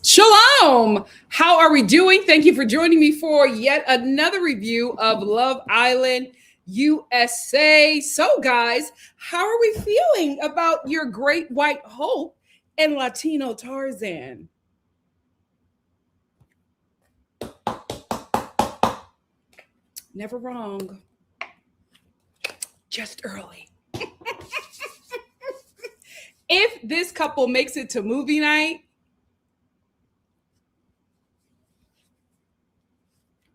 Shalom. How are we doing? Thank you for joining me for yet another review of Love Island USA. So, guys, how are we feeling about your great white hope and Latino Tarzan? Never wrong, just early. If this couple makes it to movie night,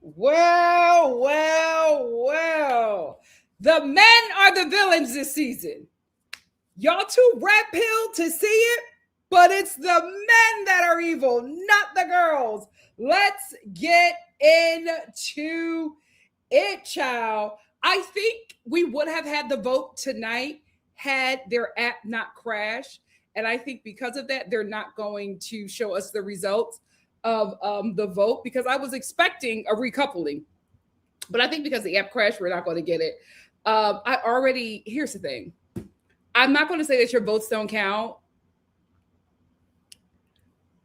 well. The men are the villains this season. Y'all too red pilled to see it, but it's the men that are evil, not the girls. Let's get into it, child. I think we would have had the vote tonight had their app not crashed. And I think because of that, they're not going to show us the results of the vote because I was expecting a recoupling. But I think because the app crashed, we're not going to get it. Here's the thing. I'm not going to say that your votes don't count,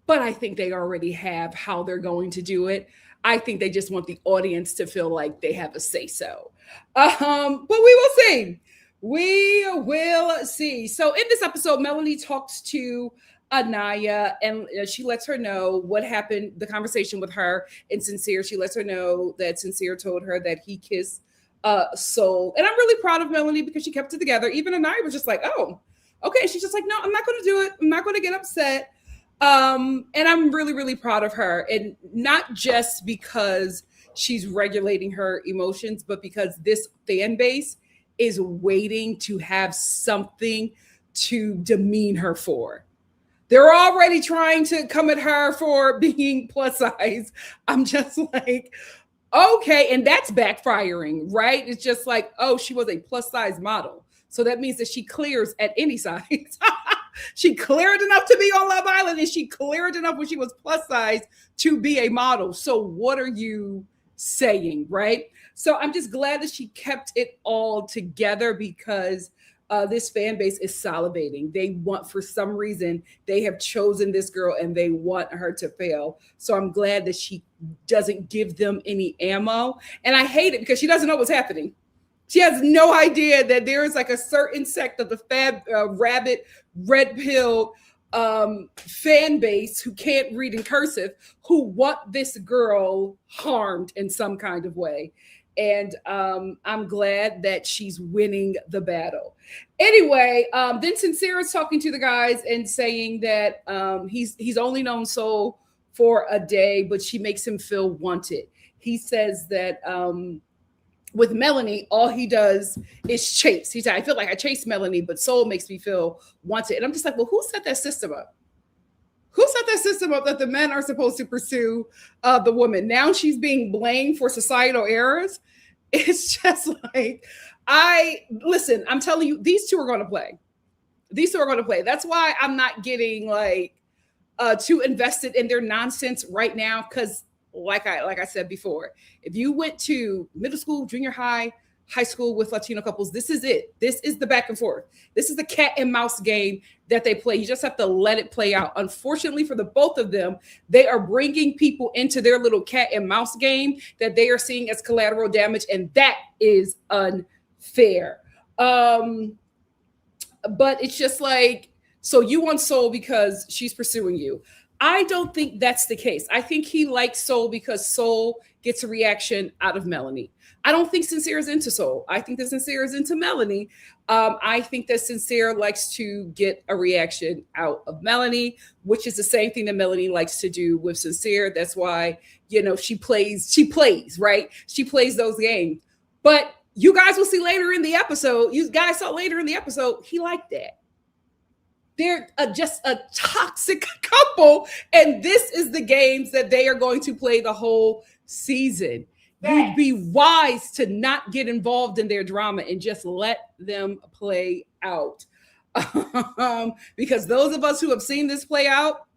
but I think they already have how they're going to do it. I think they just want the audience to feel like they have a say so. But we will see. We will see. So in this episode, Melanie talks to Anaya and she lets her know what happened, the conversation with her and Sincere. She lets her know that Sincere told her that he kissed Soul. And I'm really proud of Melanie because she kept it together. Even Anaya was just like, oh, okay. She's just like, no, I'm not going to do it. I'm not going to get upset. And I'm really, really proud of her. And not just because she's regulating her emotions, but because this fan base is waiting to have something to demean her for. They're already trying to come at her for being plus size. I'm just like, okay. And that's backfiring, right? It's just like, oh, she was a plus size model. So that means that she clears at any size. She cleared enough to be on Love Island, and she cleared enough when she was plus size to be a model. So what are you saying, right? So I'm just glad that she kept it all together because this fan base is salivating. They want, for some reason, they have chosen this girl and they want her to fail. So I'm glad that she doesn't give them any ammo. And I hate it because she doesn't know what's happening. She has no idea that there is like a certain sect of the rabbit, red pill fan base who can't read in cursive who want this girl harmed in some kind of way. And I'm glad that she's winning the battle. Anyway, then Sincere is talking to the guys and saying that he's only known Soul for a day, but she makes him feel wanted. He says that with Melanie, all he does is chase. He said, I feel like I chase Melanie, but Soul makes me feel wanted. And I'm just like, well, who set that system up? Who set that system up that the men are supposed to pursue the woman? Now she's being blamed for societal errors. It's just like, I'm telling you, these two are going to play. These two are going to play. That's why I'm not getting like too invested in their nonsense right now. Because like I said before, if you went to middle school, junior high, high school with Latino couples, this is it. This is the back and forth. This is the cat and mouse game that they play. You just have to let it play out. Unfortunately for the both of them, they are bringing people into their little cat and mouse game that they are seeing as collateral damage, and that is unfair. But it's just like, so you want Soul because she's pursuing you. I don't think that's the case. I think he likes Soul because Soul gets a reaction out of Melanie. I don't think Sincere is into Soul. I think that Sincere is into Melanie. I think that Sincere likes to get a reaction out of Melanie, which is the same thing that Melanie likes to do with Sincere. That's why, she plays, right? She plays those games. But you guys will see later in the episode, you guys saw later in the episode, he liked that. They're just a toxic couple, and this is the games that they are going to play the whole season. You'd be wise to not get involved in their drama and just let them play out. Because those of us who have seen this play out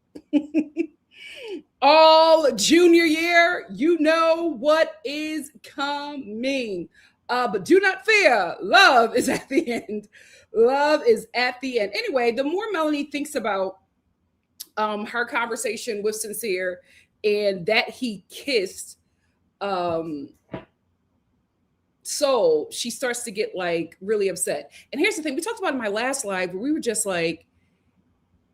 all junior year, you know what is coming. But do not fear. Love is at the end. Love is at the end. Anyway, the more Melanie thinks about her conversation with Sincere, and that he kissed um Soul, she starts to get like really upset. And here's the thing, we talked about in my last live where we were just like,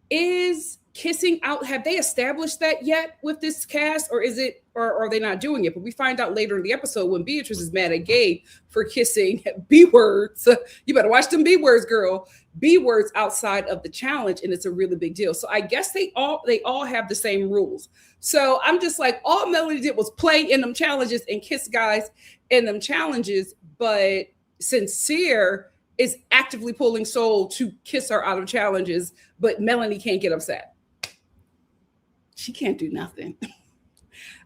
is kissing out, have they established that yet with this cast, or is it, or are they not doing it? But we find out later in the episode when Beatrice is mad at Gabe for kissing B words. You better watch them B words, girl. B words outside of the challenge, and it's a really big deal. So I guess they all have the same rules. So I'm just like, all Melanie did was play in them challenges and kiss guys in them challenges, but Sincere is actively pulling Soul to kiss her out of challenges, but Melanie can't get upset. She can't do nothing.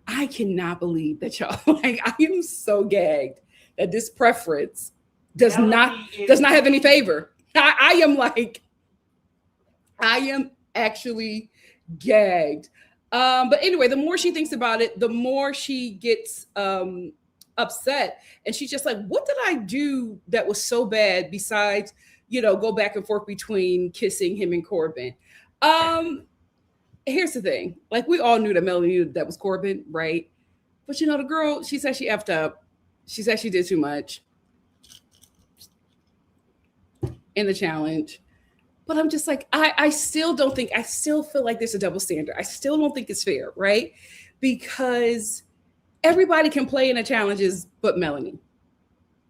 I cannot believe that y'all, like, I am so gagged that this preference does not have any favor. I am actually gagged. But anyway, the more she thinks about it, the more she gets upset, and she's just like, what did I do that was so bad besides, go back and forth between kissing him and Corbin? Here's the thing, like, we all knew that Melanie knew that was Corbin, right? But the girl, she said she effed up. She said she did too much in the challenge. But I'm just like, I still feel like there's a double standard. I still don't think it's fair, right? Because everybody can play in the challenges but Melanie,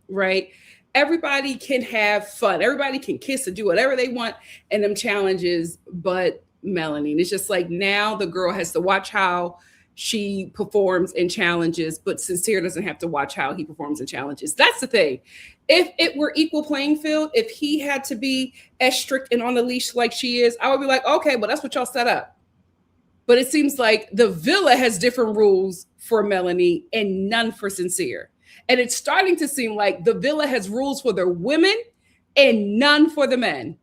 right? Everybody can have fun. Everybody can kiss and do whatever they want in them challenges but Melanie. And it's just like, now the girl has to watch how she performs in challenges, but Sincere doesn't have to watch how he performs in challenges. That's the thing. If it were equal playing field, if he had to be as strict and on the leash like she is, I would be like, okay, well, that's what y'all set up. But it seems like the villa has different rules for Melanie and none for Sincere. And it's starting to seem like the villa has rules for their women and none for the men.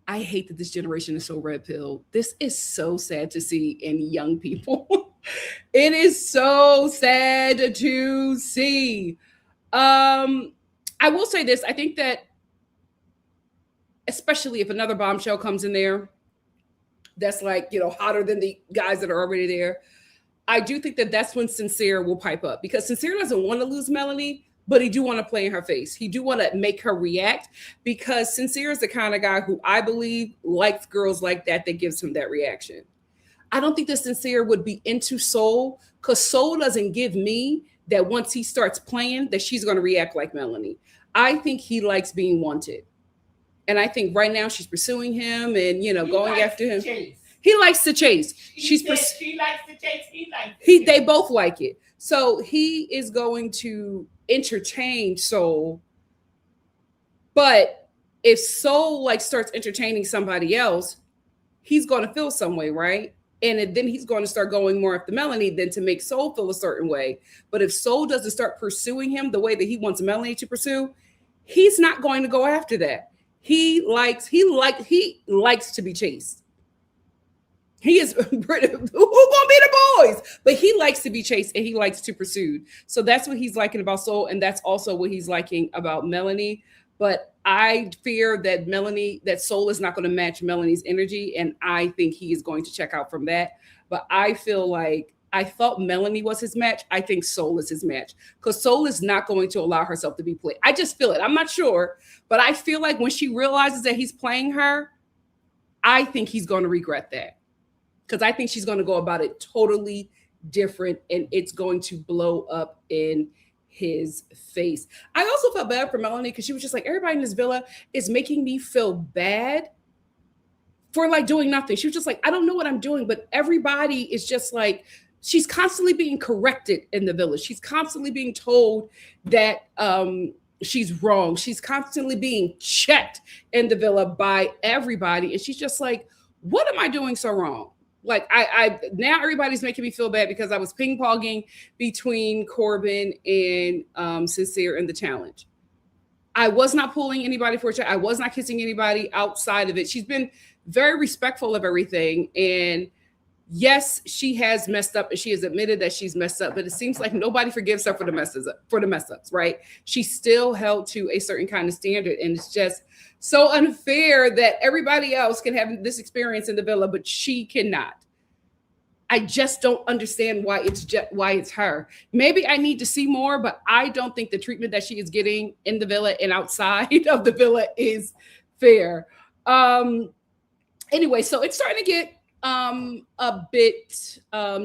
I hate that this generation is so red pill. This is so sad to see in young people. It is so sad to see. I will say this. I think that, especially if another bombshell comes in there, that's like, hotter than the guys that are already there, I do think that that's when Sincere will pipe up, because Sincere doesn't want to lose Melanie, but he do want to play in her face. He do want to make her react, because Sincere is the kind of guy who I believe likes girls like that gives him that reaction. I don't think that Sincere would be into Soul, because Soul doesn't give me that once he starts playing that she's going to react like Melanie. I think he likes being wanted. And I think right now she's pursuing him and, going after him. He likes to chase. She likes to chase. He likes to chase. They both like it. So he is going to entertain Soul. But if Soul starts entertaining somebody else, he's going to feel some way, right? And then he's going to start going more after Melanie than to make Soul feel a certain way. But if Soul doesn't start pursuing him the way that he wants Melanie to pursue, he's not going to go after that. He likes to be chased. He is who gonna be the boys? But he likes to be chased and he likes to pursue. So that's what he's liking about Soul, and that's also what he's liking about Melanie. But I fear that Soul is not going to match Melanie's energy, and I think he is going to check out from that. But I feel like, I thought Melanie was his match. I think Soul is his match, because Soul is not going to allow herself to be played. I just feel it. I'm not sure, but I feel like when she realizes that he's playing her, I think he's going to regret that, because I think she's going to go about it totally different, and it's going to blow up in his face. I also felt bad for Melanie, because she was just like, everybody in this villa is making me feel bad for doing nothing. She was just like, I don't know what I'm doing, but everybody is just like, she's constantly being corrected in the village. She's constantly being told that she's wrong. She's constantly being checked in the villa by everybody. And she's just like, what am I doing so wrong? I now everybody's making me feel bad because I was ping-ponging between Corbin and Sincere in the challenge. I was not pulling anybody for a chat. I was not kissing anybody outside of it. She's been very respectful of everything. And yes, she has messed up and she has admitted that she's messed up, but it seems like nobody forgives her for the mess ups, right? She's still held to a certain kind of standard, and it's just so unfair that everybody else can have this experience in the villa, but she cannot. I just don't understand why it's her. Maybe I need to see more, but I don't think the treatment that she is getting in the villa and outside of the villa is fair. Um, anyway, so it's starting to get a bit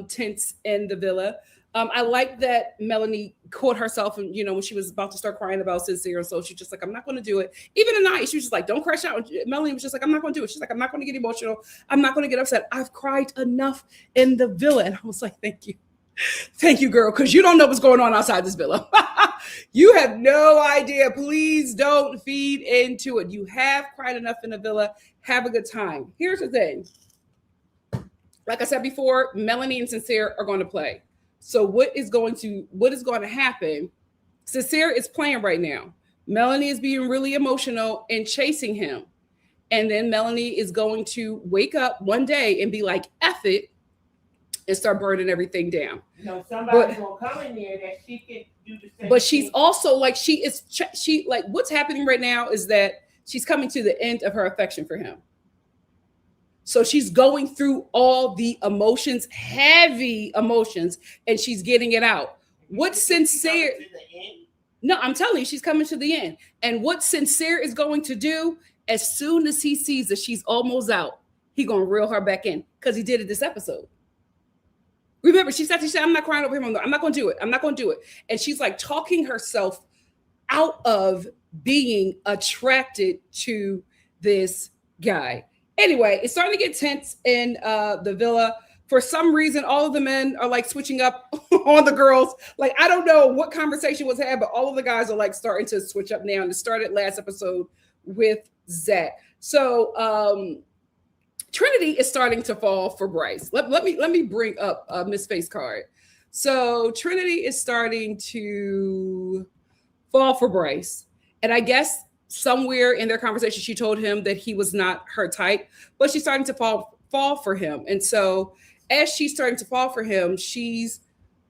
tense in the villa. I like that Melanie caught herself, and when she was about to start crying about Sincere, so she's just like, "I'm not going to do it." Even tonight, she was just like, "Don't crash out." Melanie was just like, "I'm not going to do it." She's like, "I'm not going to get emotional. I'm not going to get upset. I've cried enough in the villa." And I was like, thank you, girl, because you don't know what's going on outside this villa. You have no idea. Please don't feed into it. You have cried enough in the villa. Have a good time. Here's the thing. Like I said before, Melanie and Sincere are going to play. So what is going to happen? Sincere is playing right now. Melanie is being really emotional and chasing him. And then Melanie is going to wake up one day and be like, F it, and start burning everything down. Somebody's going to come in there that she can do the same. But she's also like, she like, what's happening right now is that she's coming to the end of her affection for him. So she's going through all the emotions, heavy emotions, and she's getting it out. What's Sincere? No, I'm telling you, she's coming to the end. And what Sincere is going to do, as soon as he sees that she's almost out, he's going to reel her back in, because he did it this episode. Remember, she said, "I'm not crying over him. I'm not going to do it. I'm not going to do it." And she's like talking herself out of being attracted to this guy. Anyway, it's starting to get tense in the villa. For some reason, all of the men are like switching up on the girls. Like, I don't know what conversation was had, but all of the guys are like starting to switch up now. And it started last episode with Zach. So Trinity is starting to fall for Bryce. Let me bring up Miss Face Card. So Trinity is starting to fall for Bryce. And I guess somewhere in their conversation, she told him that he was not her type, but she's starting to fall for him. And so as she's starting to fall for him, she's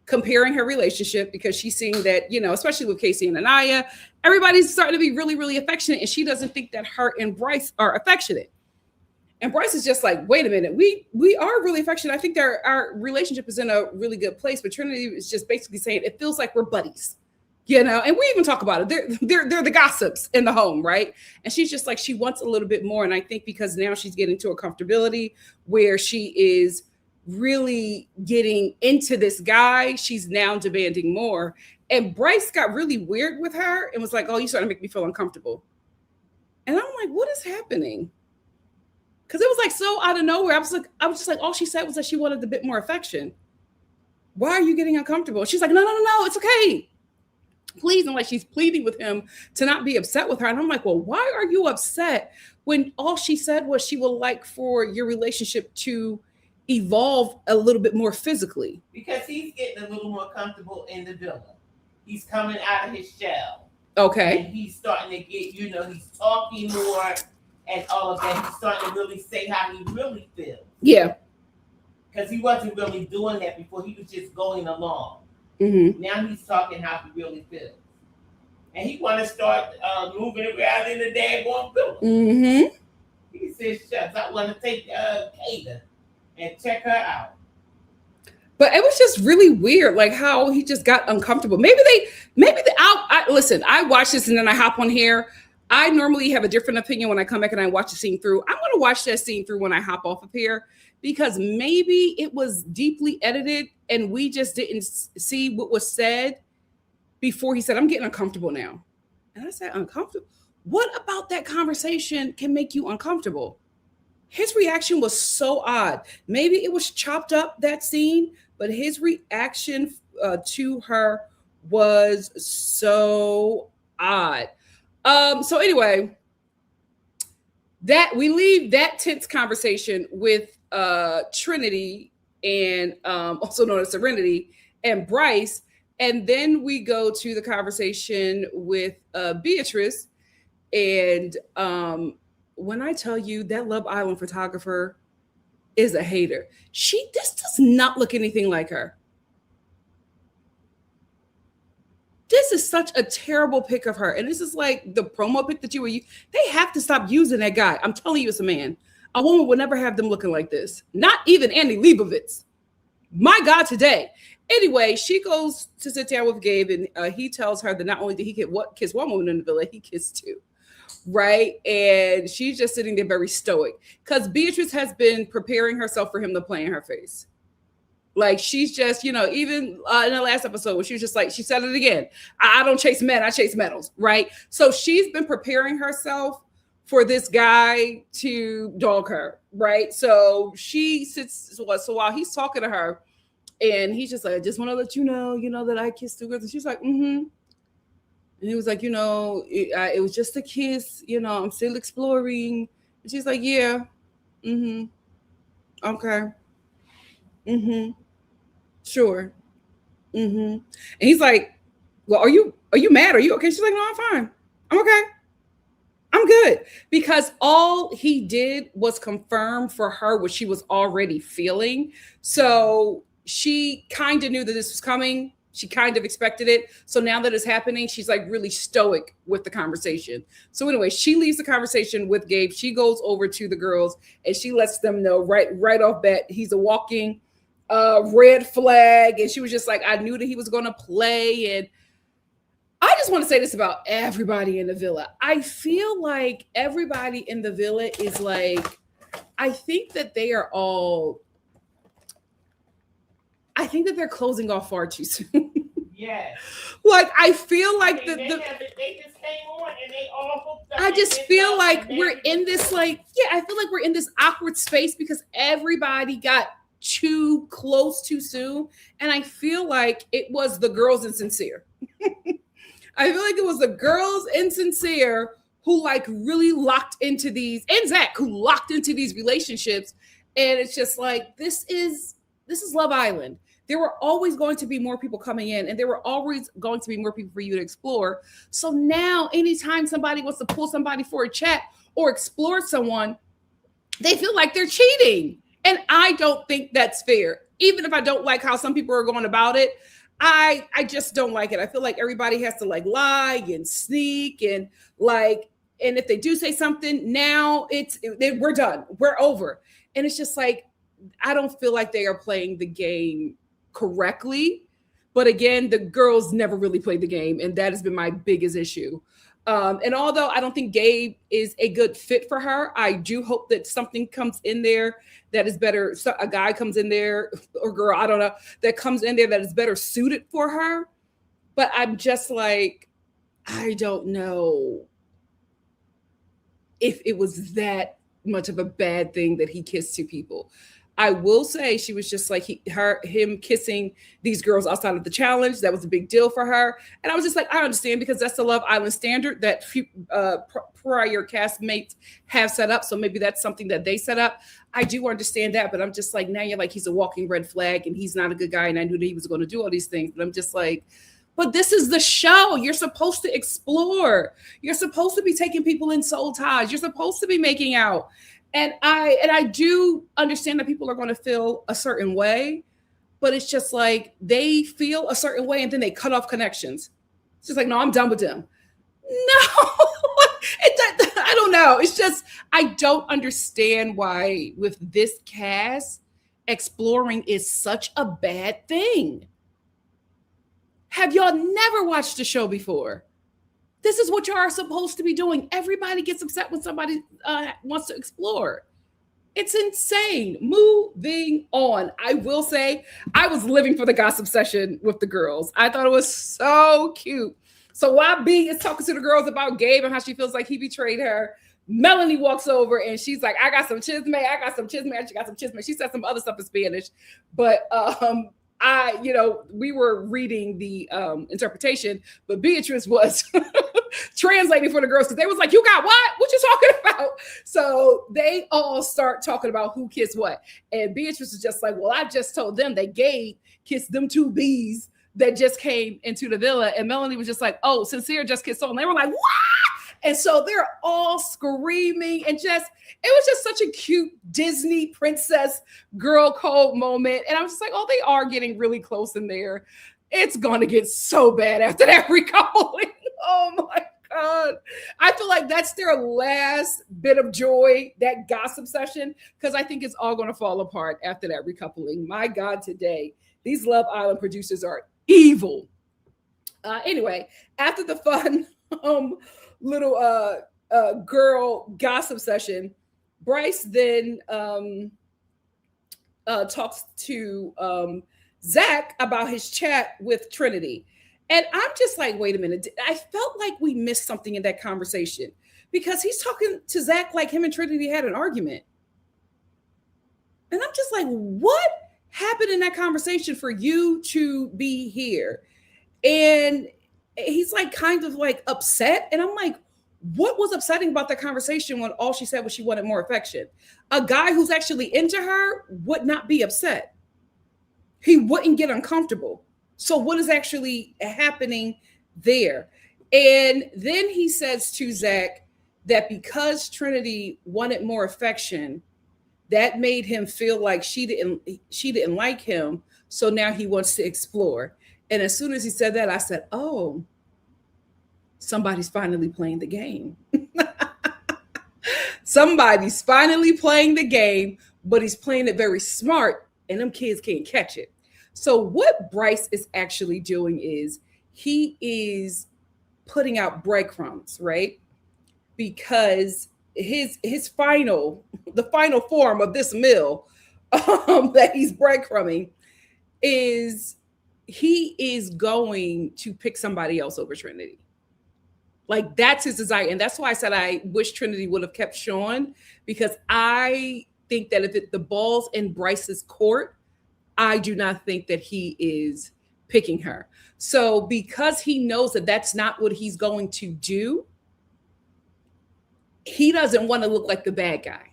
comparing her relationship, because she's seeing that, especially with Casey and Anaya, everybody's starting to be really, really affectionate. And she doesn't think that her and Bryce are affectionate. And Bryce is just like, wait a minute, we are really affectionate. I think our relationship is in a really good place. But Trinity is just basically saying it feels like we're buddies. And we even talk about it. They're the gossips in the home, right? And she's just like, she wants a little bit more. And I think because now she's getting to a comfortability where she is really getting into this guy, she's now demanding more. And Bryce got really weird with her and was like, "Oh, you starting to make me feel uncomfortable." And I'm like, what is happening? Because it was like so out of nowhere. I was just like, all she said was that she wanted a bit more affection. Why are you getting uncomfortable? She's like, no, it's okay. Please. And like, she's pleading with him to not be upset with her. And I'm like, well, why are you upset when all she said was she would like for your relationship to evolve a little bit more physically? Because he's getting a little more comfortable in the villa. He's coming out of his shell. Okay. And he's starting to get, he's talking more and all of that. He's starting to really say how he really feels. Yeah. Because he wasn't really doing that before. He was just going along. Mm-hmm. Now he's talking how he really feels. And he want to start moving around in the daggone villa. Mm-hmm. He says, shucks, I want to take Kata and check her out. But it was just really weird, like how he just got uncomfortable. Listen, I watch this and then I hop on here. I normally have a different opinion when I come back and I watch the scene through. I'm going to watch that scene through when I hop off of here, because maybe it was deeply edited and we just didn't see what was said before he said, "I'm getting uncomfortable now." And I said, uncomfortable? What about that conversation can make you uncomfortable? His reaction was so odd. Maybe it was chopped up, that scene, but his reaction to her was so odd. So anyway, that we leave that tense conversation with Trinity and also known as Serenity and Bryce. And then we go to the conversation with Beatrice. And when I tell you that Love Island photographer is a hater. This does not look anything like her. This is such a terrible pic of her. And this is like the promo pic that you were using. They have to stop using that guy. I'm telling you, it's a man. A woman would never have them looking like this. Not even Annie Leibovitz. My God, today. Anyway, she goes to sit down with Gabe, and he tells her that not only did he kiss one woman in the villa, he kissed two. Right? And she's just sitting there very stoic because Beatrice has been preparing herself for him to play in her face. Like, she's just, even in the last episode where she was just like, she said it again. I don't chase men, I chase medals, right? So she's been preparing herself for this guy to dog her, right? So she sits, so while he's talking to her, and he's just like, I just want to let you know that I kissed two girls. And she's like, mm-hmm. And he was like, it was just a kiss, I'm still exploring. And she's like, yeah, mm-hmm, okay, mm-hmm. Sure. Mm-hmm. And he's like, well, are you mad? Are you okay? She's like, no, I'm fine. I'm okay. I'm good. Because all he did was confirm for her what she was already feeling. So she kind of knew that this was coming. She kind of expected it. So now that it's happening, she's like really stoic with the conversation. So anyway, she leaves the conversation with Gabe. She goes over to the girls and she lets them know right off bat, he's a walking red flag. And she was just like, I knew that he was going to play. And I just want to say this about everybody in the villa. I feel like everybody in the villa is like, I think that they're closing off far too soon. Yes. Like, I feel like they just came on and they all hooked up. I just feel like we're in this, I feel like we're in this awkward space because everybody got too close too soon. And I feel like it was the girls in Sincere. I feel like it was the girls in Sincere who like really locked into these, and Zach, who locked into these relationships. And it's just like, this is Love Island. There were always going to be more people coming in, and there were always going to be more people for you to explore. So now anytime somebody wants to pull somebody for a chat or explore someone, they feel like they're cheating. And I don't think that's fair. Even if I don't like how some people are going about it, I just don't like it. I feel like everybody has to like lie and sneak and if they do say something, now we're done. We're over. And it's just like, I don't feel like they are playing the game correctly. But again, the girls never really played the game. And that has been my biggest issue. And although I don't think Gabe is a good fit for her, I do hope that something comes in there that is better. So a guy comes in there, or girl, I don't know, that comes in there that is better suited for her. But I'm just like, I don't know if it was that much of a bad thing that he kissed two people. I will say she was just like him kissing these girls outside of the challenge. That was a big deal for her. And I was just like, I understand, because that's the Love Island standard that prior castmates have set up. So maybe that's something that they set up. I do understand that, but I'm just like, now you're like, he's a walking red flag and he's not a good guy. And I knew that he was going to do all these things, but I'm just like, but this is the show. You're supposed to explore. You're supposed to be taking people in soul ties. You're supposed to be making out. And I do understand that people are going to feel a certain way, but it's just like they feel a certain way and then they cut off connections. It's just like, no, I'm done with them. No, I don't know. It's just, I don't understand why with this cast, exploring is such a bad thing. Have y'all never watched the show before? This is what you are supposed to be doing. Everybody gets upset when somebody wants to explore. It's insane. Moving on. I will say, I was living for the gossip session with the girls. I thought it was so cute. So while B is talking to the girls about Gabe and how she feels like he betrayed her, Melanie walks over and she's like, I got some chisme. I got some chisme. She got some chisme. She said some other stuff in Spanish, but we were reading the interpretation, but Beatrice was translating for the girls because they was like, you got what? What you talking about? So they all start talking about who kissed what. And Beatrice was just like, well, I just told them that Gabe kissed them two bees that just came into the villa. And Melanie was just like, oh, Sincere just kissed someone. And they were like, what? And so they're all screaming and just, it was just such a cute Disney princess girl code moment. And I'm just like, oh, they are getting really close in there. It's going to get so bad after that recoupling. Oh my God. I feel like that's their last bit of joy, that gossip session, because I think it's all going to fall apart after that recoupling. My God, today, these Love Island producers are evil. Anyway, after the fun little girl gossip session, Bryce then talks to Zach about his chat with Trinity. And I'm just like, wait a minute. I felt like we missed something in that conversation because he's talking to Zach like him and Trinity had an argument. And I'm just like, what happened in that conversation for you to be here? And he's like kind of like upset. And I'm like, what was upsetting about that conversation when all she said was she wanted more affection? A guy who's actually into her would not be upset. He wouldn't get uncomfortable. So what is actually happening there? And then he says to Zach that because Trinity wanted more affection, that made him feel like she didn't like him. So now he wants to explore. And as soon as he said that, I said, oh, somebody's finally playing the game. Somebody's finally playing the game, but he's playing it very smart, and them kids can't catch it. So what Bryce is actually doing is he is putting out breadcrumbs, right? Because the final form of this meal that he's breadcrumbing is he is going to pick somebody else over Trinity. Like that's his desire. And that's why I said I wish Trinity would have kept Sean, because I think that if the ball's in Bryce's court, I do not think that he is picking her. So because he knows that that's not what he's going to do, he doesn't want to look like the bad guy.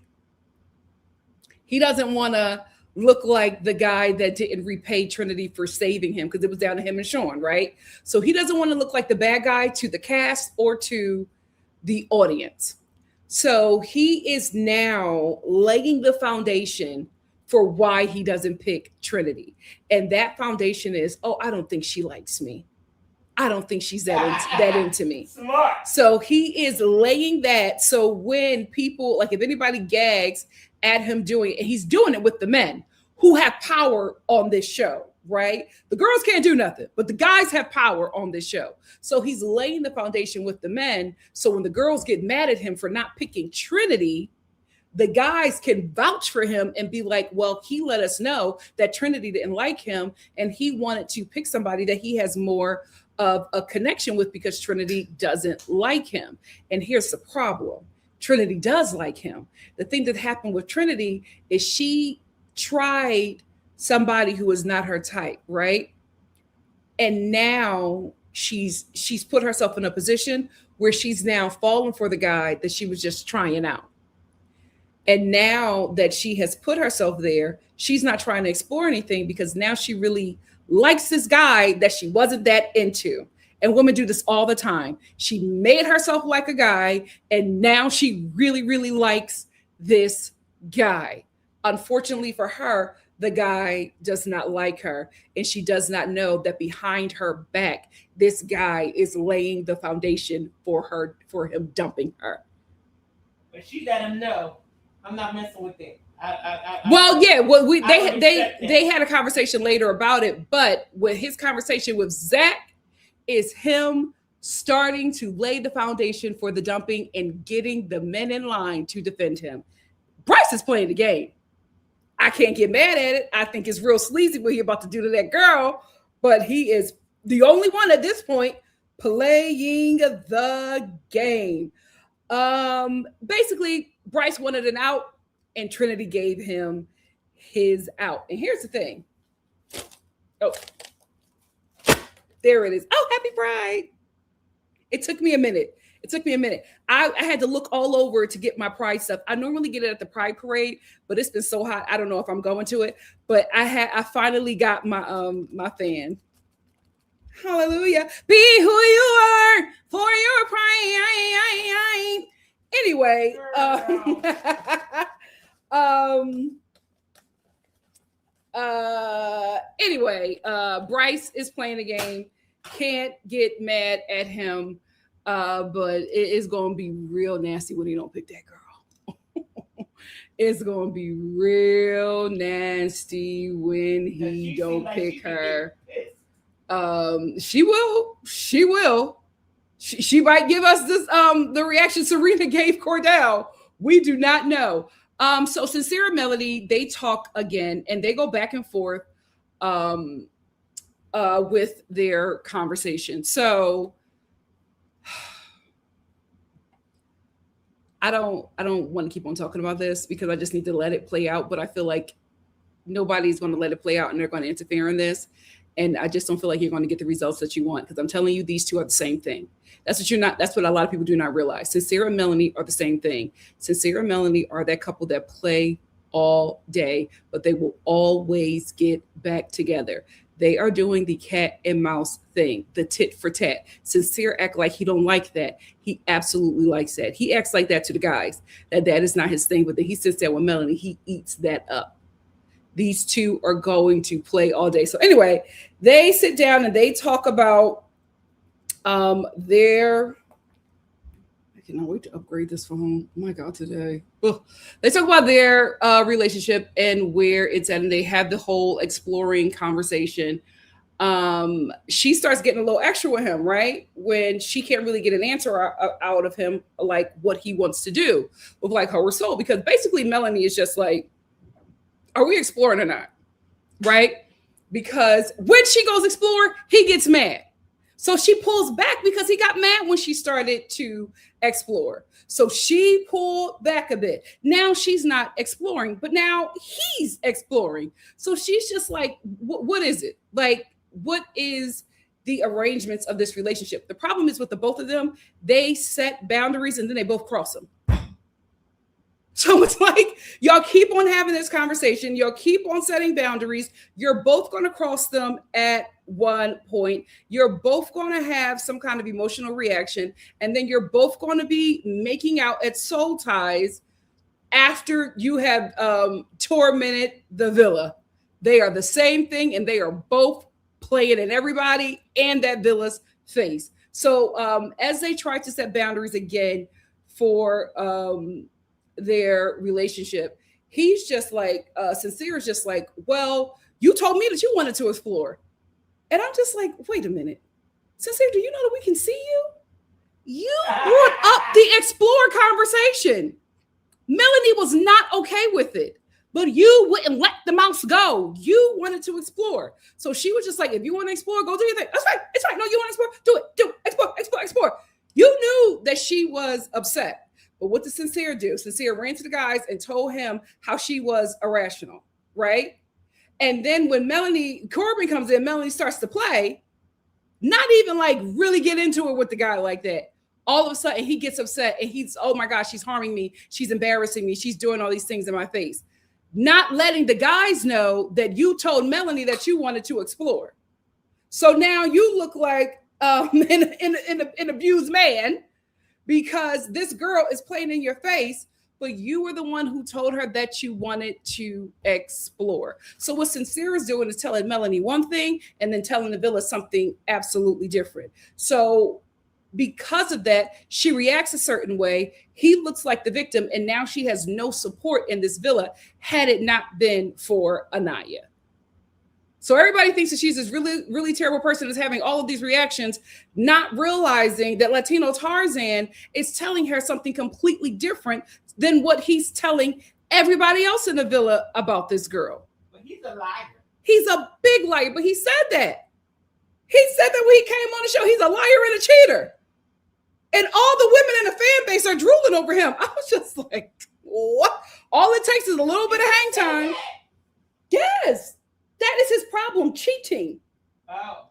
He doesn't want to look like the guy that didn't repay Trinity for saving him, because it was down to him and Sean, right? So he doesn't want to look like the bad guy to the cast or to the audience. So he is now laying the foundation for why he doesn't pick Trinity. And that foundation is, oh, I don't think she likes me. I don't think she's that into me. Smart. So he is laying that. So when people, like if anybody gags at him doing it, and he's doing it with the men who have power on this show, right? The girls can't do nothing, but the guys have power on this show. So he's laying the foundation with the men. So when the girls get mad at him for not picking Trinity, the guys can vouch for him and be like, well, he let us know that Trinity didn't like him and he wanted to pick somebody that he has more of a connection with because Trinity doesn't like him. And here's the problem. Trinity does like him. The thing that happened with Trinity is she tried somebody who was not her type, right? And now she's put herself in a position where she's now fallen for the guy that she was just trying out. And now that she has put herself there, she's not trying to explore anything because now she really likes this guy that she wasn't that into. And women do this all the time. She made herself like a guy, and now she really, really likes this guy. Unfortunately for her, the guy does not like her, and she does not know that behind her back, this guy is laying the foundation for him dumping her. But she let him know, I'm not messing with it. They had a conversation later about it, but with his conversation with Zach is him starting to lay the foundation for the dumping and getting the men in line to defend him. Bryce is playing the game. I can't get mad at it. I think it's real sleazy what he's about to do to that girl, but he is the only one at this point playing the game. Basically, Bryce wanted an out, and Trinity gave him his out. And here's the thing. Oh, there it is. Oh, happy Pride. It took me a minute. I had to look all over to get my Pride stuff. I normally get it at the Pride parade, but it's been so hot. I don't know if I'm going to it, but I finally got my my fan. Hallelujah. Be who you are for your pride. Anyway, um, Bryce is playing a game. Can't get mad at him, but it is gonna be real nasty when he don't pick that girl. It's gonna be real nasty when he don't pick her. She will. She will. She might give us this the reaction Serena gave Cordell. We do not know. So Sincere and Melody, they talk again and they go back and forth um with their conversation. So I don't want to keep on talking about this because I just need to let it play out. But I feel like nobody's going to let it play out and they're going to interfere in this. And I just don't feel like you're going to get the results that you want because I'm telling you, these two are the same thing. That's what you're not. That's what a lot of people do not realize. Sincere and Melanie are the same thing. Sincere and Melanie are that couple that play all day, but they will always get back together. They are doing the cat and mouse thing, the tit for tat. Sincere act like he don't like that. He absolutely likes that. He acts like that to the guys. That is not his thing, but then he sits there with Melanie. He eats that up. These two are going to play all day. So anyway, they sit down and they talk about their I cannot wait to upgrade this phone. Oh my God, today. Ugh. They talk about their relationship and where it's at, and they have the whole exploring conversation. She starts getting a little extra with him, right? When she can't really get an answer out of him, like what he wants to do with like her soul, because basically Melanie is just like, are we exploring or not? Right? Because when she goes explore, he gets mad. So she pulls back because he got mad when she started to explore. So she pulled back a bit. Now she's not exploring, but now he's exploring. So she's just like, what is it? Like, what is the arrangements of this relationship? The problem is with the both of them, they set boundaries and then they both cross them. So it's like y'all keep on having this conversation, y'all keep on setting boundaries. You're both going to cross them at one point. You're both going to have some kind of emotional reaction, and then you're both going to be making out at soul ties after you have tormented the villa. They are the same thing, and they are both playing in everybody and that villa's face. So as they try to set boundaries again for their relationship, he's just like Sincere is just like, well, you told me that you wanted to explore, and I'm just like, wait a minute, Sincere, do you know that we can see you brought up the explore conversation. Melanie was not okay with it, but you wouldn't let the mouse go. You wanted to explore, so she was just like, if you want to explore, go do your thing. That's right, it's right. No, you want to explore, do it, explore. You knew that she was upset. But what did Sincere do? Sincere ran to the guys and told him how she was irrational, right? And then when Melanie Corbin comes in, Melanie starts to play, not even like really get into it with the guy like that. All of a sudden, he gets upset and he's, oh my gosh, she's harming me. She's embarrassing me. She's doing all these things in my face. Not letting the guys know that you told Melanie that you wanted to explore. So now you look like an abused man because this girl is playing in your face, but you were the one who told her that you wanted to explore. So what Sincere is doing is telling Melanie one thing and then telling the villa something absolutely different. So because of that, she reacts a certain way. He looks like the victim, and now she has no support in this villa had it not been for Anaya. So everybody thinks that she's this really, really terrible person that's having all of these reactions, not realizing that Latino Tarzan is telling her something completely different than what he's telling everybody else in the villa about this girl. But he's a liar. He's a big liar, but he said that. He said that when he came on the show, he's a liar and a cheater. And all the women in the fan base are drooling over him. I was just like, what? All it takes is a little bit of hang time. Yes. That is his problem, cheating. Oh.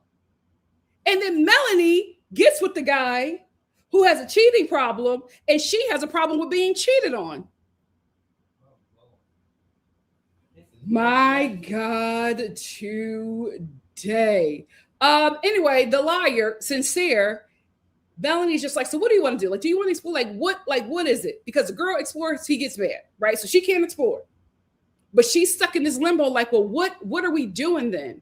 And then Melanie gets with the guy who has a cheating problem, and she has a problem with being cheated on. My God, today. Anyway, the liar, Sincere, Melanie's just like, so what do you want to do? Like, do you want to explore? What is it? Because the girl explores, he gets mad, right? So she can't explore. But she's stuck in this limbo, like, well, what are we doing then?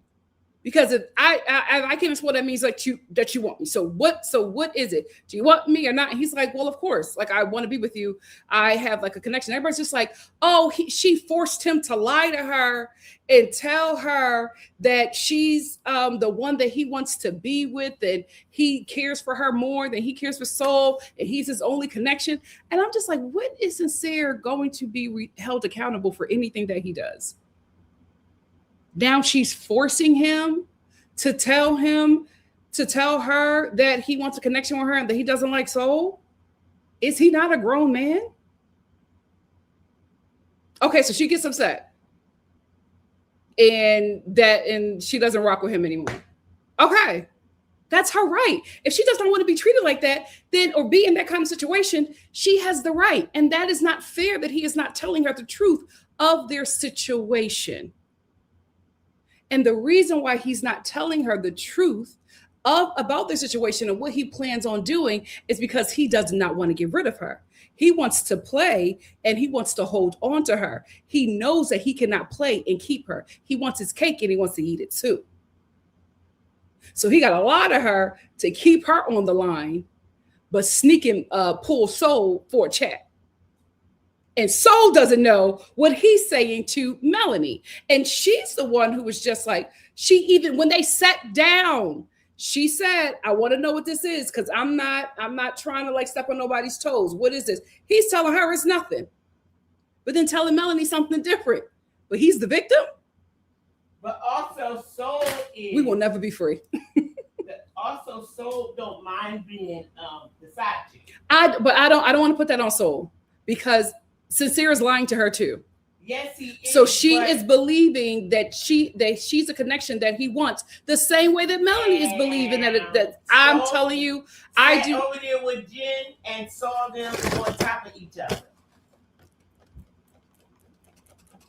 Because if I can't explain, that means like that you want me. So what is it? Do you want me or not? And he's like, well, of course. Like, I want to be with you. I have like a connection. Everybody's just like, oh, she forced him to lie to her and tell her that she's the one that he wants to be with, and he cares for her more than he cares for Soul, and he's his only connection. And I'm just like, what is Sincere going to be held accountable for anything that he does? Now she's forcing him to tell her that he wants a connection with her and that he doesn't like Soul. Is he not a grown man? Okay, so she gets upset. And she doesn't rock with him anymore. Okay. That's her right. If she does not want to be treated like that, then, or be in that kind of situation, she has the right. And that is not fair that he is not telling her the truth of their situation. And the reason why he's not telling her the truth about their situation and what he plans on doing is because he does not want to get rid of her. He wants to play and he wants to hold on to her. He knows that he cannot play and keep her. He wants his cake and he wants to eat it too. So he got a lie to her to keep her on the line, but sneak and pull Soul for a chat. And Soul doesn't know what he's saying to Melanie. And she's the one who was just like, when they sat down, she said, I want to know what this is, because I'm not trying to like step on nobody's toes. What is this? He's telling her it's nothing, but then telling Melanie something different. But he's the victim. But also Soul is, we will never be free. Also Soul don't mind being the side chick. But I don't want to put that on Soul, because Sincere is lying to her too. Yes, he is. So she is believing that she's a connection that he wants, the same way that Melanie is believing that I'm telling you, I do. Over there with Jen and saw them on top of each other.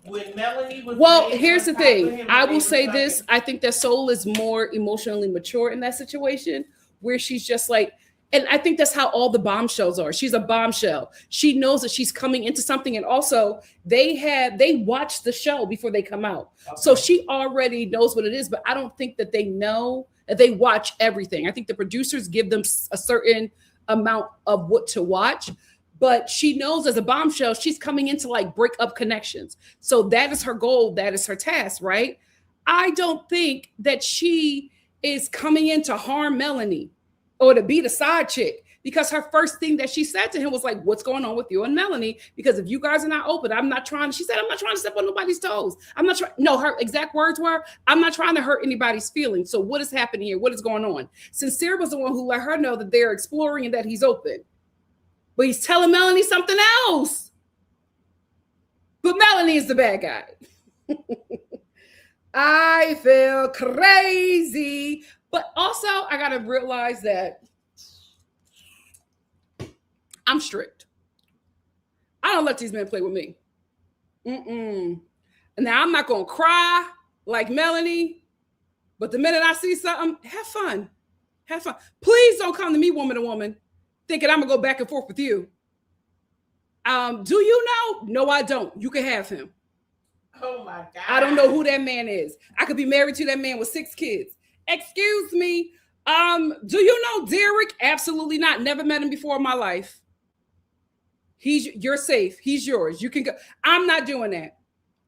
When Melanie was, well, here's the thing. I will say this. I think that Soul is more emotionally mature in that situation, where she's just like, and I think that's how all the bombshells are. She's a bombshell. She knows that she's coming into something. And also they watch the show before they come out. Okay. So she already knows what it is, but I don't think that they know that they watch everything. I think the producers give them a certain amount of what to watch, but she knows as a bombshell, she's coming in to like break up connections. So that is her goal. That is her task, right? I don't think that she is coming in to harm Melanie or to be the side chick, because her first thing that she said to him was like, what's going on with you and Melanie? Because if you guys are not open, I'm not trying to step on nobody's toes. Her exact words were, I'm not trying to hurt anybody's feelings. So what is happening here? What is going on? Sincere was the one who let her know that they're exploring and that he's open. But he's telling Melanie something else. But Melanie is the bad guy. I feel crazy. But also, I got to realize that I'm strict. I don't let these men play with me. Now, I'm not going to cry like Melanie, but the minute I see something, have fun. Have fun. Please don't come to me, woman to woman, thinking I'm going to go back and forth with you. Do you know? No, I don't. You can have him. Oh, my God. I don't know who that man is. I could be married to that man with 6 kids. Excuse me. Do you know Derek? Absolutely not. Never met him before in my life. You're safe. He's yours. You can go. I'm not doing that.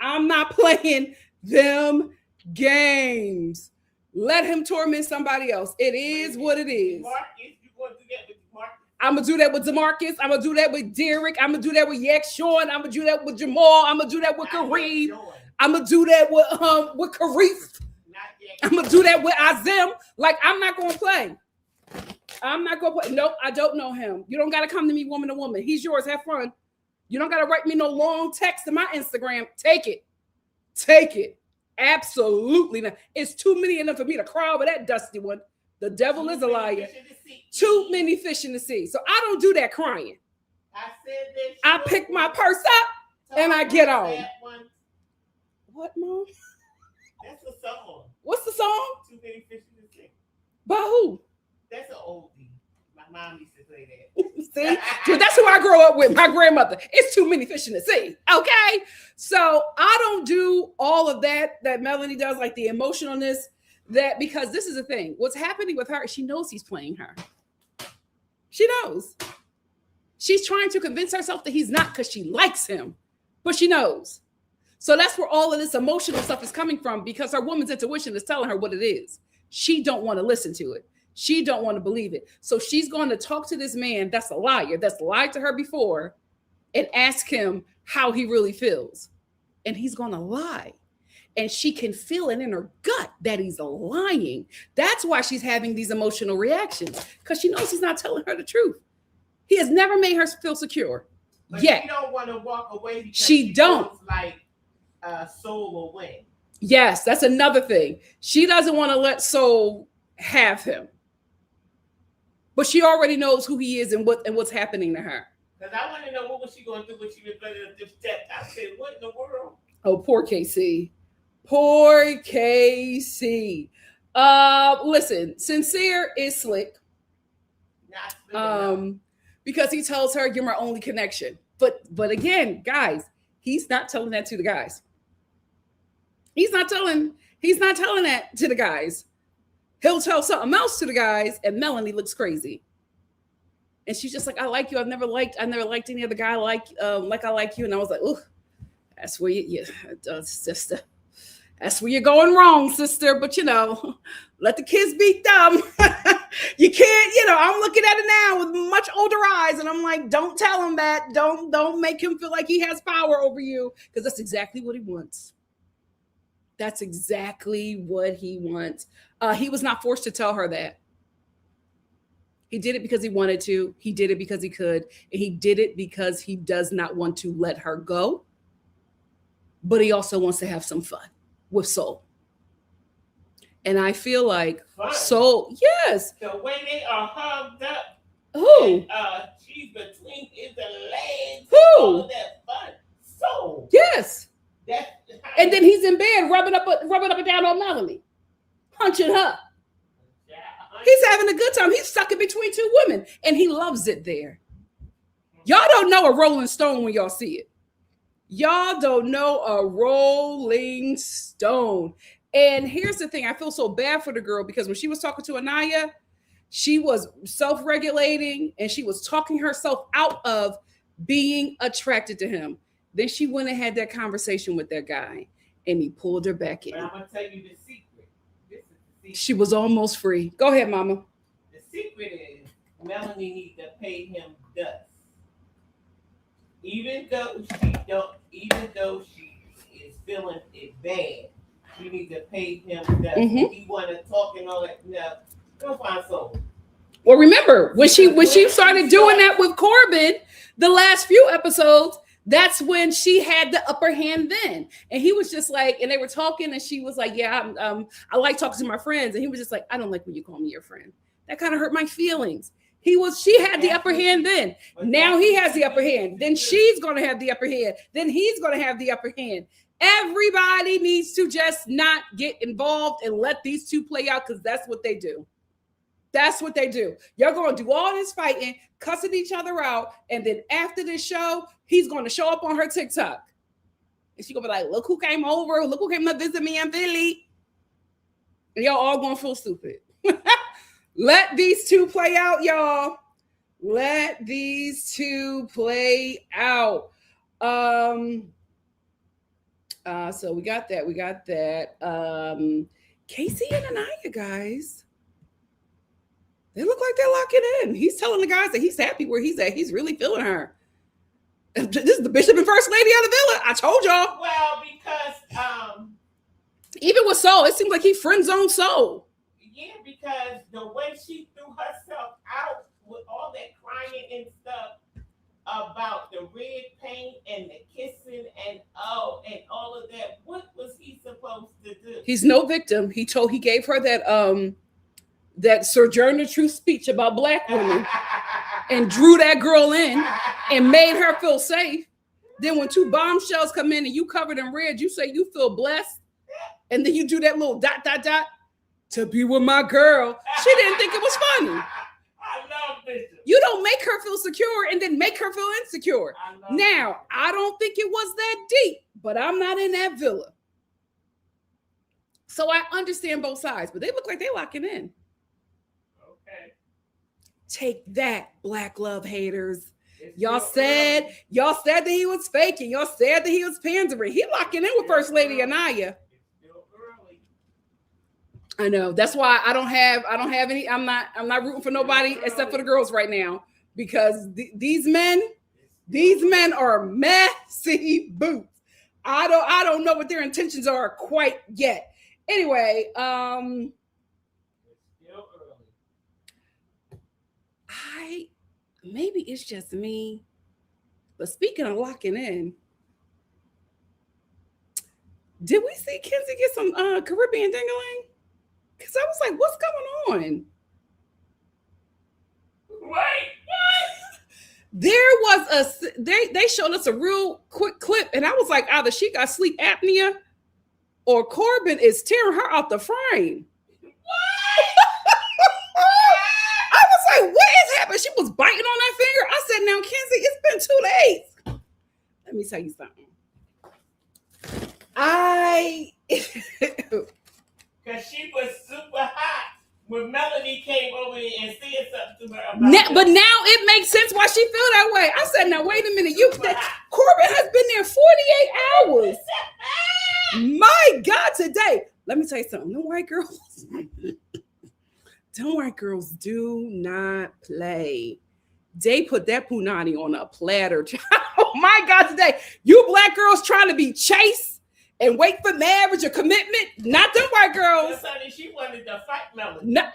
I'm not playing them games. Let him torment somebody else. It is what it is. Marcus, you going to do that with Marcus? I'm going to do that with DeMarcus. I'm going to do that with Derek. I'm going to do that with Yak Sean. I'm going to do that with Jamal. I'm going to do that with Kareem. I'm going to do that with Karif. I'm going to do that with Azim. Like, I'm not going to play. I'm not going to play. Nope, I don't know him. You don't got to come to me woman to woman. He's yours. Have fun. You don't got to write me no long text in my Instagram. Take it. Take it. Absolutely not. It's too many of them for me to cry over that dusty one. The devil is a liar. Too many fish in the sea. So I don't do that crying. I pick my purse up and I get on. What, Mom? That's a song. What's the song? Too many fish in the sea. By who? That's an oldie. My mom used to play that. See, dude, that's who I grew up with. My grandmother. It's too many fish in the sea. Okay, so I don't do all of that Melanie does, like the emotionalness. That because this is the thing. What's happening with her? She knows he's playing her. She knows. She's trying to convince herself that he's not because she likes him, but she knows. So that's where all of this emotional stuff is coming from because her woman's intuition is telling her what it is. She don't want to listen to it. She don't want to believe it. So she's going to talk to this man that's a liar, that's lied to her before, and ask him how he really feels. And he's going to lie. And she can feel it in her gut that he's lying. That's why she's having these emotional reactions because she knows he's not telling her the truth. He has never made her feel secure. But yet. She don't want to walk away because she don't like Soul will win. Yes, that's another thing. She doesn't want to let Soul have him. But she already knows who he is and what's happening to her. Because I want to know what was she going to do when she was ready to step. I said, what in the world? Oh, poor KC. Poor KC. Listen, Sincere is slick. Not slick enough. Because he tells her you're my only connection. But again, guys, he's not telling that to the guys. He's not telling that to the guys. He'll tell something else to the guys, and Melanie looks crazy. And she's just like, I like you. I never liked any other guy like I like you. And I was like, oh, that's where sister. That's where you're going wrong, sister. But let the kids be dumb. You can't, I'm looking at it now with much older eyes, and I'm like, don't tell him that. Don't make him feel like he has power over you, because that's exactly what he wants. That's exactly what he wants. He was not forced to tell her that. He did it because he wanted to. He did it because he could. And he did it because he does not want to let her go. But he also wants to have some fun with Soul. And I feel like fun. Soul, yes. The way they are hugged up. Who? And, she's between his legs. Who? All of that fun. Soul. Yes. And then he's in bed rubbing up and down on Melanie, punching her. Yeah, he's having a good time. He's stuck in between two women, and he loves it there. Y'all don't know a Rolling Stone when y'all see it. Y'all don't know a Rolling Stone. And here's the thing. I feel so bad for the girl because when she was talking to Anaya, she was self-regulating and she was talking herself out of being attracted to him. Then she went and had that conversation with that guy, and he pulled her back in. But I'm going to tell you the secret. This is the secret. She was almost free. Go ahead, Mama. The secret is Melanie needs to pay him dust. Even though she is feeling it bad, she needs to pay him dust. Mm-hmm. He want to talk and all that. No, go find Soul. Well, remember when she started doing that with Corbin, the last few episodes, that's when she had the upper hand then. And he was just like, and they were talking and she was like, yeah, I like talking to my friends. And he was just like, I don't like when you call me your friend. That kind of hurt my feelings. She had the upper hand then. Now he has the upper hand. Then she's going to have the upper hand. Then he's going to have the upper hand. Everybody needs to just not get involved and let these two play out because that's what they do. That's what they do. You're going to do all this fighting, cussing each other out, and then after this show, he's going to show up on her TikTok. And she's going to be like, look who came over. Look who came to visit me in Philly. And y'all all going to feel stupid. Let these two play out, y'all. Let these two play out. So we got that. Casey and Anaya, guys. They look like they're locking in. He's telling the guys that he's happy where he's at. He's really feeling her. This is the bishop and first lady of the villa. I told y'all. Well, because even with Soul, it seems like he friend zoned Soul. Yeah, because the way she threw herself out with all that crying and stuff about the red paint and the kissing and all of that, what was he supposed to do? He's no victim. He gave her that Sojourner Truth speech about black women and drew that girl in and made her feel safe. Then when two bombshells come in and you covered in red, you say you feel blessed. and then you do that little dot dot dot to be with my girl. She didn't think it was funny. I love Bishop. You don't make her feel secure and then make her feel insecure. Now, I don't think it was that deep, but I'm not in that villa. So I understand both sides, but they look like they locking in. Okay. Take that, Black love haters. Y'all said that he was faking. Y'all said that he was pandering. He locking in with First Lady Anaya. I know. That's why I don't have any. I'm not rooting for nobody except for the girls right now, because these men are messy boots. I don't know what their intentions are quite yet. Anyway, It's still early. Maybe it's just me, but speaking of locking in, did we see Kenzie get some Caribbean dingling? Because I was like, what's going on? Wait, There was they showed us a real quick clip, and I was like, either she got sleep apnea or Corbin is tearing her out the frame. I was like, what is happening? She was biting on that finger. I said, now, Kenzie, it's been 2 days. Let me tell you something. Because she was super hot when Melanie came over there and said something to her about But now it makes sense why she feel that way. I said, now, wait a minute. Corbin has been there 48 hours. My God, today. Let me tell you something. Them white girls do not play. They put that punani on a platter. Oh my God, today. You Black girls trying to be chaste and wait for marriage or commitment. Not them white girls. Yes, honey, she wanted to fight Melanie. Not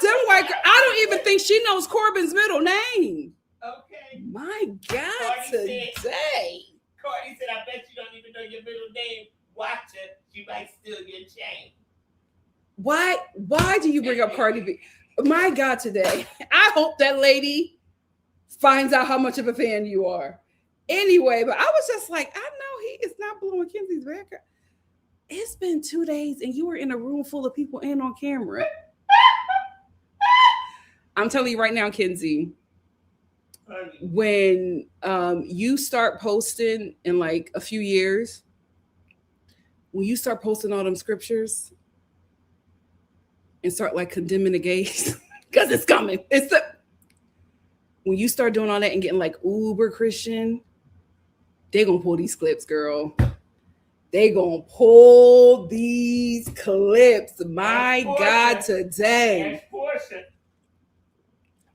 them white girls. I don't even think she knows Corbin's middle name. Okay. My God, today. Cardi said, I bet you don't even know your middle name. Watch her. She might steal your chain. Why do you bring up Cardi B? My God, today. I hope that lady finds out how much of a fan you are. Anyway, but I was just like, I know he is not blowing Kenzie's back. It's been 2 days and you were in a room full of people and on camera. I'm telling you right now, Kenzie, when you start posting in like a few years, when you start posting all them scriptures and start like condemning the gays, because it's coming. When you start doing all that and getting like uber Christian, they gonna pull these clips, girl. They gonna pull these clips. My God, today.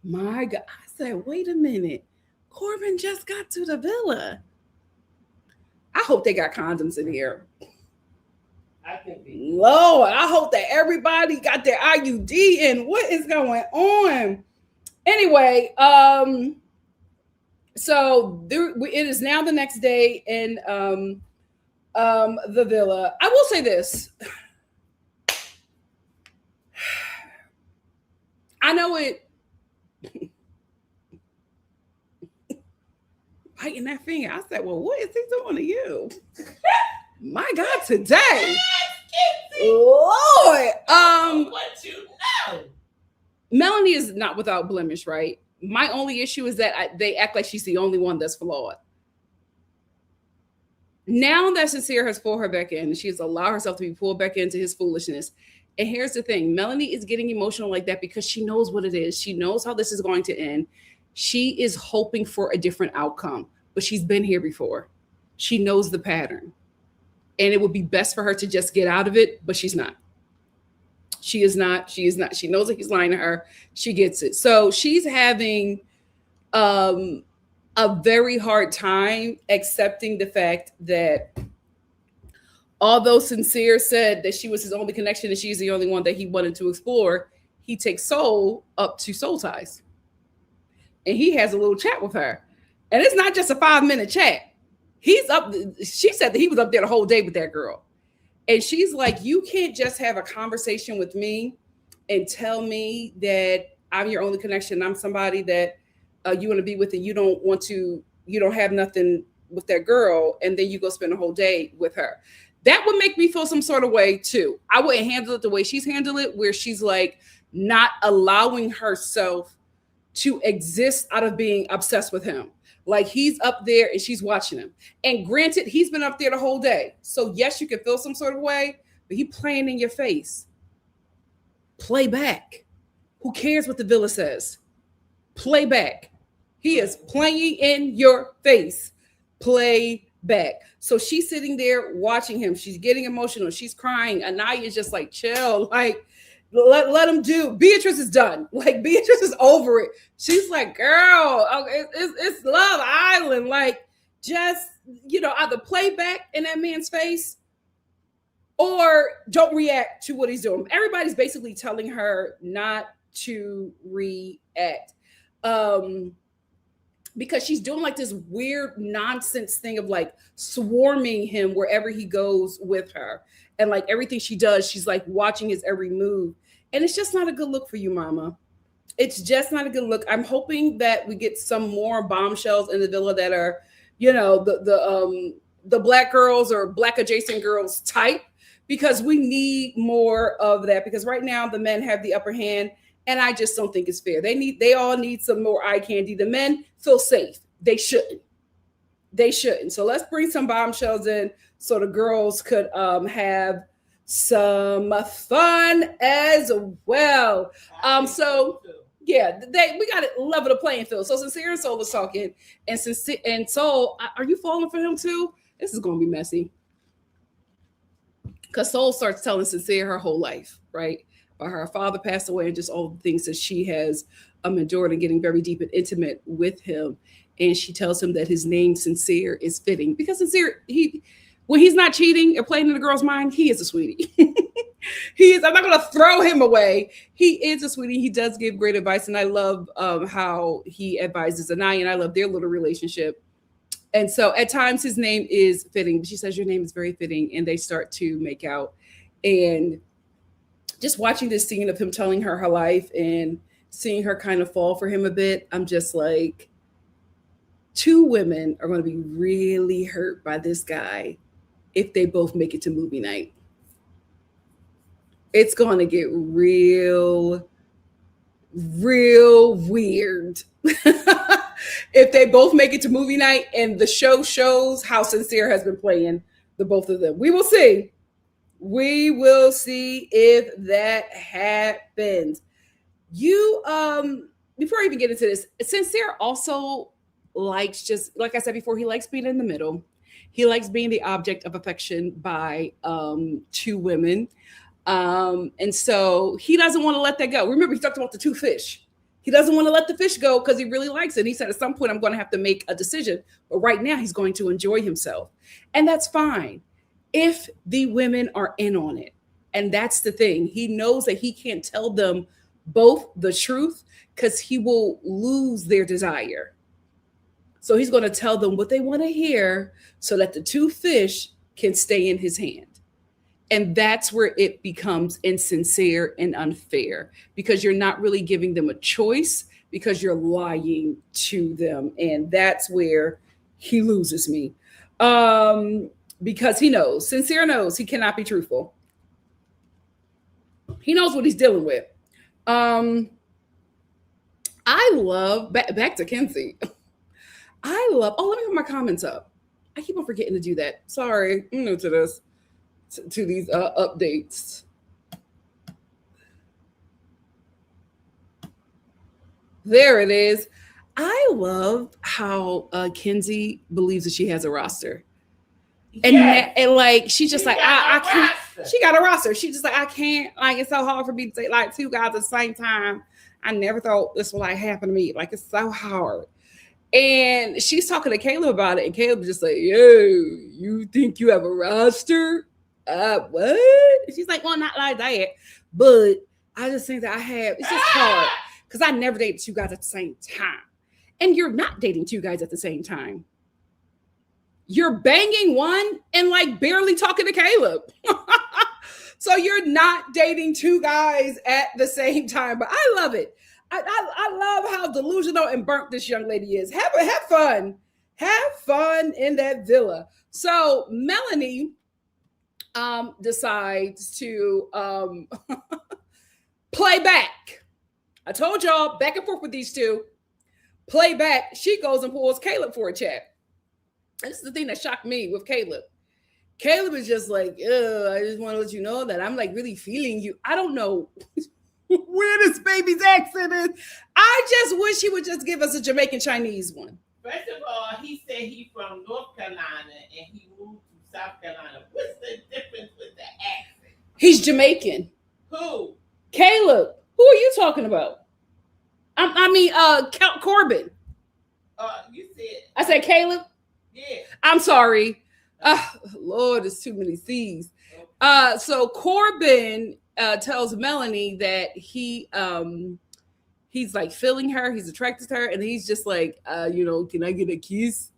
My God. I said, wait a minute. Corbin just got to the villa. I hope they got condoms in here. Lord, I hope that everybody got their IUD in. What is going on? Anyway, so it is now the next day in the villa. I will say this. I know it. Biting that finger. I said, well, what is he doing to you? My God, today. Lord. What you know? Melanie is not without blemish, right? My only issue is that they act like she's the only one that's flawed. Now that Sincere has pulled her back in, she has allowed herself to be pulled back into his foolishness. And here's the thing. Melanie is getting emotional like that because she knows what it is. She knows how this is going to end. She is hoping for a different outcome, but she's been here before. She knows the pattern. And it would be best for her to just get out of it, but she's not. She is not. She knows that he's lying to her. She gets it. So she's having a very hard time accepting the fact that although Sincere said that she was his only connection and she's the only one that he wanted to explore, he takes Soul up to Soul Ties. And he has a little chat with her. And it's not just a 5-minute chat. She said that he was up there the whole day with that girl. And she's like, you can't just have a conversation with me and tell me that I'm your only connection. I'm somebody that you want to be with and you don't have nothing with that girl. And then you go spend a whole day with her. That would make me feel some sort of way too. I wouldn't handle it the way she's handled it, where she's like not allowing herself to exist out of being obsessed with him. Like he's up there and she's watching him. And granted, he's been up there the whole day. So yes, you can feel some sort of way, but he playing in your face. Play back. Who cares what the villa says? Play back. He is playing in your face. Play back. So she's sitting there watching him. She's getting emotional. She's crying. Anaya's just like, chill. Like, let him do. Beatrice is done. Like, Beatrice is over it. She's like, girl, it's Love Island. Like, just, either play back in that man's face or don't react to what he's doing. Everybody's basically telling her not to react. Because she's doing like this weird nonsense thing of like swarming him wherever he goes with her. And like everything she does, she's like watching his every move. And it's just not a good look for you, mama. It's just not a good look. I'm hoping that we get some more bombshells in the villa that are, the black girls or black adjacent girls type, because we need more of that, because right now the men have the upper hand. And I just don't think it's fair. They all need some more eye candy. The men feel safe. They shouldn't. So let's bring some bombshells in so the girls could have some fun as well. So yeah, we got to level the playing field. So Sincere and Soul was talking, and Soul, are you falling for him too? This is going to be messy, because Soul starts telling Sincere her whole life, right? Her father passed away and just all the things that she has endured, and getting very deep and intimate with him. And she tells him that his name Sincere is fitting, because Sincere, when he's not cheating or playing in the girl's mind, he is a sweetie. He is. I'm not going to throw him away. He is a sweetie. He does give great advice, and I love how he advises Anaya, and I love their little relationship. And so at times his name is fitting. She says, your name is very fitting, and they start to make out. And just watching this scene of him telling her life and seeing her kind of fall for him a bit, I'm just like, two women are going to be really hurt by this guy if they both make it to movie night. It's going to get real weird if they both make it to movie night and the show shows how Sincere has been playing the both of them. We will see. We will see if that happens. Before I even get into this, Sincere also likes, just like I said before, he likes being in the middle. He likes being the object of affection by two women. And so he doesn't want to let that go. Remember, he talked about the two fish. He doesn't want to let the fish go because he really likes it. He said, at some point, I'm going to have to make a decision. But right now, he's going to enjoy himself. And that's fine if the women are in on it. And that's the thing. He knows that he can't tell them both the truth because he will lose their desire. So he's going to tell them what they want to hear so that the two fish can stay in his hand. And that's where it becomes insincere and unfair, because you're not really giving them a choice, because you're lying to them. And that's where he loses me. Because Sincere knows he cannot be truthful. He knows what he's dealing with. I love, back to Kenzie. Let me put my comments up. I keep on forgetting to do that. Sorry, I'm new to this, to these updates. There it is. I love how Kenzie believes that she has a roster. And, yes. And like, she's just like, I can't. She got a roster. She's just like, I can't. Like, it's so hard for me to say like two guys at the same time. I never thought this would like happen to me. Like, it's so hard. And she's talking to Caleb about it. And Caleb's just like, yo, you think you have a roster? What? And she's like, well, not like that. But I just think that it's just hard. Because I never dated two guys at the same time. And you're not dating two guys at the same time. You're banging one and like barely talking to Caleb. So you're not dating two guys at the same time. But I love it. I love how delusional and burnt this young lady is. Have fun. Have fun in that villa. So Melanie decides to play back. I told y'all back and forth with these two. Play back. She goes and pulls Caleb for a chat. This is the thing that shocked me with Caleb. Caleb is just like, I just want to let you know that I'm like really feeling you. I don't know where this baby's accent is. I just wish he would just give us a Jamaican Chinese one. First of all, he said he's from North Carolina and he moved to South Carolina. What's the difference with the accent? He's Jamaican. Who? Caleb. Who are you talking about? I mean, Count Corbin. You said. I said Caleb. Yeah. I'm sorry. Lord, there's too many C's. So Corbin tells Melanie that he's like feeling her, he's attracted to her, and he's just like, can I get a kiss?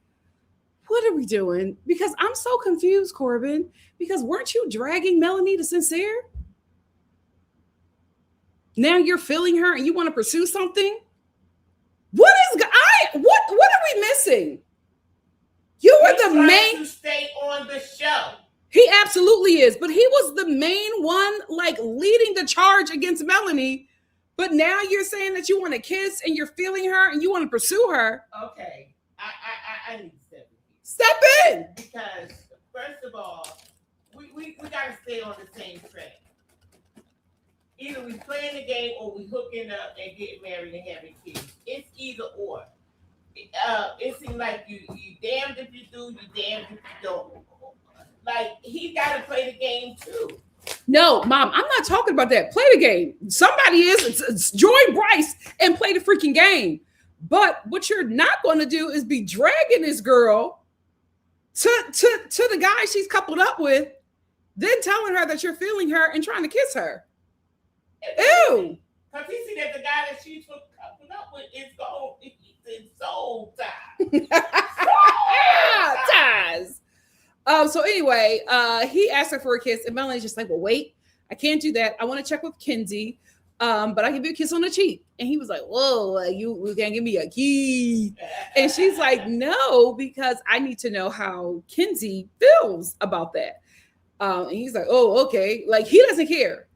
What are we doing? Because I'm so confused, Corbin. Because weren't you dragging Melanie to Sincere? Now you're feeling her and you want to pursue something? What are we missing? You were the main to stay on the show. He absolutely is, but he was the main one, like leading the charge against Melanie. But now you're saying that you want to kiss and you're feeling her and you want to pursue her. Okay, I need to step in. Because first of all, we gotta stay on the same track. Either we playing the game or we hooking up and getting married and having kids. It's either or. It seems like you damned if you do, you damned if you don't. Like, he got to play the game too. No, Mom, I'm not talking about that. Play the game. Somebody is. Join Bryce and play the freaking game. But what you're not going to do is be dragging this girl to the guy she's coupled up with, then telling her that you're feeling her and trying to kiss her. Ew. Because he see that the guy that she's coupled up with is gone. He's in soul ties. Ties. So anyway, he asked her for a kiss, and Melanie's just like, well, wait, I can't do that. I want to check with Kenzie, but I give you a kiss on the cheek. And he was like, whoa, you can't give me a key. And she's like, no, because I need to know how Kenzie feels about that. And he's like, oh, okay. Like, he doesn't care.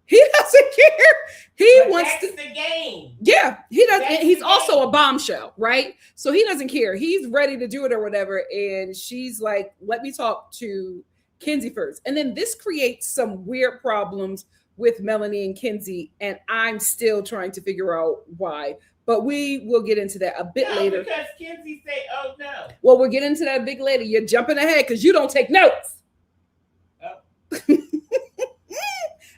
He doesn't care. He wants that's the game. Yeah, he does. That's He's also a bombshell, right? So he doesn't care. He's ready to do it or whatever. And she's like, let me talk to Kenzie first. And then this creates some weird problems with Melanie and Kenzie. And I'm still trying to figure out why. But we will get into that a bit later. Because Kenzie say, oh, no. Well, we'll get into that a bit later. You're jumping ahead because you don't take notes. Oh.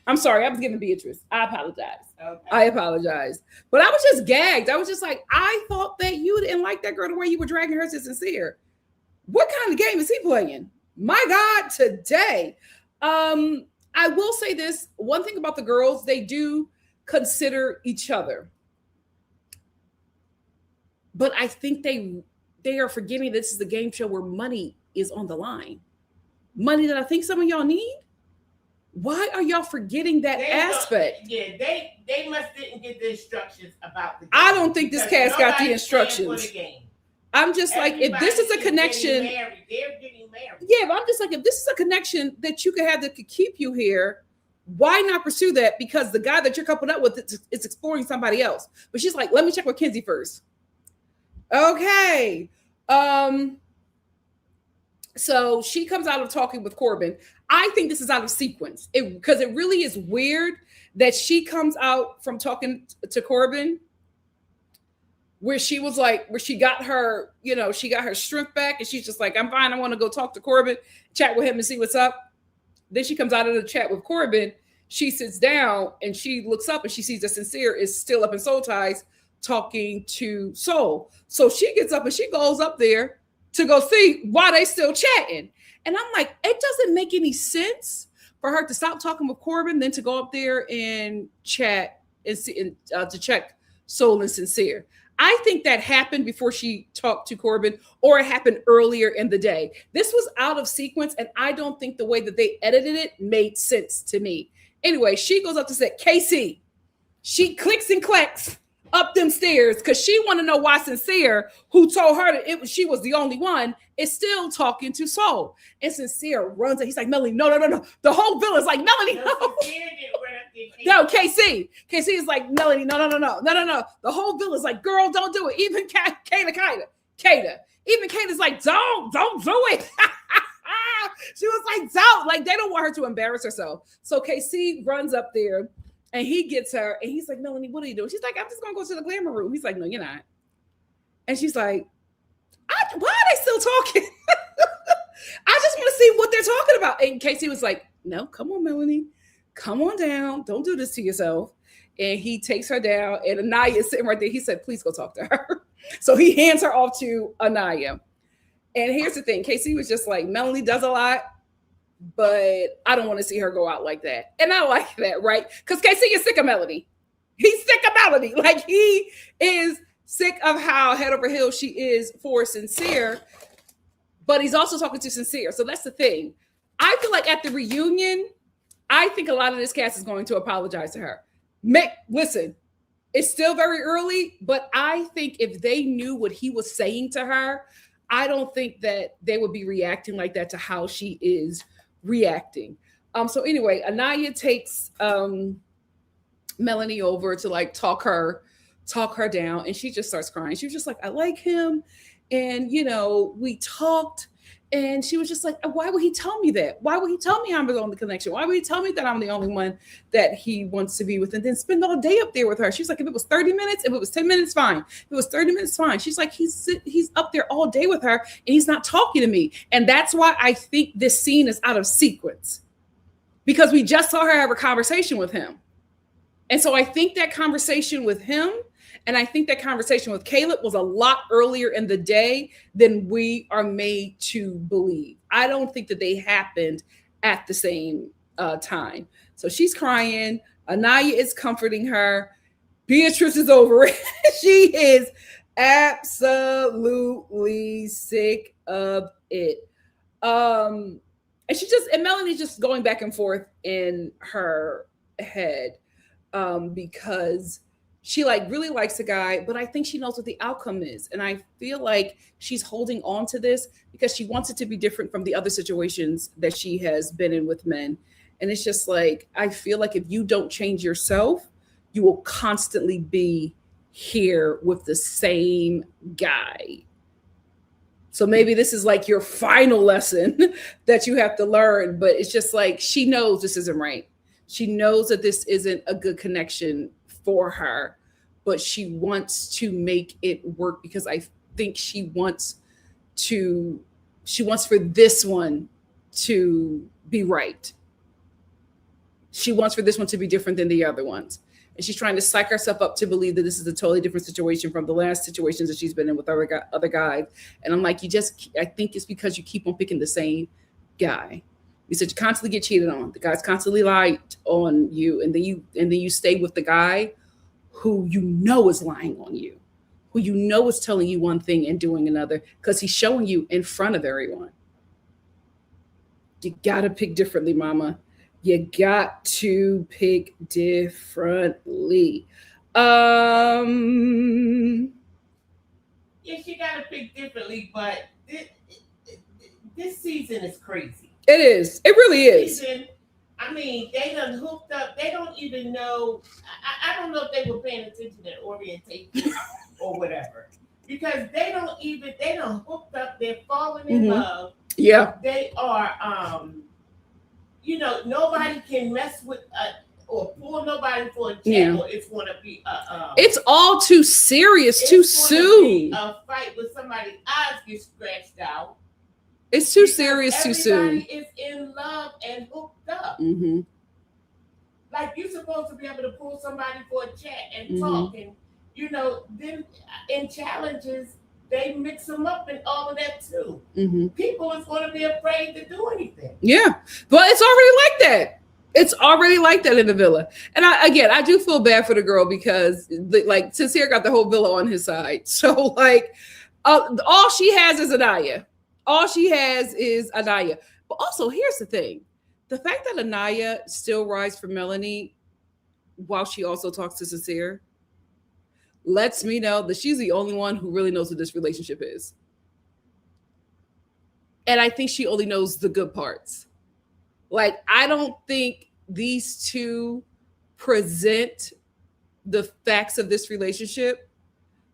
I'm sorry, I was giving Beatrice. I apologize. Okay. I apologize. But I was just gagged. I was just like, I thought that you didn't like that girl the way you were dragging her to Sincere. What kind of game is he playing? My God, today. I will say this. One thing about the girls, they do consider each other. But I think they are forgetting this is the game show where money is on the line. Money that I think some of y'all need. Why are y'all forgetting that aspect? Yeah, they must didn't get the instructions about the game. I don't think this cast got the instructions. I'm just like, if this is a connection, they're getting married. Yeah, but I'm just like, if this is a connection that you could have that could keep you here, why not pursue that? Because the guy that you're coupled up with is exploring somebody else. But she's like, let me check with Kenzie first. Okay. So she comes out of talking with Corbin. I think this is out of sequence because it really is weird that she comes out from talking to Corbin where she was like, where she got her, she got her strength back and she's just like, I'm fine. I want to go talk to Corbin, chat with him and see what's up. Then she comes out of the chat with Corbin. She sits down and she looks up and she sees that Sincere is still up in Soul Ties talking to Soul. So she gets up and she goes up there to go see why they still chatting. And I'm like, it doesn't make any sense for her to stop talking with Corbin, then to go up there and chat and see, to check Soul and Sincere. I think that happened before she talked to Corbin, or it happened earlier in the day. This was out of sequence, and I don't think the way that they edited it made sense to me. Anyway, she goes up to say, KC. She clicks and clacks up them stairs because she want to know why Sincere, who told her that she was the only one, is still talking to Soul. And Sincere runs and he's like, Melanie, no, no, no, no. The whole villain's like, Melanie, no. No, KC is like, Melanie, no, no, no, no, no, no, no. The whole villain's like, girl, don't do it. Even Kata. Even Kata's like, don't do it. She was like, don't. Like, they don't want her to embarrass herself. So KC runs up there and he gets her and he's like, Melanie, what are you doing? She's like, I'm just going to go to the glamour room. He's like, no, you're not. And she's like, why are they still talking? I just want to see what they're talking about. And KC was like, no, come on, Melanie. Come on down. Don't do this to yourself. And he takes her down and Anaya is sitting right there. He said, please go talk to her. So he hands her off to Anaya. And here's the thing. KC was just like, Melanie does a lot, but I don't want to see her go out like that. And I like that, right? Because KC is sick of Melanie. He's sick of Melanie. Like, he is sick of how head over heels she is for Sincere, but he's also talking to Sincere. So that's the thing. I feel like at the reunion, I think a lot of this cast is going to apologize to her. Listen, it's still very early, but I think if they knew what he was saying to her, I don't think that they would be reacting like that to how she is reacting. So anyway, Anaya takes Melanie over to like talk her down, and she just starts crying. She was just like, I like him, and we talked. And she was just like, why would he tell me that? Why would he tell me I'm his only connection? Why would he tell me that I'm the only one that he wants to be with and then spend all day up there with her? She's like, if it was 30 minutes, if it was 10 minutes, fine. If it was 30 minutes, fine. She's like, he's up there all day with her and he's not talking to me. And that's why I think this scene is out of sequence, because we just saw her have a conversation with him. And so I think that conversation with him, and I think that conversation with Caleb was a lot earlier in the day than we are made to believe. I don't think that they happened at the same time. So she's crying. Anaya is comforting her. Beatrice is over it. She is absolutely sick of it. And Melanie's just going back and forth in her head because she like really likes the guy, but I think she knows what the outcome is. And I feel like she's holding on to this because she wants it to be different from the other situations that she has been in with men. And it's just like, I feel like if you don't change yourself, you will constantly be here with the same guy. So maybe this is like your final lesson that you have to learn, but it's just like, she knows this isn't right. She knows that this isn't a good connection for her, but she wants to make it work because I think she wants for this one to be right. She wants for this one to be different than the other ones. And she's trying to psych herself up to believe that this is a totally different situation from the last situations that she's been in with other guys. And I'm like, I think it's because you keep on picking the same guy. You said you constantly get cheated on. The guy's constantly lied on you, and then you stay with the guy who you know is lying on you, who you know is telling you one thing and doing another, because he's showing you in front of everyone. You gotta pick differently, mama. You got to pick differently. Yes, you gotta pick differently, but this season is crazy. It is. It really is. I mean, they done hooked up. They don't even know. I don't know if they were paying attention at orientation or whatever, because they don't hooked up. They're falling in love. Yeah. They are. Nobody can mess with or pull nobody for a check, or it's going to be it's all too serious too soon. A fight with somebody's eyes get scratched out. It's too serious too soon. Everybody is in love and hooked up. Mm-hmm. Like, you're supposed to be able to pull somebody for a chat and talk, and then in challenges they mix them up and all of that too. Mm-hmm. People is going to be afraid to do anything. Yeah, but it's already like that. It's already like that in the villa. And I do feel bad for the girl because like Sincere got the whole villa on his side. So like all she has is Anaya. All she has is Anaya. But also, here's the thing. The fact that Anaya still rides for Melanie while she also talks to Sincere, lets me know that she's the only one who really knows what this relationship is. And I think she only knows the good parts. Like, I don't think these two present the facts of this relationship,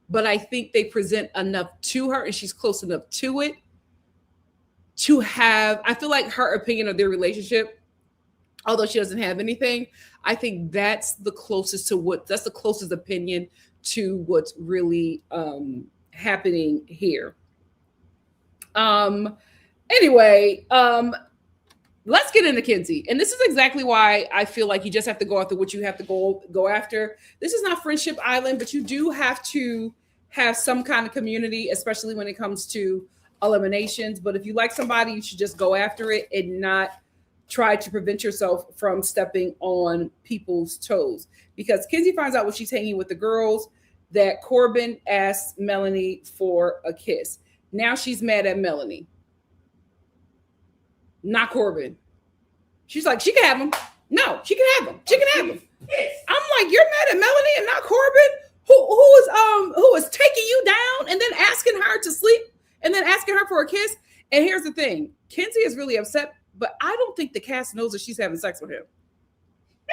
but I think they present enough to her and she's close enough to it to have, I feel like her opinion of their relationship, although she doesn't have anything, I think that's the closest to that's the closest opinion to what's really happening here. Anyway, let's get into Kenzie. And this is exactly why I feel like you just have to go after what you have to go after. This is not Friendship Island, but you do have to have some kind of community, especially when it comes to eliminations. But if you like somebody, you should just go after it and not try to prevent yourself from stepping on people's toes. Because Kenzie finds out when she's hanging with the girls that Corbin asked Melanie for a kiss. Now she's mad at Melanie, not Corbin. She's like, she can have him. No, she can have him. She can have him. I'm like, you're mad at Melanie and not Corbin, who is taking you down and then asking her to sleep and then asking her for a kiss. And here's the thing, Kenzie is really upset, but I don't think the cast knows that she's having sex with him.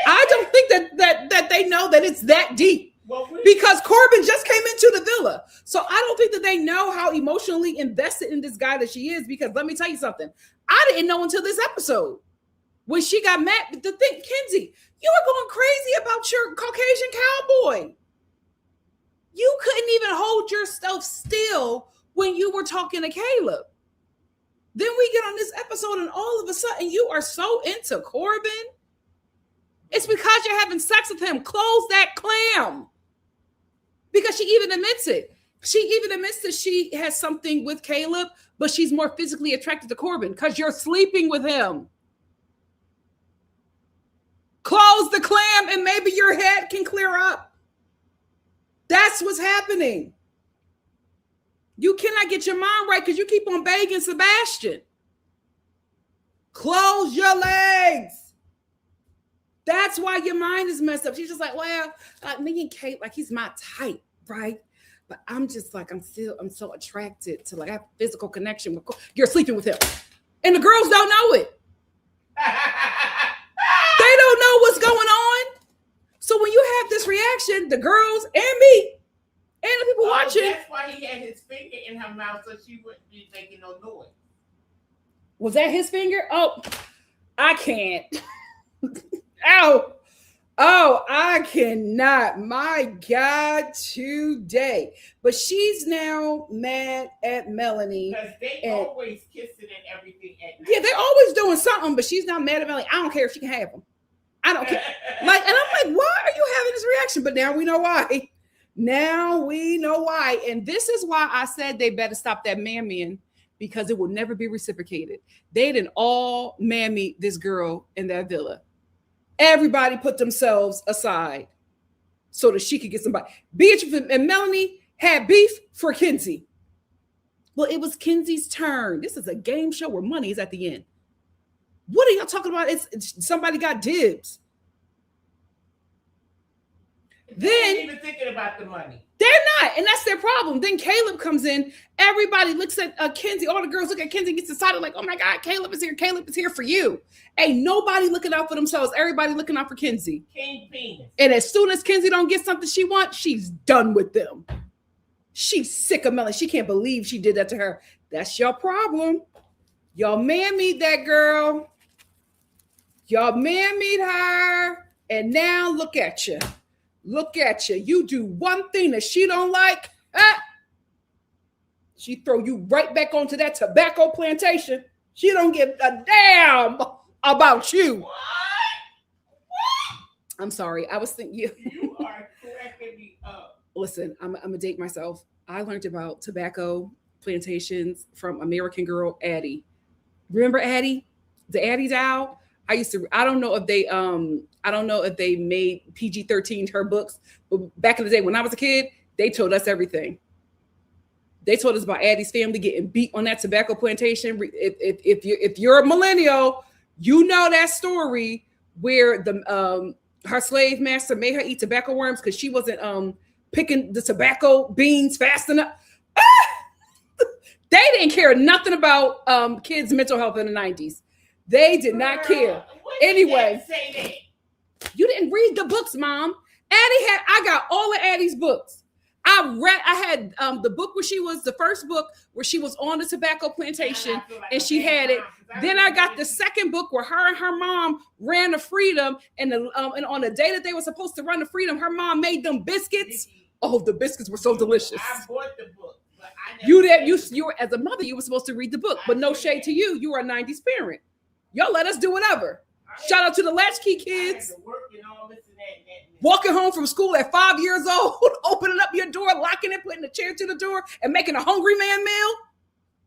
I don't think that they know that it's that deep. Because Corbin just came into the villa. So I don't think that they know how emotionally invested in this guy that she is. Because let me tell you something. I didn't know until this episode when she got mad. The thing, Kenzie, you were going crazy about your Caucasian cowboy. You couldn't even hold yourself still when you were talking to Caleb. Then we get on this episode and all of a sudden you are so into Corbin. It's because you're having sex with him. Close that clam. Because she even admits it. She even admits that she has something with Caleb, but she's more physically attracted to Corbin because you're sleeping with him. Close the clam and maybe your head can clear up. That's what's happening. You cannot get your mind right because you keep on begging Sebastian. Close your legs. That's why your mind is messed up. She's just like, well, me and Kate, like, he's my type, right? But I'm just like, I'm so attracted to, like, I have physical connection with. You're sleeping with him. And the girls don't know it. They don't know what's going on. So when you have this reaction, the girls and me and the people watching. That's why he had his finger in her mouth so she wouldn't be making no noise. Was that his finger? Oh, I can't. Ow. Oh, I cannot. My God, today. But she's now mad at Melanie. Because they always kissing and everything at night. Yeah, they're always doing something, but she's not mad at Melanie. I don't care if she can have them. I don't care. Like, and I'm like, why are you having this reaction? But now we know why. Now we know why. And this is why I said they better stop that mammying, because it will never be reciprocated. They didn't all mammy this girl in that villa. Everybody put themselves aside so that she could get somebody. Beatrice and Melanie had beef for Kenzie. Well, it was Kenzie's turn. This is a game show where money is at the end. What are y'all talking about? It's somebody got dibs. They're not even thinking about the money. They're not, and that's their problem. Then Caleb comes in. Everybody looks at Kenzie. All the girls look at Kenzie and gets excited like, oh my God, Caleb is here. Caleb is here for you. Ain't nobody looking out for themselves. Everybody looking out for Kenzie. King penis. And as soon as Kenzie don't get something she wants, she's done with them. She's sick of Melanie. She can't believe she did that to her. That's your problem. Y'all man-meet that girl. Y'all man-meet her. And now look at you. Look at you. You do one thing that she don't like. She throw you right back onto that tobacco plantation. She don't give a damn about you. What? I'm sorry. I was thinking you are cracking me up. Listen, I'm gonna date myself. I learned about tobacco plantations from American Girl Addie. Remember Addie? The Addie doll? I don't know if they made PG-13 her books, but back in the day when I was a kid, they told us everything. They told us about Addie's family getting beat on that tobacco plantation. If you're a millennial, you know that story where the her slave master made her eat tobacco worms because she wasn't picking the tobacco beans fast enough. They didn't care nothing about kids' mental health in the 90s. They did not care. Anyway, you didn't read the books, Mom. I got all of Addie's books. I had the book where she was, the first book where she was on the tobacco plantation and she had it. Then I got the second book where her and her mom ran the freedom, and on the day that they were supposed to run the freedom, her mom made them biscuits. Oh, the biscuits were so delicious. I bought the book. You were, as a mother, you were supposed to read the book, but no shade to you. You were a 90s parent. Y'all let us do whatever. Shout out to the latchkey kids. Walking home from school at 5 years old, opening up your door, locking it, putting a chair to the door, and making a hungry man meal.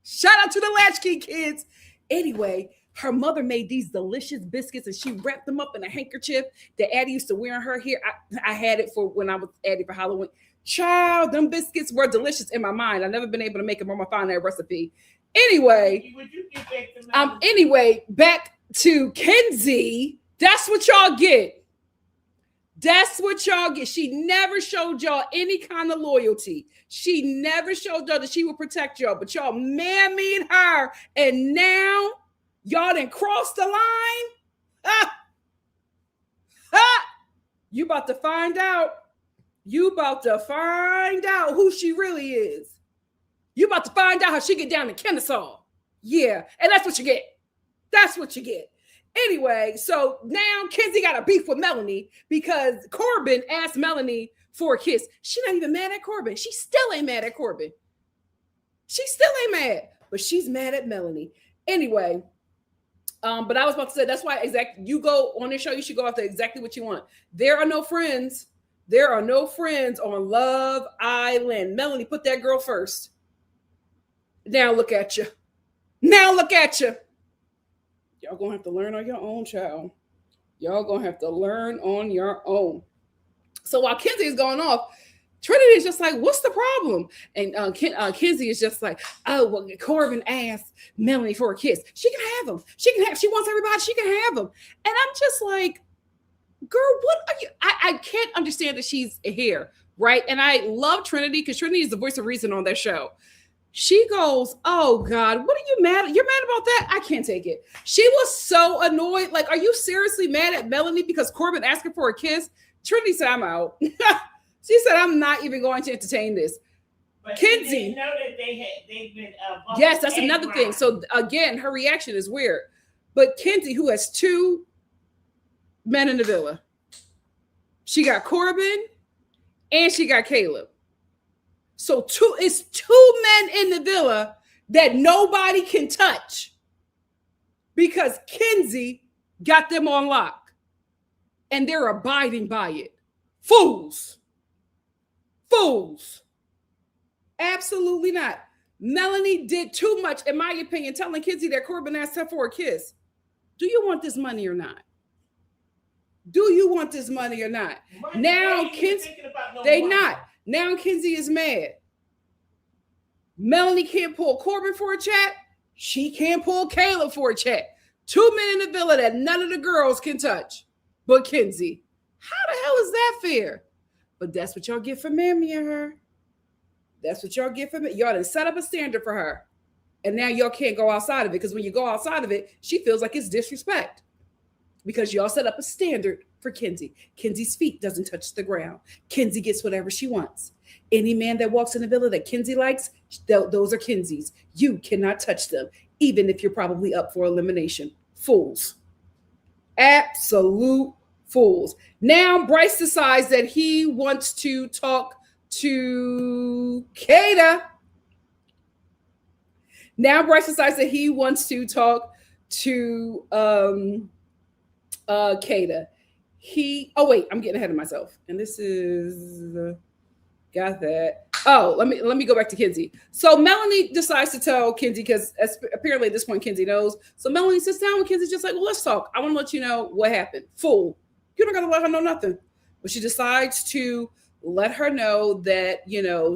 Shout out to the latchkey kids. Anyway, her mother made these delicious biscuits and she wrapped them up in a handkerchief that Addie used to wear in her hair. I had it for when I was Addie for Halloween. Child, them biscuits were delicious in my mind. I've never been able to make them on my find that recipe. Anyway, back to Kenzie. That's what y'all get. That's what y'all get. She never showed y'all any kind of loyalty. She never showed y'all that she would protect y'all, but y'all mammied her, and now y'all done crossed the line. You about to find out. You about to find out who she really is. You about to find out how she get down to Kennesaw. Yeah, and that's what you get. That's what you get. Anyway, so now Kenzie got a beef with Melanie because Corbin asked Melanie for a kiss. She's not even mad at Corbin. She still ain't mad at Corbin. She still ain't mad, but she's mad at Melanie. Anyway, but I was about to say, that's why you go on this show, you should go after exactly what you want. There are no friends. There are no friends on Love Island. Melanie, put that girl first. Now look at you. Now look at you. Y'all gonna have to learn on your own, child. Y'all gonna have to learn on your own. So while Kenzie is going off, Trinity is just like, what's the problem? And Kenzie is just like, oh, well, Corbin asked Melanie for a kiss. She can have him. She wants everybody. She can have him. And I'm just like, girl, what are you? I can't understand that she's here, right? And I love Trinity because Trinity is the voice of reason on that show. She goes, oh God, what are you mad at? You're mad about that? I can't take it. She was so annoyed. Like, are you seriously mad at Melanie because Corbin asked her for a kiss? Trinity said, I'm out. She said, I'm not even going to entertain this. But Kenzie. She didn't know that they've been yes, that's another thing. So again, her reaction is weird. But Kenzie, who has two men in the villa, she got Corbin and she got Caleb. So it's two men in the villa that nobody can touch because Kenzie got them on lock and they're abiding by it. Fools. Fools. Absolutely not. Melanie did too much, in my opinion, telling Kenzie that Corbin asked her for a kiss. Do you want this money or not? Do you want this money or not? Now, Kenzie, not. Now Kenzie is mad. Melanie can't pull Corbin for a chat. She can't pull Caleb for a chat. Two men in the villa that none of the girls can touch but Kenzie. How the hell is that fair? But that's what y'all get for Mammy and her. That's what y'all get for me. Y'all done set up a standard for her. And now y'all can't go outside of it because when you go outside of it, she feels like it's disrespect. Because y'all set up a standard for Kenzie. Kenzie's feet doesn't touch the ground. Kenzie gets whatever she wants. Any man that walks in the villa that Kenzie likes, those are Kenzie's. You cannot touch them, even if you're probably up for elimination. Fools. Absolute fools. Now Bryce decides that he wants to talk to Kada. Now Bryce decides that he wants to talk to Kada. I'm getting ahead of myself. And this is got that. Oh, let me go back to Kenzie. So Melanie decides to tell Kenzie because apparently at this point Kenzie knows. So Melanie sits down with Kenzie, just like, well, let's talk. I want to let you know what happened. Fool. You don't gotta let her know nothing. But she decides to let her know that,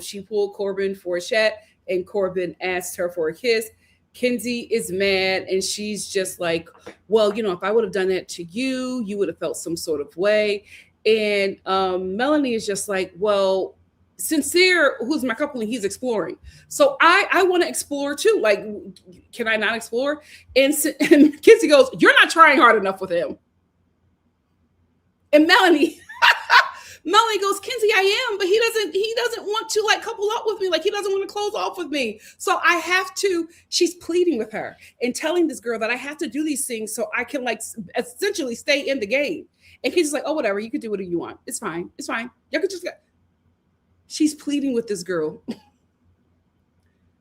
she pulled Corbin for a chat and Corbin asked her for a kiss. Kenzie is mad and she's just like, well, if I would have done that to you, you would have felt some sort of way. And Melanie is just like, well, Sincere, who's my couple, and he's exploring. So I want to explore too. Like, can I not explore? And Kizzy goes, "You're not trying hard enough with him." And Melanie goes, "Kenzie, I am, but he doesn't want to like couple up with me. Like he doesn't want to close off with me. So I have to." She's pleading with her and telling this girl that I have to do these things so I can like essentially stay in the game. And Kenzie's like, "Oh, whatever, you can do whatever you want. It's fine. It's fine. You could just go." She's pleading with this girl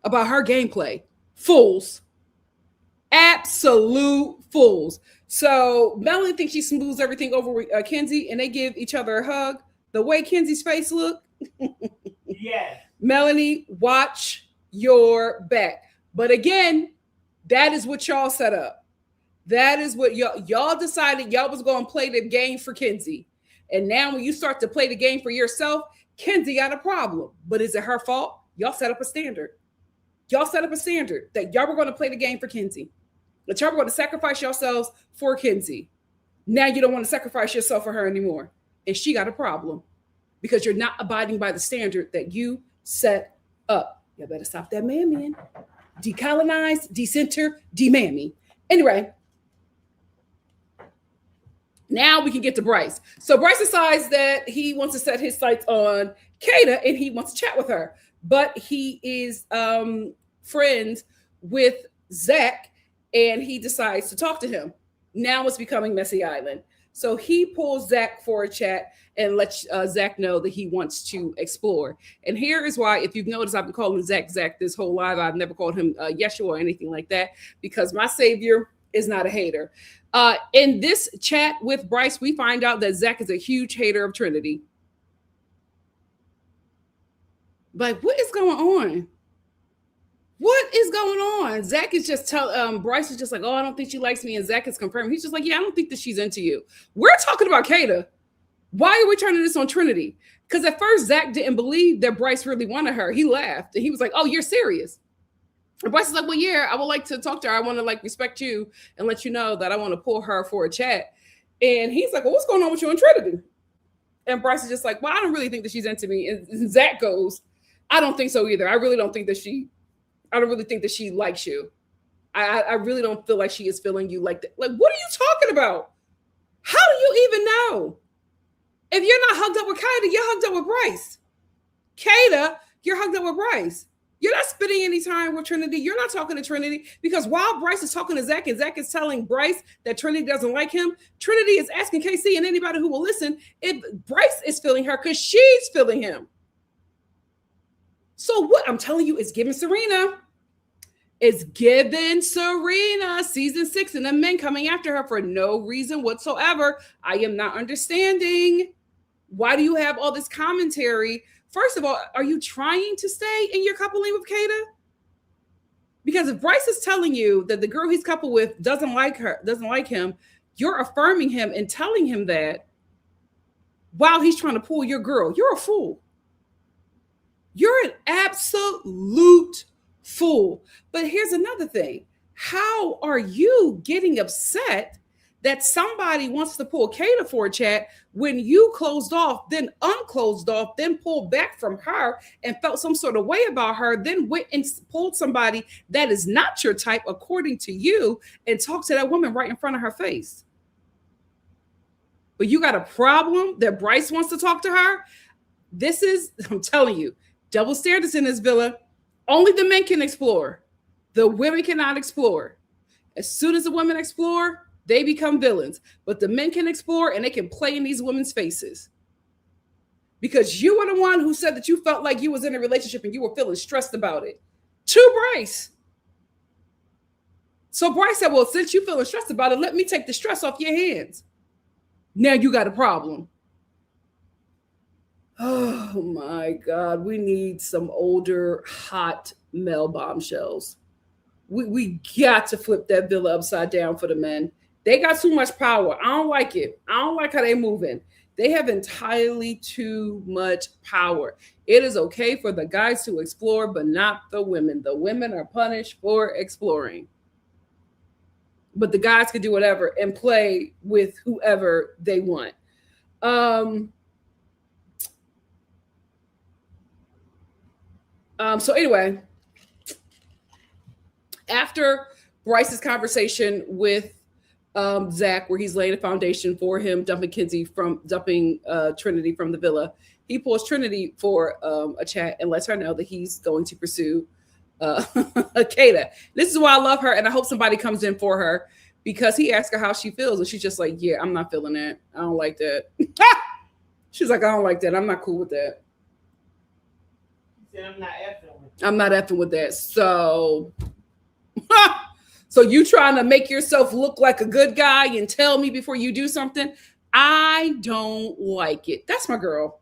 about her gameplay. Fools. Absolute fools. So Melanie thinks she smooths everything over with Kenzie, and they give each other a hug. The way Kenzie's face looked, Yes. Melanie, watch your back. But again, that is what y'all set up. That is what y'all decided y'all was going to play the game for Kenzie. And now when you start to play the game for yourself, Kenzie got a problem. But is it her fault? Y'all set up a standard. Y'all set up a standard that y'all were going to play the game for Kenzie. That y'all were going to sacrifice yourselves for Kenzie. Now you don't want to sacrifice yourself for her anymore. And she got a problem because you're not abiding by the standard that you set up. You better stop that man. Decolonize, decenter, demammy. Anyway, now we can get to Bryce. So Bryce decides that he wants to set his sights on Kata and he wants to chat with her. But he is friends with Zach and he decides to talk to him. Now it's becoming Messy Island. So he pulls Zach for a chat and lets Zach know that he wants to explore. And here is why, if you've noticed, I've been calling Zach this whole live. I've never called him Yeshua or anything like that because my savior is not a hater. In this chat with Bryce, we find out that Zach is a huge hater of Trinity. Like, what is going on? What is going on? Zach is just Bryce is just like, "Oh, I don't think she likes me," and Zach is confirming. He's just like, "Yeah, I don't think that she's into you." We're talking about Kata. Why are we turning this on Trinity? Because at first Zach didn't believe that Bryce really wanted her. He laughed and he was like, "Oh, you're serious?" And Bryce is like, "Well, yeah, I would like to talk to her. I want to like respect you and let you know that I want to pull her for a chat." And he's like, "Well, what's going on with you and Trinity?" And Bryce is just like, "Well, I don't really think that she's into me." And Zach goes, "I don't think so either. I really don't think that I don't really think that she likes you. I really don't feel like she is feeling you like that." Like, what are you talking about? How do you even know? If you're not hugged up with Kata, you're hugged up with Bryce. Kata, you're hugged up with Bryce. You're not spending any time with Trinity. You're not talking to Trinity because while Bryce is talking to Zach and Zach is telling Bryce that Trinity doesn't like him, Trinity is asking KC and anybody who will listen if Bryce is feeling her because she's feeling him. So what I'm telling you is giving Serena. It's given Serena season 6 and the men coming after her for no reason whatsoever. I am not understanding. Why do you have all this commentary? First of all, are you trying to stay in your coupling with Kata? Because if Bryce is telling you that the girl he's coupled with doesn't like him, you're affirming him and telling him that while he's trying to pull your girl. You're a fool. You're an absolute fool. But here's another thing. How are you getting upset that somebody wants to pull Kata for a chat when you closed off, then unclosed off, then pulled back from her and felt some sort of way about her, then went and pulled somebody that is not your type according to you and talked to that woman right in front of her face? But you got a problem that Bryce wants to talk to her? This is, I'm telling you, double standards in this villa. Only the men can explore. The women cannot explore. As soon as the women explore, they become villains. But the men can explore and they can play in these women's faces. Because you were the one who said that you felt like you was in a relationship and you were feeling stressed about it. To Bryce. So Bryce said, "Well, since you feeling stressed about it, let me take the stress off your hands." Now you got a problem. Oh my God, we need some older, hot male bombshells. We got to flip that villa upside down for the men. They got too much power. I don't like it. I don't like how they moving. They have entirely too much power. It is okay for the guys to explore, but not the women. The women are punished for exploring. But the guys can do whatever and play with whoever they want. So anyway, after Bryce's conversation with Zach, where he's laying a foundation for him dumping Trinity from the villa, he pulls Trinity for a chat and lets her know that he's going to pursue Kata. This is why I love her, and I hope somebody comes in for her because he asked her how she feels, and she's just like, "Yeah, I'm not feeling that. I don't like that." She's like, "I don't like that. I'm not cool with that. He said, I'm not effing with that." So so you trying to make yourself look like a good guy and tell me before you do something? I don't like it. That's my girl.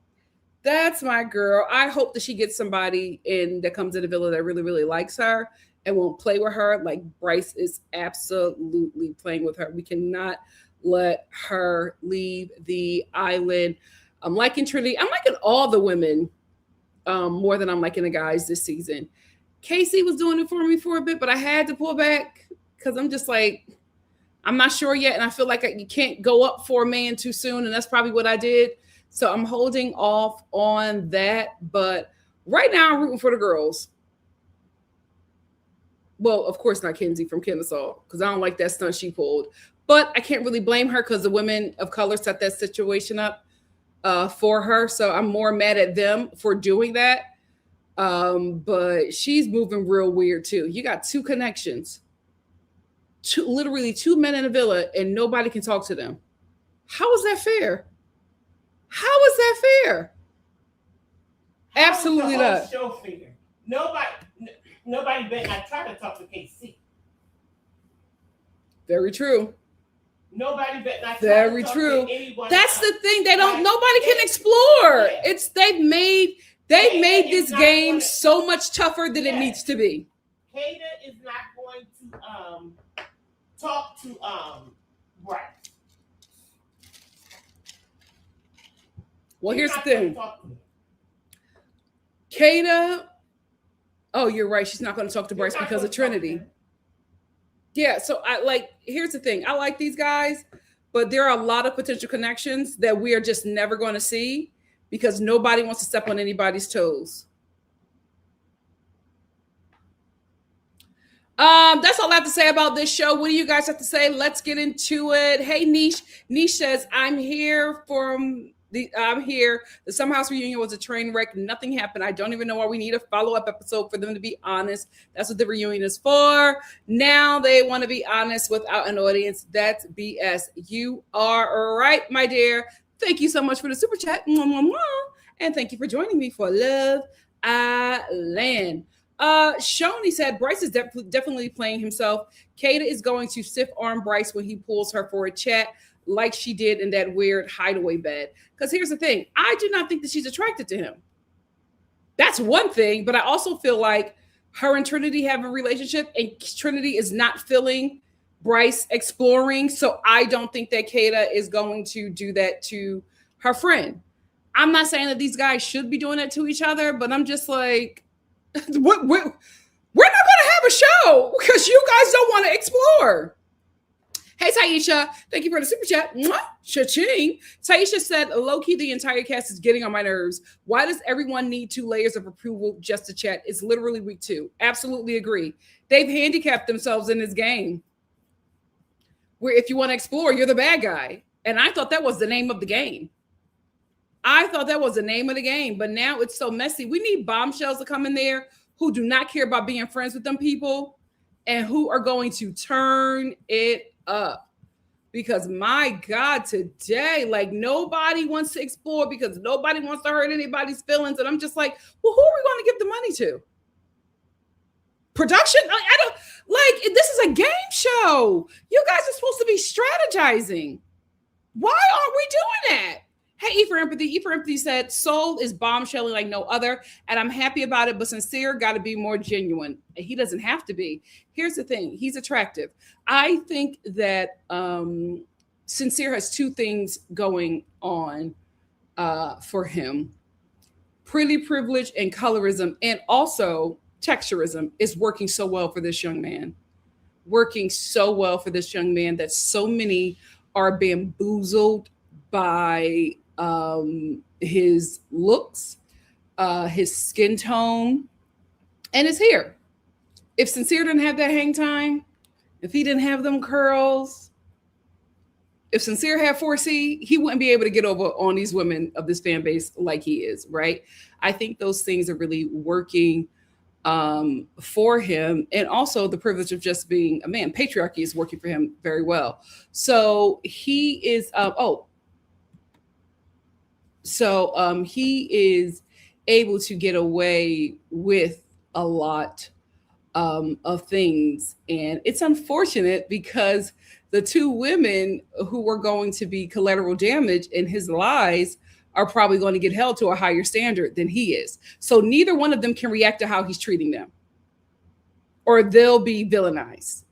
That's my girl. I hope that she gets somebody in that comes in the villa that really, really likes her and won't play with her. Like Bryce is absolutely playing with her. We cannot let her leave the island. I'm liking Trinity. I'm liking all the women more than I'm liking the guys this season. Casey was doing it for me for a bit, but I had to pull back because I'm just like, I'm not sure yet. And I feel like you can't go up for a man too soon. And that's probably what I did. So I'm holding off on that. But right now, I'm rooting for the girls. Well, of course, not Kenzie from Kennesaw, because I don't like that stunt she pulled. But I can't really blame her because the women of color set that situation up for her. So I'm more mad at them for doing that. But she's moving real weird too. You got two connections, literally two men in a villa, and nobody can talk to them. How is that fair? How is that fair? Absolutely not. Show fair. Nobody better not try to talk to KC. Very true. Nobody better not try Very to talk true. to anyone. That's the thing. They don't. Nobody can explore. Yeah. It's they've made this game so much tougher than it needs to be. Kata is not going to talk to Bryce. Well, here's the thing. Kata, oh, you're right. She's not going to talk to Bryce because of Trinity. Yeah, so here's the thing. I like these guys, but there are a lot of potential connections that we are just never going to see because nobody wants to step on anybody's toes. That's all I have to say about this show. What do you guys have to say? Let's get into it. Hey, Niche. Niche says, I'm here. The Summer House reunion was a train wreck. Nothing happened. I don't even know why we need a follow-up episode for them to be honest. That's what the reunion is for. Now they want to be honest without an audience. That's BS. You are right, my dear. Thank you so much for the super chat. And thank you for joining me for Love Island. Shoni said Bryce is definitely playing himself. Kata is going to stiff arm Bryce when he pulls her for a chat like she did in that weird hideaway bed. Because here's the thing. I do not think that she's attracted to him. That's one thing. But I also feel like her and Trinity have a relationship and Trinity is not feeling Bryce exploring. So I don't think that Kata is going to do that to her friend. I'm not saying that these guys should be doing that to each other, but I'm just like, we're not going to have a show because you guys don't want to explore. Hey, Taisha, thank you for the super chat. Cha-ching. Taisha said, low-key, the entire cast is getting on my nerves. Why does everyone need 2 layers of approval just to chat? It's literally week 2. Absolutely agree. They've handicapped themselves in this game where if you want to explore, you're the bad guy. And I thought that was the name of the game. But now it's so messy. We need bombshells to come in there who do not care about being friends with them people and who are going to turn it up. Because my God, today, nobody wants to explore because nobody wants to hurt anybody's feelings. And I'm just like, well, who are we going to give the money to? Production? I don't this is a game show. You guys are supposed to be strategizing. Why aren't we doing that? Hey, E for Empathy. E for Empathy said, Soul is bombshelling like no other, and I'm happy about it, but Sincere got to be more genuine. He doesn't have to be. Here's the thing. He's attractive. I think that Sincere has 2 things going on for him. Pretty privilege and colorism, and also texturism is working so well for this young man. That so many are bamboozled by his looks, his skin tone, And it's here. If Sincere didn't have that hang time, if he didn't have them curls, if Sincere had 4C, he wouldn't be able to get over on these women of this fan base like he is, right? I think those things are really working for him. And also the privilege of just being a man. Patriarchy is working for him very well. So he is, he is able to get away with a lot of things. And it's unfortunate because the two women who were going to be collateral damage in his lies are probably going to get held to a higher standard than he is. So neither one of them can react to how he's treating them, or they'll be villainized.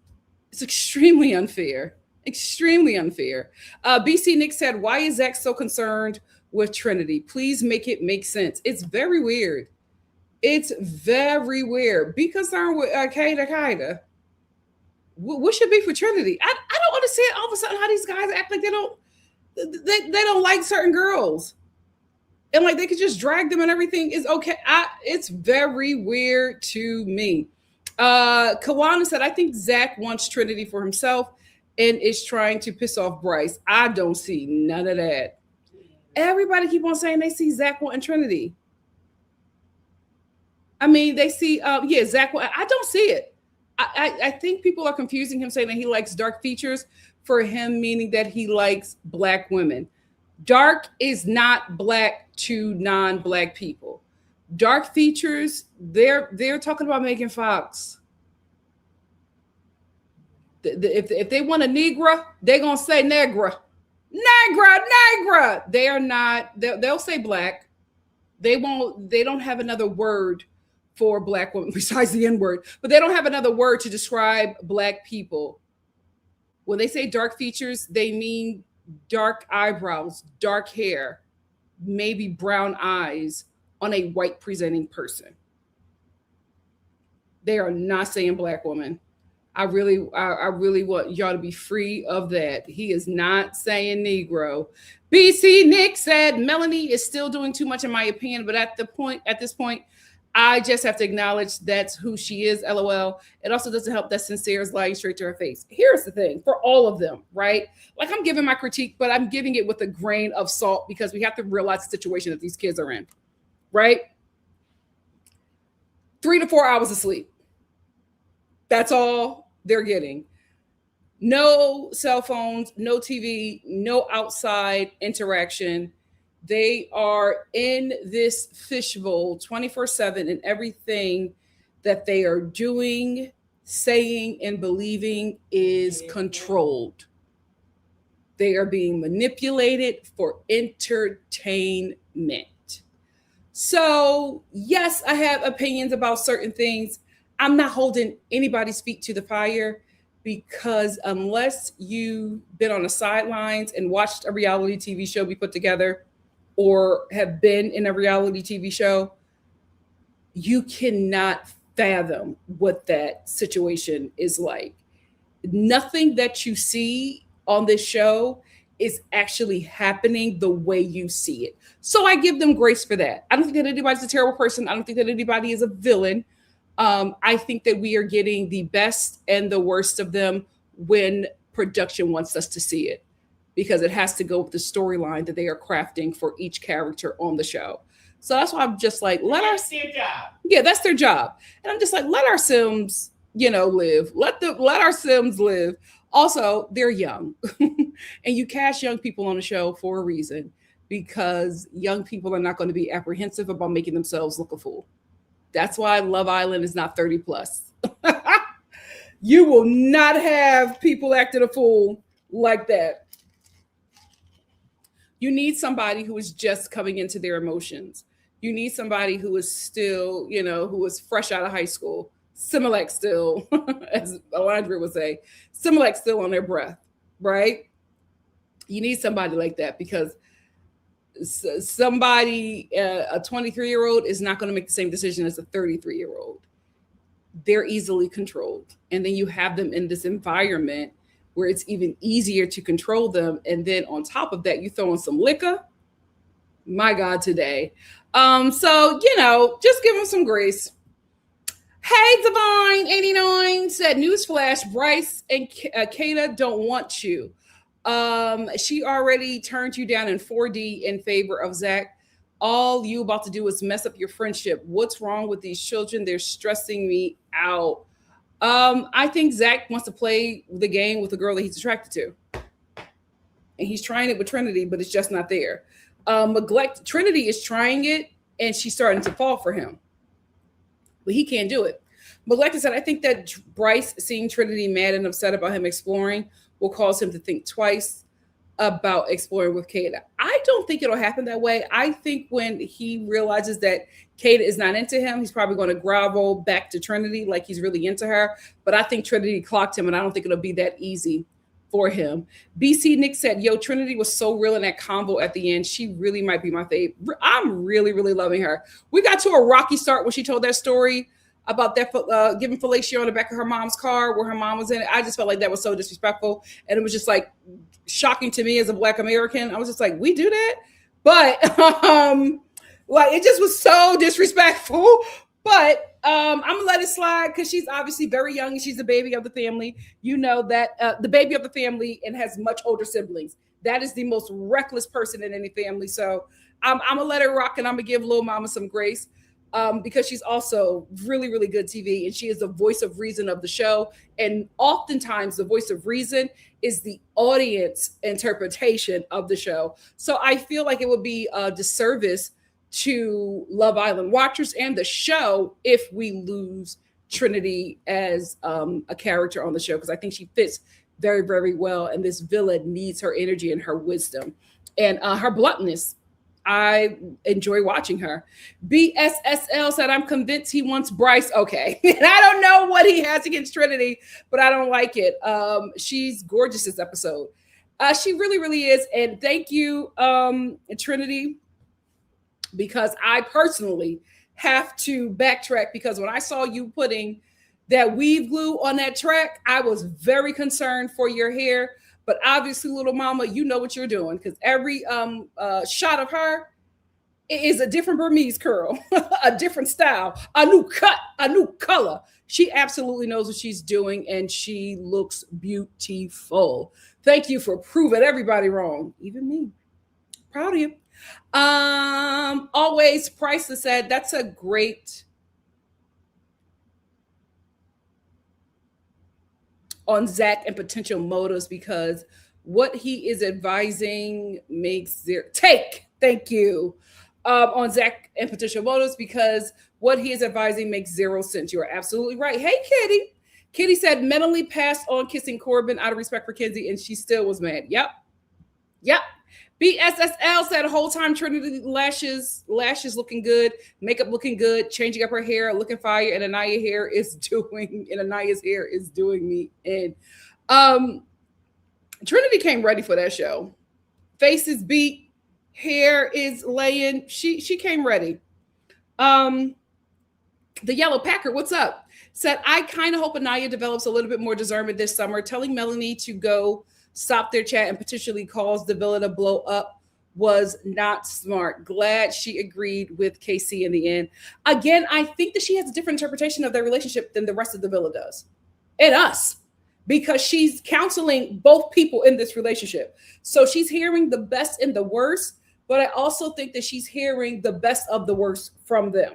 It's extremely unfair. Extremely unfair. BC Nick said, why is Zach so concerned with Trinity? Please make it make sense. It's very weird. It's very weird. Be concerned with Kaida. What should be for Trinity? I don't understand all of a sudden how these guys act like they don't like certain girls, and like they could just drag them and everything is okay. It's very weird to me. Kawana said, I think Zach wants Trinity for himself and is trying to piss off Bryce. I don't see none of that. Everybody keep on saying they see Zach wanting Trinity. I mean, they see, Zach. I don't see it. I think people are confusing him, saying that he likes dark features for him, meaning that he likes Black women. Dark is not Black to non-Black people. Dark features, they're talking about Megan Fox. If they want a Negra, they're gonna say Negra. They are not. They'll say Black. They won't. They don't have another word for Black women besides the N word, but they don't have another word to describe Black people. When they say dark features, they mean dark eyebrows, dark hair, maybe brown eyes on a white presenting person. They are not saying Black woman. I really want y'all to be free of that. He is not saying Negro. BC Nick said Melanie is still doing too much in my opinion, but at this point, I just have to acknowledge that's who she is, LOL. It also doesn't help that Sincere is lying straight to her face. Here's the thing, for all of them, right? Like, I'm giving my critique, but I'm giving it with a grain of salt because we have to realize the situation that these kids are in, right? 3 to 4 hours of sleep. That's all they're getting. No cell phones, no TV, no outside interaction. They are in this fishbowl 24/7, and everything that they are doing, saying, and believing is controlled. They are being manipulated for entertainment. So, yes, I have opinions about certain things. I'm not holding anybody's feet to the fire, because unless you've been on the sidelines and watched a reality TV show be put together, or have been in a reality TV show, you cannot fathom what that situation is like. Nothing that you see on this show is actually happening the way you see it. So I give them grace for that. I don't think that anybody's a terrible person. I don't think that anybody is a villain. I think that we are getting the best and the worst of them when production wants us to see it, because it has to go with the storyline that they are crafting for each character on the show. So that's why I'm just like, that's their job. Yeah, that's their job. And I'm just like, let our Sims, live. Let our Sims live. Also, they're young. And you cast young people on the show for a reason, because young people are not going to be apprehensive about making themselves look a fool. That's why Love Island is not 30 plus. You will not have people acting a fool like that. You need somebody who is just coming into their emotions. You need somebody who is still, who is fresh out of high school. Similac still, as Alondra would say, Similac still on their breath, right? You need somebody like that, because somebody, a 23-year-old is not going to make the same decision as a 33-year-old. They're easily controlled. And then you have them in this environment where it's even easier to control them. And then on top of that, you throw in some liquor. My God, today. So, just give them some grace. Hey, Divine89 said, newsflash, Bryce and Kata don't want you. She already turned you down in 4D in favor of Zach. All you about to do is mess up your friendship. What's wrong with these children? They're stressing me out. I think Zach wants to play the game with the girl that he's attracted to. And he's trying it with Trinity, but it's just not there. Trinity is trying it, and she's starting to fall for him. But he can't do it. But like I said, I think that Bryce seeing Trinity mad and upset about him exploring will cause him to think twice about exploring with Kata. I don't think it'll happen that way. I think when he realizes that Kata is not into him, he's probably going to grovel back to Trinity like he's really into her. But I think Trinity clocked him, and I don't think it'll be that easy for him. BC Nick said, yo, Trinity was so real in that combo at the end. She really might be my favorite. I'm really, really loving her. We got to a rocky start when she told that story about that giving fellatio on the back of her mom's car where her mom was in it. I just felt like that was so disrespectful. And it was just like shocking to me as a Black American. I was just like, we do that? But like it just was so disrespectful. But I'm gonna let it slide because she's obviously very young and she's the baby of the family. You know that the baby of the family and has much older siblings. That is the most reckless person in any family. So I'm gonna let her rock and I'm gonna give Lil Mama some grace because she's also really, really good TV and she is the voice of reason of the show. And oftentimes the voice of reason is the audience interpretation of the show. So I feel like it would be a disservice to Love Island watchers and the show if we lose Trinity as a character on the show, because I think she fits very, very well. And this villain needs her energy and her wisdom and her bluntness. I enjoy watching her. BSSL said, I'm convinced he wants Bryce. Okay. And I don't know what he has against Trinity, but I don't like it. She's gorgeous this episode. She really, really is. And thank you, Trinity, because I personally have to backtrack because when I saw you putting that weave glue on that track, I was very concerned for your hair. But obviously, little mama, you know what you're doing because every shot of her is a different Burmese curl, a different style, a new cut, a new color. She absolutely knows what she's doing and she looks beautiful. Thank you for proving everybody wrong, even me. Proud of you. Always Priceless said that's a great on Zach and potential motives because what he is advising makes zero take. Thank you. On Zach and potential motives because what he is advising makes zero sense. You are absolutely right. Hey, Kitty. Kitty said mentally passed on kissing Corbin out of respect for Kenzie, and she still was mad. Yep. BSSL said whole time Trinity lashes looking good, makeup looking good, changing up her hair, looking fire, and Anaya's hair is doing me in. Trinity came ready for that show. Face is beat, hair is laying. She came ready. The Yellow Packer, what's up? Said I kind of hope Anaya develops a little bit more discernment this summer, telling Melanie to go stop their chat and potentially cause the villa to blow up was not smart. Glad she agreed with KC in the end. Again, I think that she has a different interpretation of their relationship than the rest of the villa does. And us. Because she's counseling both people in this relationship. So she's hearing the best and the worst, but I also think that she's hearing the best of the worst from them.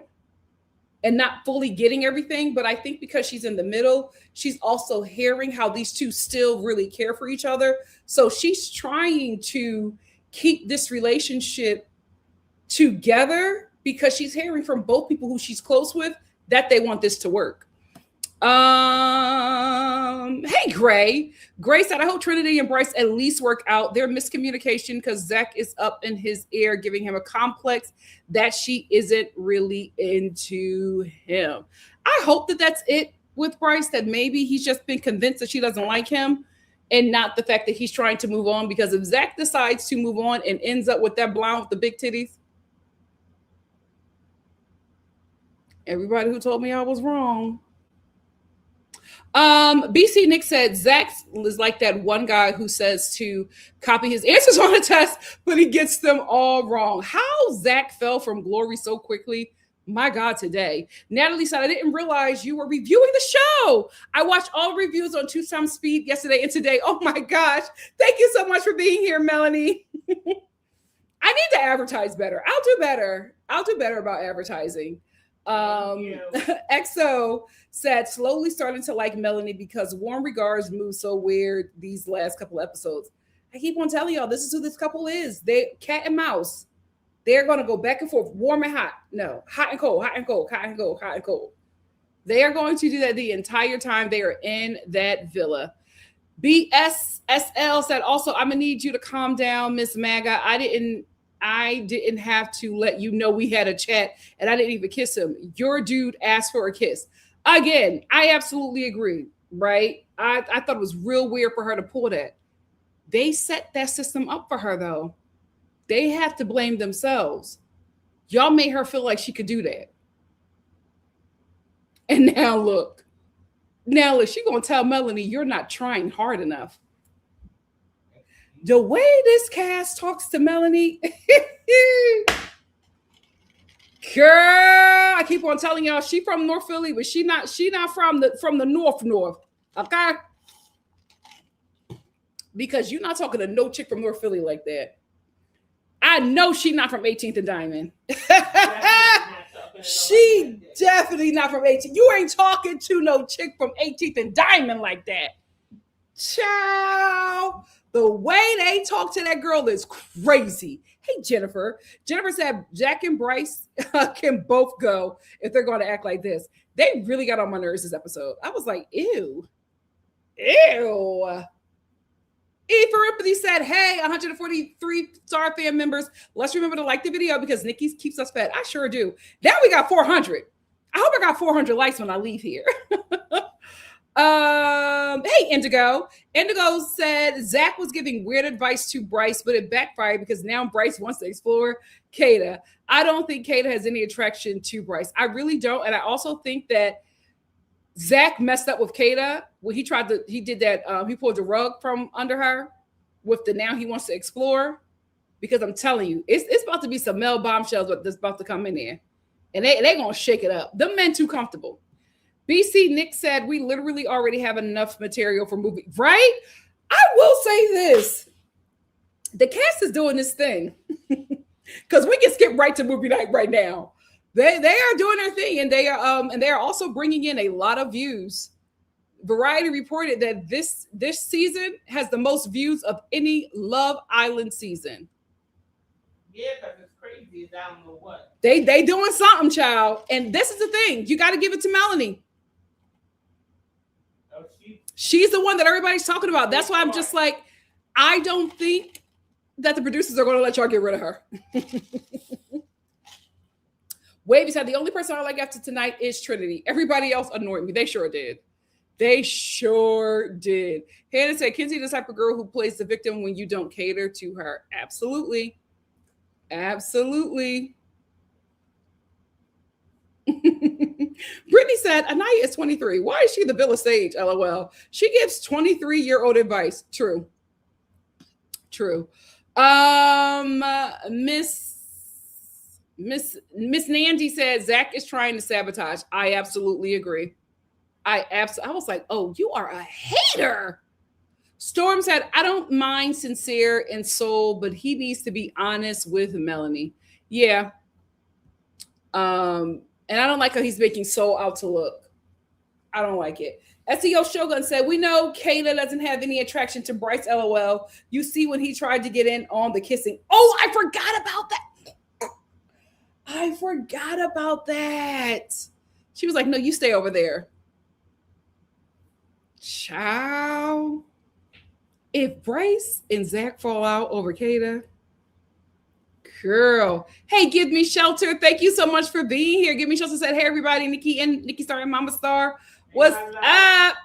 And not fully getting everything, but I think because she's in the middle, she's also hearing how these two still really care for each other. So she's trying to keep this relationship together because she's hearing from both people who she's close with that they want this to work. Hey, Gray. Gray said, I hope Trinity and Bryce at least work out their miscommunication because Zach is up in his ear, giving him a complex that she isn't really into him. I hope that that's it with Bryce, that maybe he's just been convinced that she doesn't like him and not the fact that he's trying to move on, because if Zach decides to move on and ends up with that blonde with the big titties, everybody who told me I was wrong. BC Nick said Zach is like that one guy who says to copy his answers on a test, but he gets them all wrong. How Zach fell from glory so quickly My God, today. Natalie said, I didn't realize you were reviewing the show. I watched all reviews on 2 times speed yesterday and today. Oh my gosh. Thank you so much for being here, Melanie. I need to advertise better. I'll do better. I'll do better about advertising. EXO said, slowly starting to like Melanie because Warm Regards moved so weird these last couple episodes. I keep on telling y'all, this is who this couple is. They cat and mouse. They're going to go back and forth, warm and hot. No, hot and cold, hot and cold, hot and cold, hot and cold. They are going to do that the entire time they are in that villa. BSSL said, also, I'm gonna need you to calm down, Miss Maga. I didn't have to let you know we had a chat, and I didn't even kiss him. Your dude asked for a kiss. Again, I absolutely agree, right? I thought it was real weird for her to pull that. They set that system up for her, though. They have to blame themselves. Y'all made her feel like she could do that. And now look, she gonna tell Melanie, you're not trying hard enough. The way this cast talks to Melanie, girl, I keep on telling y'all, she from North Philly, but she not from the north. Okay? Because you're not talking to no chick from North Philly like that. I know she not from 18th and Diamond. She definitely not from 18th. You ain't talking to no chick from 18th and Diamond like that. Ciao. The way they talk to that girl is crazy. Hey, Jennifer. Jennifer said Jack and Bryce can both go if they're going to act like this. They really got on my nerves this episode. I was like, ew. Ew. E for Empathy said, hey, 143 Star fan members, let's remember to like the video because Nikki keeps us fed. I sure do. Now we got 400. I hope I got 400 likes when I leave here. Hey, Indigo. Indigo said Zach was giving weird advice to Bryce, but it backfired because now Bryce wants to explore Kata. I don't think Kata has any attraction to Bryce. I really don't. And I also think that Zach messed up with Kata when he did that. He pulled the rug from under her with the now he wants to explore. Because I'm telling you, it's about to be some male bombshells that's about to come in there. And they going to shake it up. Them men too comfortable. BC Nick said, we literally already have enough material for movie. Right? I will say this. The cast is doing this thing. Because we can skip right to movie night right now. They are doing their thing, and they are also bringing in a lot of views. Variety reported that this season has the most views of any Love Island season. Yeah, because it's crazy. I don't know what. They doing something, child. And this is the thing. You got to give it to Melanie. Oh, she's the one that everybody's talking about. That's why I'm just like, I don't think that the producers are going to let y'all get rid of her. Wavy said, the only person I like after tonight is Trinity. Everybody else annoyed me. They sure did. They sure did. Hannah said, Kinsey, the type of girl who plays the victim when you don't cater to her. Absolutely. Absolutely. Brittany said, Anaya is 23. Why is she the Villa Sage? LOL. She gives 23-year-old advice. True. Miss Nandy said Zach is trying to sabotage. I absolutely agree. I was like, oh, you are a hater. Storm said, I don't mind Sincere and Soul, but he needs to be honest with Melanie. Yeah. And I don't like how he's making Soul out to look. I don't like it. SEO Shogun said, we know Kayla doesn't have any attraction to Bryce, LOL. You see when he tried to get in on the kissing. Oh, I forgot about that. She was like, no, you stay over there. Ciao. If Bryce and Zach fall out over Kata, girl. Hey, Give Me Shelter. Thank you so much for being here. Give Me Shelter said, hey, everybody. NikkiStar and Mama Star. What's up?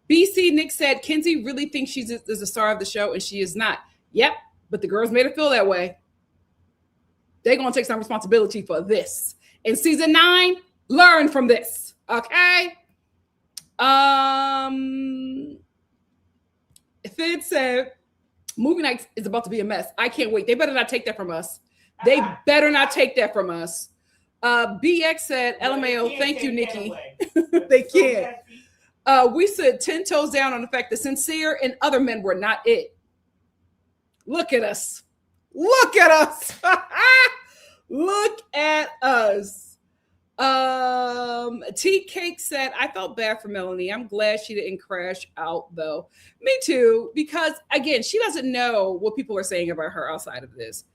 BC Nick said, Kinsey really thinks she's the star of the show, and she is not. Yep, but the girls made her feel that way. They're going to take some responsibility for this. In season 9, learn from this. Okay? Fid said, movie night is about to be a mess. I can't wait. They better not take that from us. They better not take that from us. BX said, Well, they LMAO, can't thank you, take that Nikki. away. They So can't. messy. We stood 10 toes down on the fact that Sincere and other men were not it. Look at us. Look at us. Look at us. Tea Cake said, I felt bad for Melanie. I'm glad she didn't crash out though. Me too, because again, she doesn't know what people are saying about her outside of this.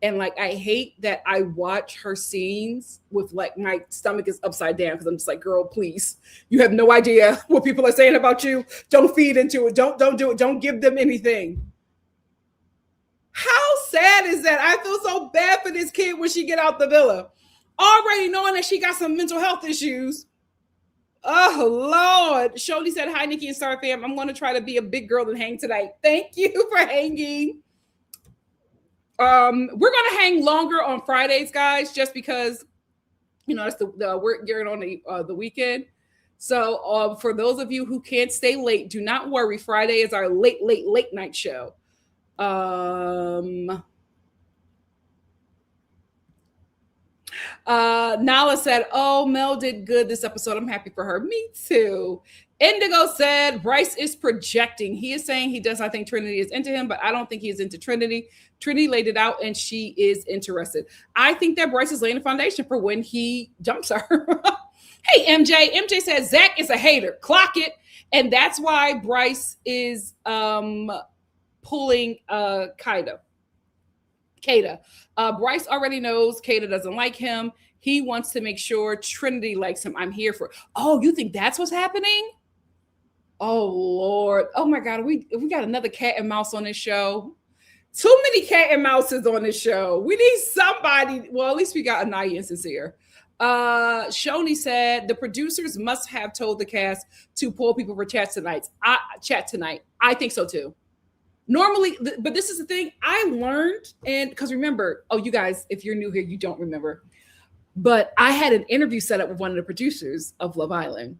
And like, I hate that I watch her scenes with like my stomach is upside down because I'm just like, girl, please, you have no idea what people are saying about you. Don't feed into it. Don't do it. Don't give them anything. How sad is that? I feel so bad for this kid when she get out the villa, already knowing that she got some mental health issues. Oh Lord. Shody said, hi, Nikki and Star fam. I'm going to try to be a big girl and hang tonight. Thank you for hanging. We're gonna hang longer on Fridays, guys, just because that's the we're getting on the weekend. So for those of you who can't stay late, do not worry. Friday is our late night show. Nala said, oh, Mel did good this episode. I'm happy for her. Me too. Indigo said, Bryce is projecting. He is saying he does not think Trinity is into him, but I don't think he is into Trinity. Trinity laid it out and she is interested. I think that Bryce is laying the foundation for when he jumps her. Hey, MJ. MJ said, Zach is a hater. Clock it. And that's why Bryce is pulling Kaida. Bryce already knows Kaida doesn't like him. He wants to make sure Trinity likes him. I'm here for. Oh, you think that's what's happening? Oh Lord! Oh my God! We got another cat and mouse on this show. Too many cat and mouses on this show. We need somebody. Well, at least we got Anaya and Sincere. Shoni said the producers must have told the cast to pull people for chat tonight. I think so too. Normally, but this is the thing I learned, and because remember, you guys, if you're new here, you don't remember, but I had an interview set up with one of the producers of Love Island,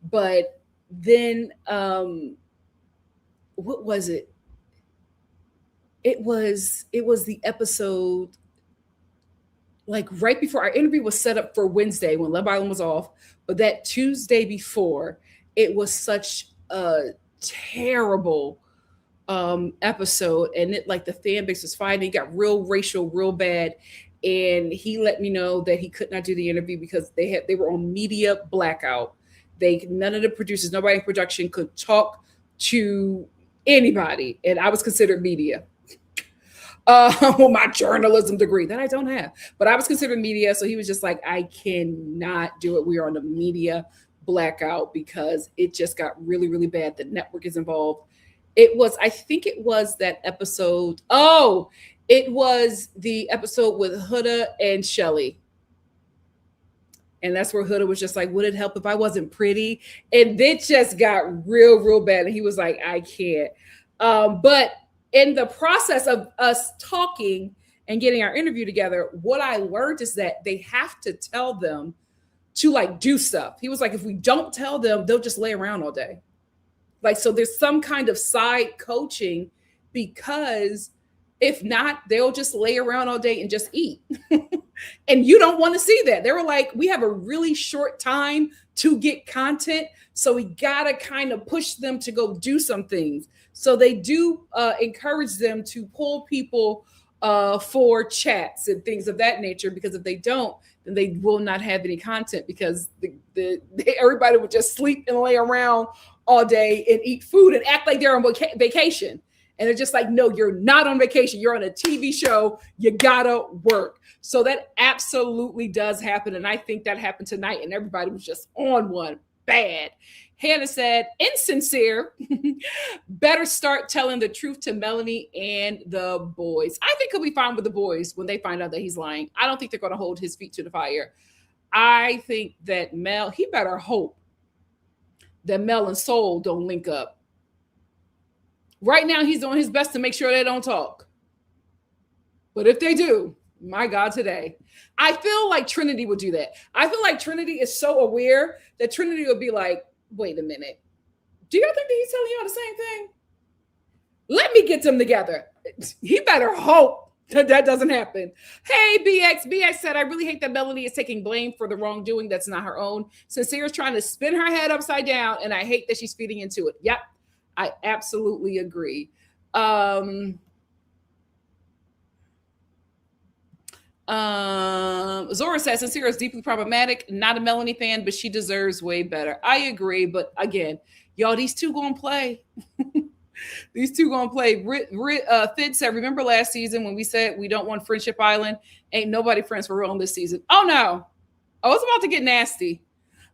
but then what was it? It was the episode like right before our interview was set up for Wednesday when Love Island was off, but that Tuesday before, it was such a terrible episode, and it like the fan base was fighting. It got real racial, real bad, and he let me know that he could not do the interview because they were on media blackout. None of the producers, nobody in production could talk to anybody, and I was considered media. Well, my journalism degree that I don't have, but I was considered media, so he was just like, I cannot do it. We are on a media blackout because it just got really, really bad. The network is involved. I think it was that episode. Oh, it was the episode with Huda and Shelly. And that's where Huda was just like, would it help if I wasn't pretty? And it just got real, real bad. And he was like, I can't. But in the process of us talking and getting our interview together, what I learned is that they have to tell them to like do stuff. He was like, if we don't tell them, they'll just lay around all day. Like, so there's some kind of side coaching, because if not, they'll just lay around all day and just eat. And you don't want to see that. They were like, we have a really short time to get content, so we got to kind of push them to go do some things. So they do encourage them to pull people for chats and things of that nature, because if they don't, then they will not have any content, because everybody would just sleep and lay around all day and eat food and act like they're on vacation. And they're just like, no, you're not on vacation. You're on a TV show. You gotta work. So that absolutely does happen. And I think that happened tonight, and everybody was just on one bad. Hannah said, insincere, better start telling the truth to Melanie and the boys. I think he'll be fine with the boys when they find out that he's lying. I don't think they're going to hold his feet to the fire. I think that Mel, he better hope that Mel and Soul don't link up. Right now, he's doing his best to make sure they don't talk. But if they do, my God, today, I feel like Trinity would do that. I feel like Trinity is so aware that Trinity would be like, wait a minute. Do y'all think that he's telling y'all the same thing? Let me get them together. He better hope That doesn't happen. Hey, BX. BX said, I really hate that Melanie is taking blame for the wrongdoing that's not her own. Sincere is trying to spin her head upside down, and I hate that she's feeding into it. Yep, I absolutely agree. Um, Zora says, Sincere is deeply problematic. Not a Melanie fan, but she deserves way better. I agree, but again, y'all, these two gonna play. These two gonna play. Fid said, remember last season when we said we don't want Friendship Island? Ain't nobody friends for real in this season. Oh no. Oh, it's about to get nasty.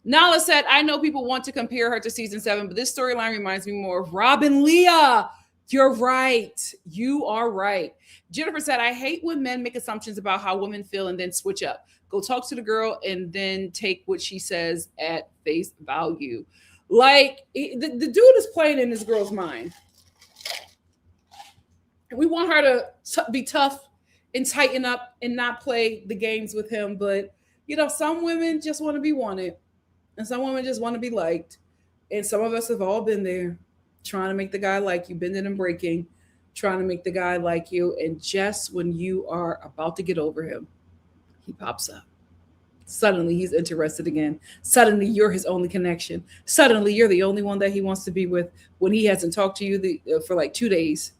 Nala said, I know people want to compare her to season 7, but this storyline reminds me more of Rob and Leah. You're right. You are right. Jennifer said, I hate when men make assumptions about how women feel and then switch up. Go talk to the girl and then take what she says at face value. Like, the dude is playing in this girl's mind. We want her to be tough and tighten up and not play the games with him. But, some women just want to be wanted. And some women just want to be liked. And some of us have all been there, trying to make the guy like you, bending and breaking, trying to make the guy like you. And just when you are about to get over him, he pops up. Suddenly he's interested again. Suddenly you're his only connection. Suddenly you're the only one that he wants to be with when he hasn't talked to you for like 2 days.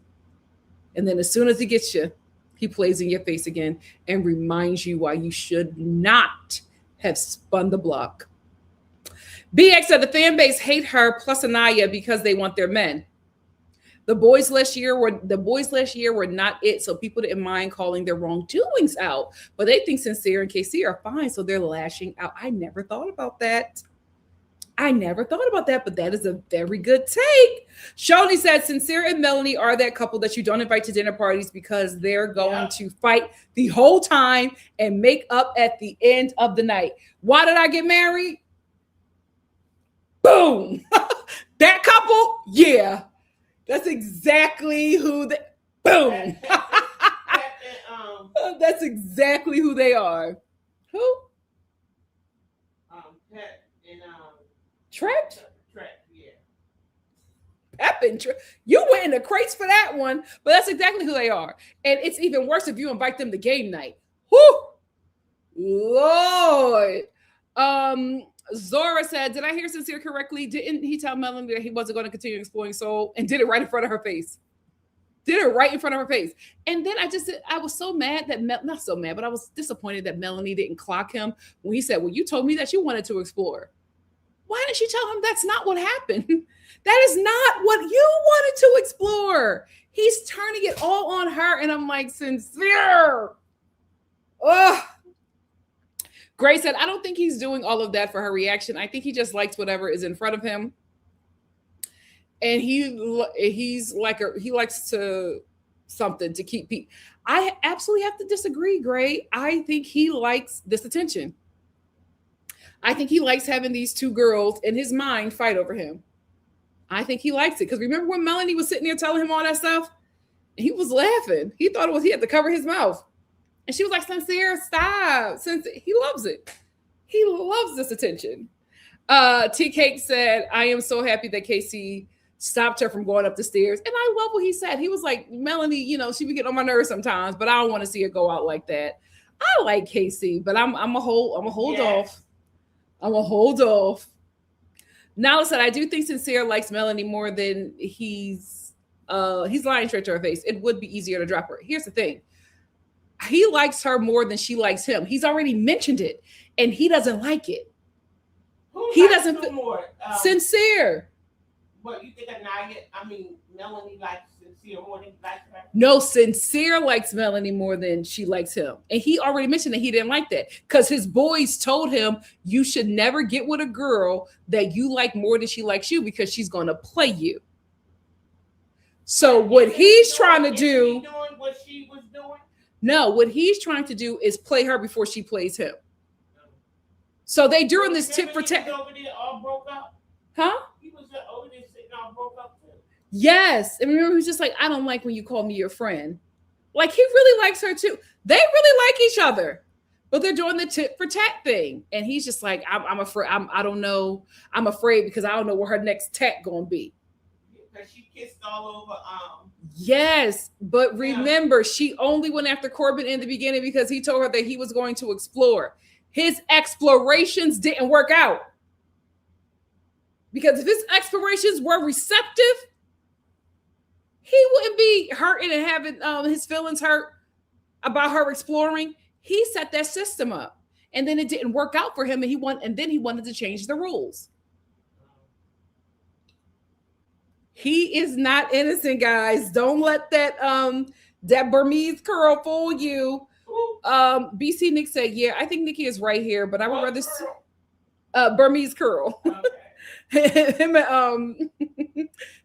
And then as soon as he gets you, he plays in your face again and reminds you why you should not have spun the block. BX said the fan base hate her plus Anaya because they want their men. The boys last year were not it, so people didn't mind calling their wrongdoings out. But they think Sincere and KC are fine, so they're lashing out. I never thought about that. But that is a very good take. Shoni said, Sincere and Melanie are that couple that you don't invite to dinner parties because they're going to fight the whole time and make up at the end of the night. Why did I get married? Boom. That couple, yeah. That's exactly who they, boom. That's exactly who they are. Who? Pep and Trent? Trent, yeah. Pep and Trent. You went in the crates for that one, but that's exactly who they are. And it's even worse if you invite them to game night. Whoo! Lord. Zora said, did I hear Sincere correctly? Didn't he tell Melanie that he wasn't going to continue exploring Soul and did it right in front of her face? And then I was so mad that, not so mad, but I was disappointed that Melanie didn't clock him when he said, well, you told me that you wanted to explore. Why didn't she tell him that's not what happened? That is not what you wanted to explore. He's turning it all on her. And I'm like, Sincere. Ugh. Gray said, I don't think he's doing all of that for her reaction. I think he just likes whatever is in front of him. And he likes to something to keep people. I absolutely have to disagree, Gray. I think he likes this attention. I think he likes having these two girls in his mind fight over him. I think he likes it. Because remember when Melanie was sitting there telling him all that stuff? He was laughing. He thought he had to cover his mouth. And she was like, Sincere, stop. He loves it. He loves this attention. T Cake said, I am so happy that KC stopped her from going up the stairs. And I love what he said. He was like, Melanie, she would get on my nerves sometimes, but I don't want to see her go out like that. I like KC, but I'm a hold off. I'm a hold off. Nala said, I do think Sincere likes Melanie more than he's lying straight to her face. It would be easier to drop her. Here's the thing. He likes her more than she likes him. He's already mentioned it, and he doesn't like it. He doesn't feel more Sincere. What you think Melanie likes Sincere more than he likes her? No, Sincere likes Melanie more than she likes him. And he already mentioned that he didn't like that because his boys told him you should never get with a girl that you like more than she likes you because she's going to play you. So what he's trying to do... doing what she was doing? No, what he's trying to do is play her before she plays him. So they doing this tit for tat. He was over there all broke up? Huh? He was over there sitting all broke up too. Yes. And remember, he was just like, I don't like when you call me your friend. Like, he really likes her too. They really like each other. But they're doing the tit for tat thing. And he's just like, I'm afraid. I don't know. I'm afraid because I don't know where her next tat going to be. because she kissed all over. Yes, but remember, she only went after Corbin in the beginning because he told her that he was going to explore. His explorations didn't work out. Because if his explorations were receptive, he wouldn't be hurting and having his feelings hurt about her exploring. He set that system up, and then it didn't work out for him, and then he wanted to change the rules. He is not innocent, guys. Don't let that Burmese curl fool you. BC Nick said, "Yeah, I think Nikki is right here, but I would rather Burmese curl." Okay.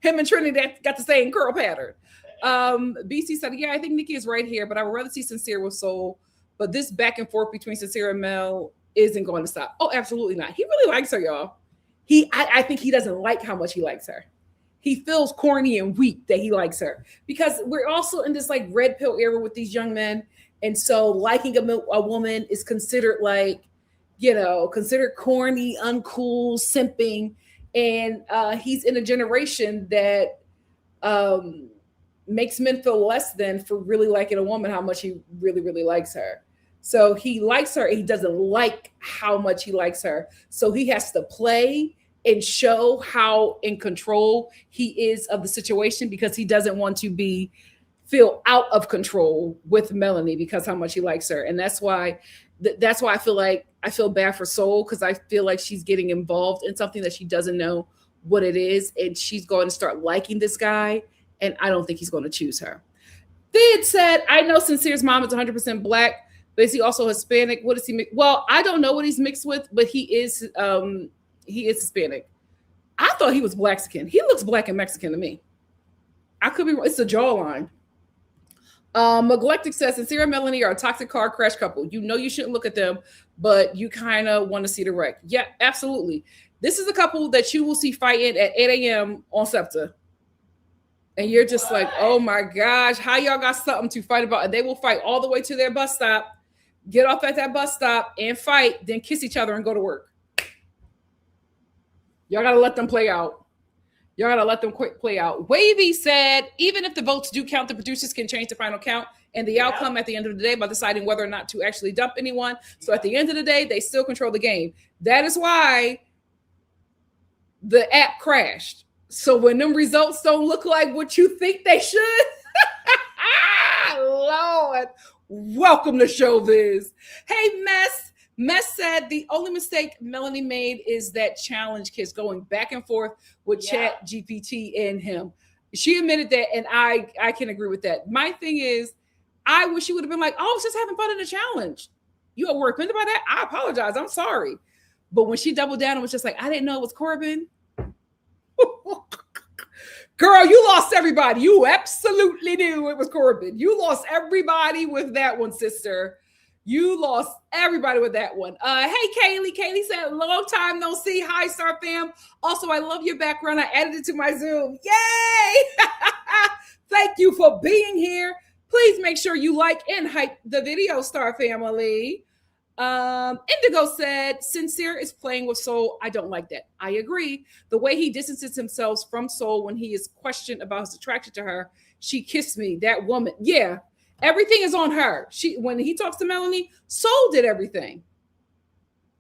him and Trinity got the same curl pattern. BC said, "Yeah, I think Nikki is right here, but I would rather see Sincere with Soul. But this back and forth between Sincere and Mel isn't going to stop." Oh, absolutely not. He really likes her, y'all. I think he doesn't like how much he likes her. He feels corny and weak that he likes her, because we're also in this like red pill era with these young men. And so liking a woman is considered like, considered corny, uncool, simping. And he's in a generation that makes men feel less than for really liking a woman, how much he really, really likes her. So he likes her and he doesn't like how much he likes her. So he has to play and show how in control he is of the situation, because he doesn't want to feel out of control with Melanie because how much he likes her. And that's why I feel bad for Soul, because I feel like she's getting involved in something that she doesn't know what it is, and she's going to start liking this guy, and I don't think he's going to choose her. Thid said, "I know Sincere's mom is 100% black, but is he also Hispanic? What is he? Well, I don't know what he's mixed with, but he is Hispanic. I thought he was Blaxican. He looks black and Mexican to me. I could be wrong. It's a jawline." Neglectic says, "Sincere and Melanie are a toxic car crash couple. You know you shouldn't look at them, but you kind of want to see the wreck." Yeah, absolutely. This is a couple that you will see fighting at 8 a.m. on SEPTA. And you're just like, oh my gosh, how y'all got something to fight about? And they will fight all the way to their bus stop, get off at that bus stop and fight, then kiss each other and go to work. Y'all got to let them play out. Y'all got to let them play out. Wavy said, "Even if the votes do count, the producers can change the final count and the outcome at the end of the day by deciding whether or not to actually dump anyone. So at the end of the day, they still control the game. That is why the app crashed. So when them results don't look like what you think they should," Lord, welcome to Showbiz. Hey, Mess said, "The only mistake Melanie made is that challenge kiss, going back and forth with Chat GPT and him." She admitted that, and I can agree with that. My thing is, I wish she would have been like, "Oh, I was just having fun in the challenge. You were offended by that? I apologize. I'm sorry." But when she doubled down and was just like, "I didn't know it was Corbin." Girl, you lost everybody. You absolutely knew it was Corbin. You lost everybody with that one, sister. You lost everybody with that one. Hey, Kaylee. Kaylee said, "Long time no see. Hi, Star fam. Also, I love your background. I added it to my Zoom. Yay!" Thank you for being here. Please make sure you like and hype the video, Star family. Indigo said, "Sincere is playing with Soul. I don't like that." I agree. The way he distances himself from Soul when he is questioned about his attraction to her. "She kissed me, that woman." Yeah. Everything is on her. When he talks to Melanie, Soul did everything.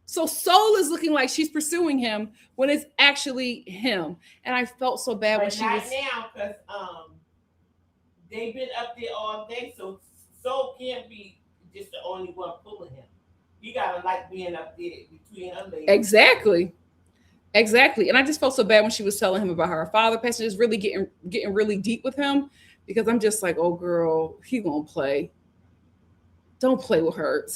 So Soul is looking like she's pursuing him when it's actually him. And I felt so bad when she was. Not now, because they've been up there all day, so Soul can't be just the only one pulling him. You gotta like being up there between her legs. Exactly. And I just felt so bad when she was telling him about her father passing, just really getting really deep with him. Because I'm just like, oh girl, he gonna play. Don't play with her.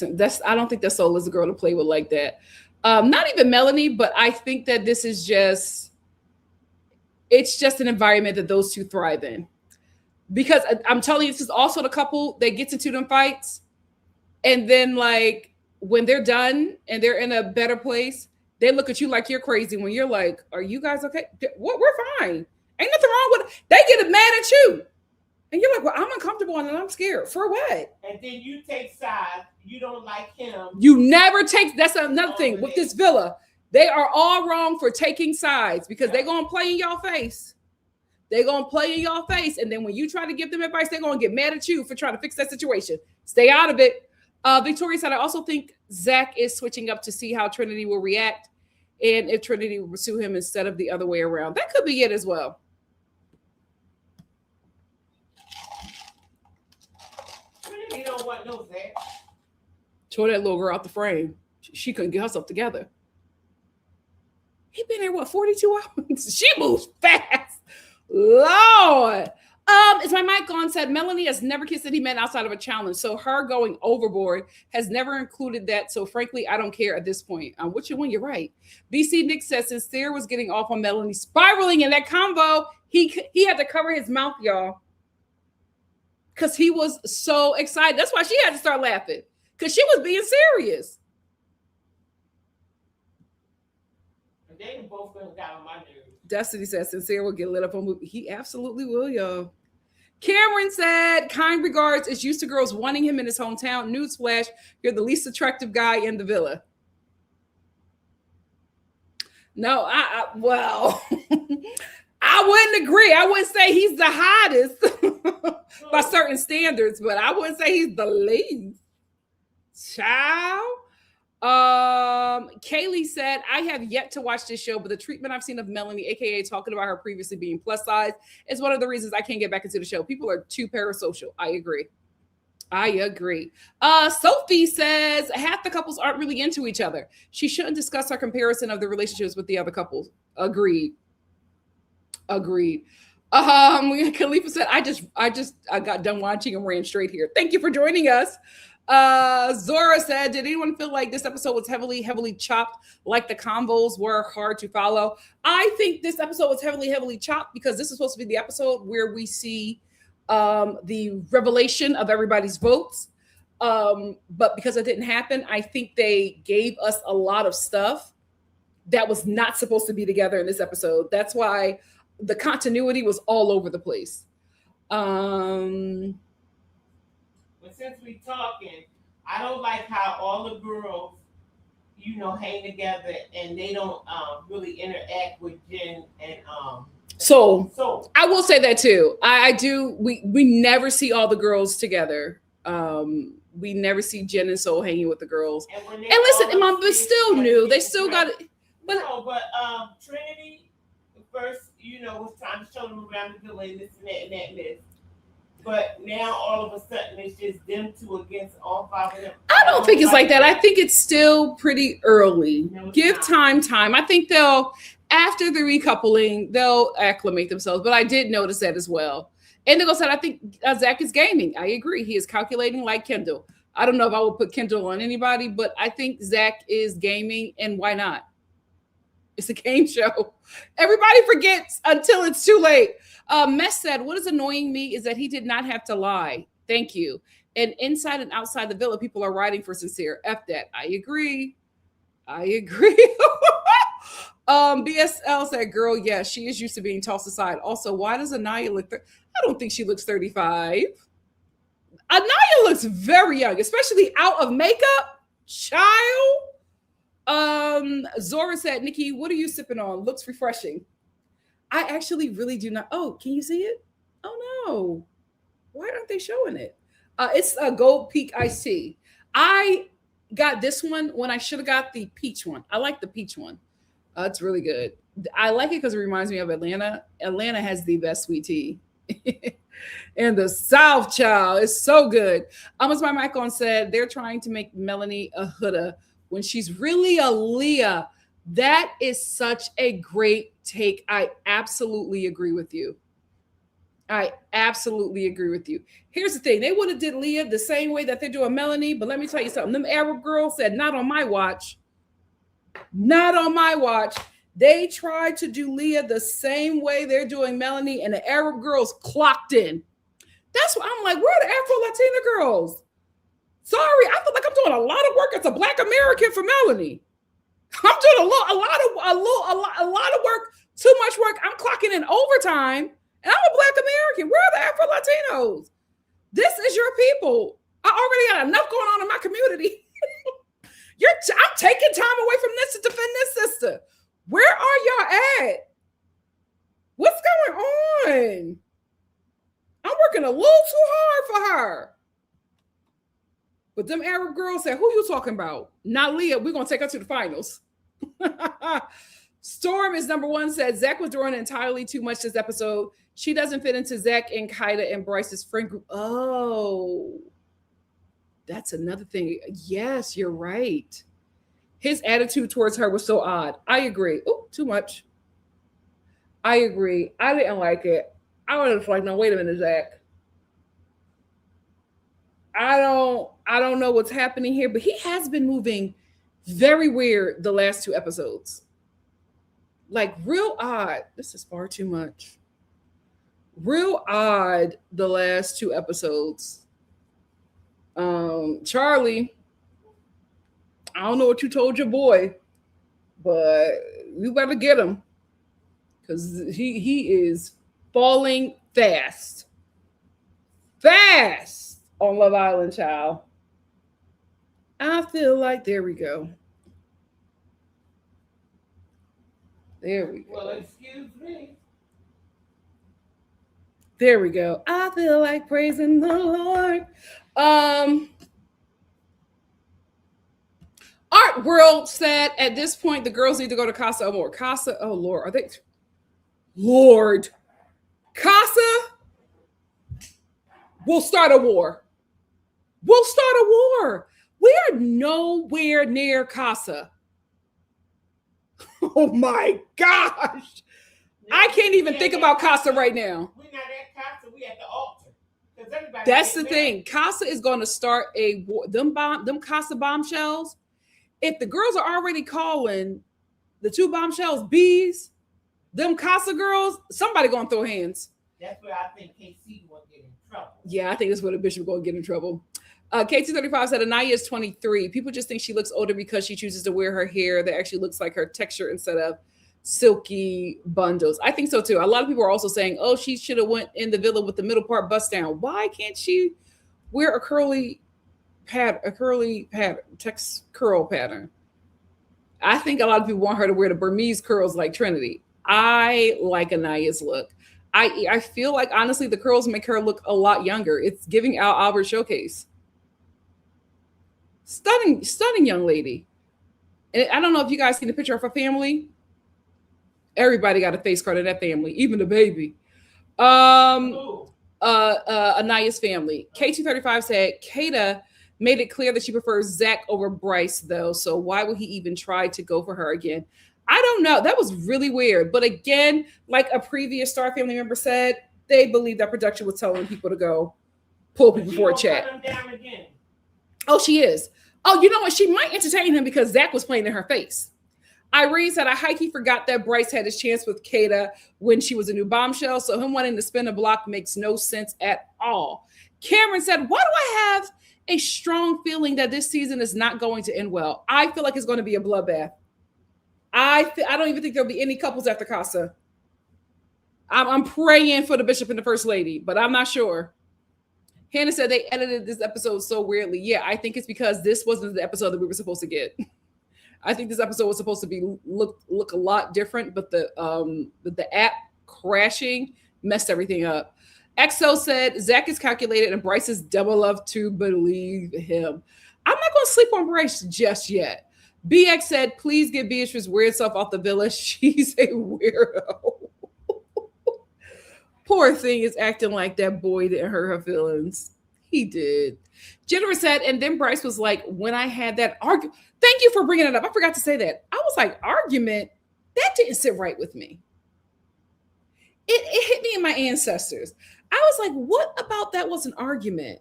I don't think that Soul is a girl to play with like that. Not even Melanie, but I think that this is it's just an environment that those two thrive in. Because I'm telling you, this is also the couple that gets into them fights. And then like when they're done and they're in a better place, they look at you like you're crazy when you're like, "Are you guys okay? What? We're fine. Ain't nothing wrong with it." They get mad at you. And you're like, "Well, I'm uncomfortable and I'm scared." For what? And then you take sides. You don't like him. You never take. That's another thing with this villa. They are all wrong for taking sides because they're going to play in your face. They're going to play in your face. And then when you try to give them advice, they're going to get mad at you for trying to fix that situation. Stay out of it. Victoria said, I also think Zach is switching up to see how Trinity will react and if Trinity will pursue him instead of the other way around. That could be it as well. Trinity don't want no Zach. Tore that little girl out the frame. She couldn't get herself together. He been there, 42 hours? She moves fast. Lord. Is my mic on? Said Melanie has never kissed any man outside of a challenge. So her going overboard has never included that. So frankly, I don't care at this point. Which one? You're right. BC Nick says Sincere was getting off on Melanie spiraling in that combo. He had to cover his mouth, y'all. Because he was so excited. That's why she had to start laughing. Because she was being serious. They both got on my nerves. Destiny says Sincere will get lit up on movie. He absolutely will, y'all. Cameron said, kind regards, is used to girls wanting him in his hometown. Newsflash, you're the least attractive guy in the villa. No, well, I wouldn't agree. I wouldn't say he's the hottest by certain standards, but I wouldn't say he's the least. Child. Kaylee said, I have yet to watch this show, but the treatment I've seen of Melanie, aka talking about her previously being plus size, is one of the reasons I can't get back into the show. People are too parasocial. I agree. Sophie says half the couples aren't really into each other. She shouldn't discuss her comparison of the relationships with the other couples. Agreed. Khalifa said, I got done watching and ran straight here. Thank you for joining us. Zora said, did anyone feel like this episode was heavily chopped, like the combos were hard to follow? I think this episode was heavily chopped because this is supposed to be the episode where we see the revelation of everybody's votes. But because it didn't happen, I think they gave us a lot of stuff that was not supposed to be together in this episode. That's why the continuity was all over the place. But since we talking, I don't like how all the girls, hang together and they don't really interact with Jen and So I will say that too. I do. We never see all the girls together. We never see Jen and Soul hanging with the girls. And listen, Mom, but still new. They still got it. But Trinity first, was trying to show them around the villa and this and that and that and this. But now all of a sudden it's just them two against all five of them. I don't think it's like that. I think it's still pretty early. No, give time. I think after the recoupling, they'll acclimate themselves. But I did notice that as well. Indigo said, I think Zach is gaming. I agree. He is calculating like Kendall. I don't know if I would put Kendall on anybody, but I think Zach is gaming, and why not? It's a game show. Everybody forgets until it's too late. Mess said, what is annoying me is that he did not have to lie. Thank you. And inside and outside the villa, people are riding for Sincere. F that. I agree. BSL said, girl, yeah, she is used to being tossed aside. Also, why does Anaya look? I don't think she looks 35. Anaya looks very young, especially out of makeup. Child. Zora said, Nikki, what are you sipping on? Looks refreshing. I actually really do not. Oh, can you see it? Oh no. Why aren't they showing it? It's a Gold Peak Iced Tea. I got this one when I should have got the peach one. I like the peach one. It's really good. I like it because it reminds me of Atlanta. Atlanta has the best sweet tea. And the South, child, is so good. As my mic on said, they're trying to make Melanie a Huda when she's really a Leah. That is such a great take. I absolutely agree with you. Here's the thing. They would have did Leah the same way that they're doing Melanie, but let me tell you something. Them Arab girls said, not on my watch. Not on my watch. They tried to do Leah the same way they're doing Melanie, and the Arab girls clocked in. That's why I'm like, where are the Afro-Latina girls? Sorry, I feel like I'm doing a lot of work as a Black American for Melanie. I'm doing a lot of work, too much work. I'm clocking in overtime, and I'm a Black American. Where are the Afro-Latinos? This is your people. I already got enough going on in my community. I'm taking time away from this to defend this sister. Where are y'all at? What's going on? I'm working a little too hard for her. But them Arab girls said, who you talking about? Not Leah. We're going to take her to the finals. Storm is number one, said Zach was doing entirely too much this episode. She doesn't fit into Zach and Kaida and Bryce's friend group. Oh, that's another thing. Yes, you're right. His attitude towards her was so odd. I agree. Oh, too much. I agree. I didn't like it. I was like, no, wait a minute, Zach. I don't know what's happening here, but he has been moving very weird the last two episodes. Like real odd. This is far too much. Real odd the last two episodes. Charlie, I don't know what you told your boy, but you better get him. Because he is falling fast. Fast on Love Island, child. I feel like there we go. There we go. Well, excuse me. There we go. I feel like praising the Lord. Art World said at this point the girls need to go to Casa Amor. Casa, oh Lord, are they? Lord, Casa will start a war. We'll start a war. We are nowhere near Casa. Oh my gosh. I can't even think about Casa right now. We're not at Casa, we at the altar. That's the thing. Casa is going to start a war. Them Casa bombshells. If the girls are already calling the two bombshells bees, them Casa girls, somebody going to throw hands. That's where I think KC will get in trouble. Yeah, I think that's where the bishop going to get in trouble. K235 said Anaya is 23. People just think she looks older because she chooses to wear her hair that actually looks like her texture instead of silky bundles. I think so too. A lot of people are also saying, oh, she should have went in the villa with the middle part bust down. Why can't she wear a curly pattern, text curl pattern? I think a lot of people want her to wear the Burmese curls like Trinity. I like Anaya's look. I feel like honestly the curls make her look a lot younger. It's giving Al Albert Showcase. Stunning young lady. And I don't know if you guys seen the picture of her family. Everybody got a face card in that family, even the baby. Anaya's family. K235 said Kaida made it clear that she prefers Zach over Bryce, though. So why would he even try to go for her again? I don't know. That was really weird. But again, like a previous Star family member said, they believe that production was telling people to go pull people for a chat. Oh, she is. Oh, you know what? She might entertain him because Zach was playing in her face. Irene said, I hikey forgot that Bryce had his chance with Kaida when she was a new bombshell. So him wanting to spin a block makes no sense at all. Cameron said, why do I have a strong feeling that this season is not going to end well? I feel like it's going to be a bloodbath. I don't even think there'll be any couples after Casa. I'm praying for the bishop and the first lady, but I'm not sure. Hannah said they edited this episode so weirdly. Yeah, I think it's because this wasn't the episode that we were supposed to get. I think this episode was supposed to be look a lot different, but the app crashing messed everything up. XO said Zach is calculated and Bryce is double love to believe him. I'm not going to sleep on Bryce just yet. BX said, please get Beatrice's weird self off the villa. She's a weirdo. Poor thing is acting like that boy didn't hurt her feelings. He did. Jennifer said, and then Bryce was like, when I had that argument, thank you for bringing it up. I forgot to say that. I was like, argument? That didn't sit right with me. It hit me in my ancestors. I was like, what about that was an argument?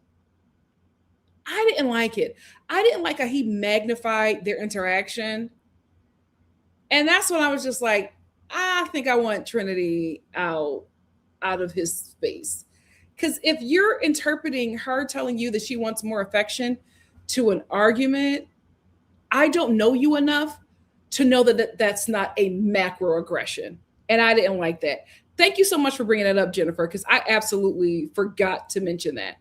I didn't like it. I didn't like how he magnified their interaction. And that's when I was just like, I think I want Trinity out of his space. Because if you're interpreting her telling you that she wants more affection to an argument, I don't know you enough to know that that's not a macro aggression. And I didn't like that. Thank you so much for bringing that up, Jennifer, because I absolutely forgot to mention that.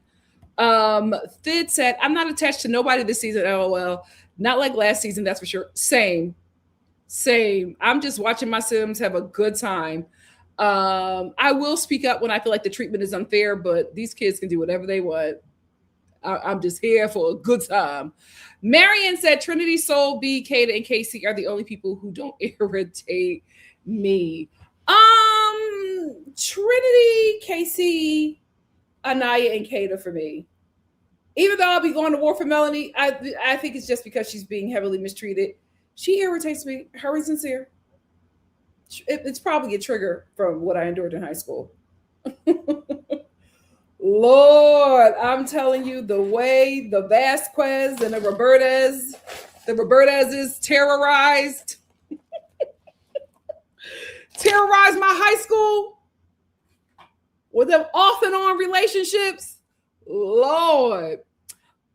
Thid said, I'm not attached to nobody this season, LOL. Not like last season, that's for sure. Same. I'm just watching my Sims have a good time. I will speak up when I feel like the treatment is unfair, but these kids can do whatever they want. I'm just here for a good time. Marion said Trinity, Soul, B, Kata, and KC are the only people who don't irritate me. Trinity, KC, Anaya, and Kata for me. Even though I'll be going to war for Melanie, I think it's just because she's being heavily mistreated. She irritates me. Her is sincere. It's probably a trigger from what I endured in high school. Lord, I'm telling you, the way the Vasquez and the Robertez's terrorized my high school with them off and on relationships. Lord.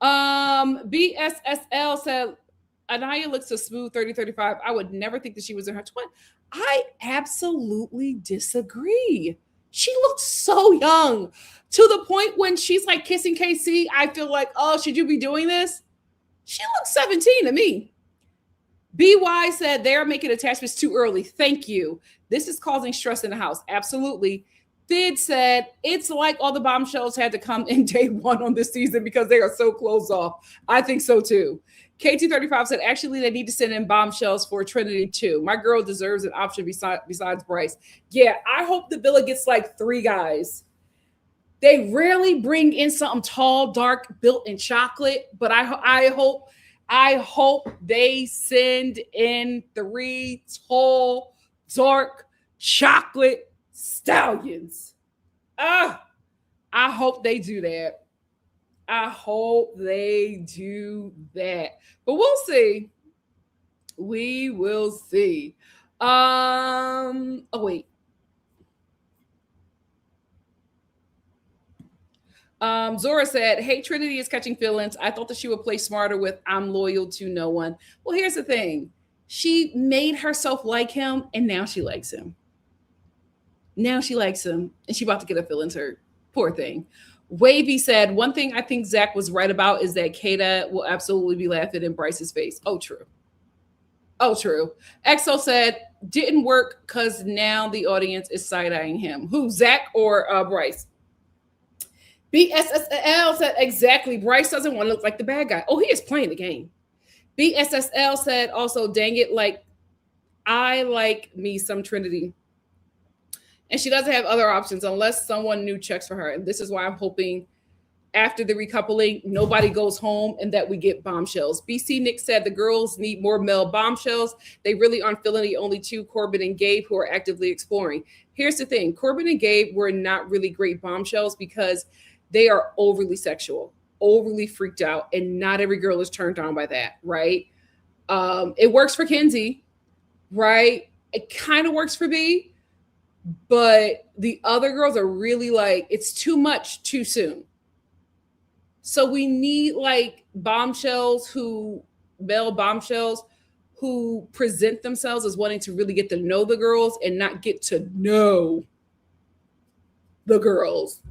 BSSL said Anaya looks so smooth, 30, 35. I would never think that she was in her 20s. I absolutely disagree. She looks so young to the point when she's like kissing KC. I feel like, oh, should you be doing this? She looks 17 to me. BY said they're making attachments too early. Thank you. This is causing stress in the house. Absolutely. Thid said it's like all the bombshells had to come in day one on this season because they are so closed off. I think so too. KT35 said actually they need to send in bombshells for Trinity too. My girl deserves an option besides Bryce. Yeah, I hope the villa gets like 3 guys. They rarely bring in something tall, dark, built in chocolate, but I hope they send in 3 tall, dark, chocolate stallions. I hope they do that. I hope they do that. But we'll see. We will see. Oh wait. Zora said, hey, Trinity is catching feelings. I thought that she would play smarter with I'm loyal to no one. Well, here's the thing. She made herself like him, and now she likes him. Now she likes him, and she about to get her feelings hurt. Poor thing. Wavy said, one thing I think Zach was right about is that Kata will absolutely be laughing in Bryce's face. Oh, true. Oh, true. EXO said, didn't work because now the audience is side-eyeing him. Who, Zach or Bryce? BSSL said, exactly. Bryce doesn't want to look like the bad guy. Oh, he is playing the game. BSSL said also, dang it, like, I like me some Trinity. And she doesn't have other options unless someone new checks for her. And this is why I'm hoping after the recoupling, nobody goes home and that we get bombshells. BC Nick said the girls need more male bombshells. They really aren't feeling the only 2, Corbin and Gabe, who are actively exploring. Here's the thing. Corbin and Gabe were not really great bombshells because they are overly sexual, overly freaked out, and not every girl is turned on by that, right? It works for Kenzie, right? It kind of works for B. But the other girls are really like, it's too much too soon. So we need like male bombshells who present themselves as wanting to really get to know the girls and not get to know the girls.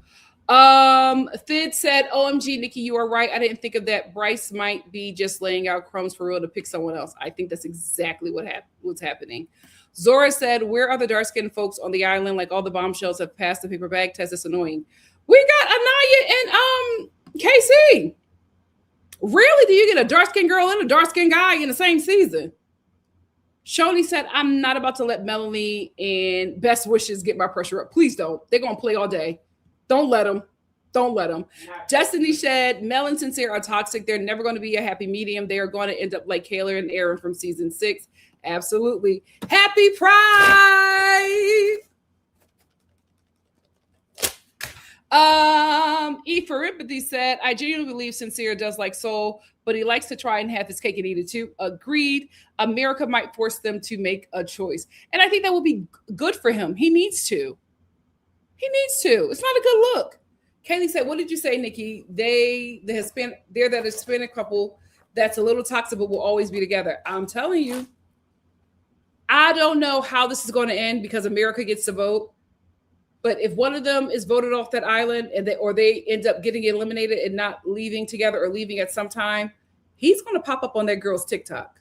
Thid said, OMG, Nikki, you are right. I didn't think of that. Bryce might be just laying out crumbs for real to pick someone else. I think that's exactly what's happening. Zora said, where are the dark-skinned folks on the island? Like all the bombshells have passed the paper bag test. It's annoying. We got Anaya and KC. Really? Do you get a dark-skinned girl and a dark-skinned guy in the same season? Shoni said, I'm not about to let Melanie and Best Wishes get my pressure up. Please don't. They're going to play all day. Don't let them. Don't let them. Destiny said, Mel and Sincere are toxic. They're never going to be a happy medium. They are going to end up like Kayla and Aaron from season 6. Absolutely. Happy Pride. E for Empathy said, I genuinely believe Sincere does like Soul, but he likes to try and have his cake and eat it too. Agreed. America might force them to make a choice. And I think that will be good for him. He needs to. He needs to. It's not a good look. Kaylee said, what did you say, Nikki? They're that Hispanic couple that's a little toxic, but will always be together. I'm telling you. I don't know how this is going to end because America gets to vote. But if one of them is voted off that island or they end up getting eliminated and not leaving together or leaving at some time, he's going to pop up on that girl's TikTok.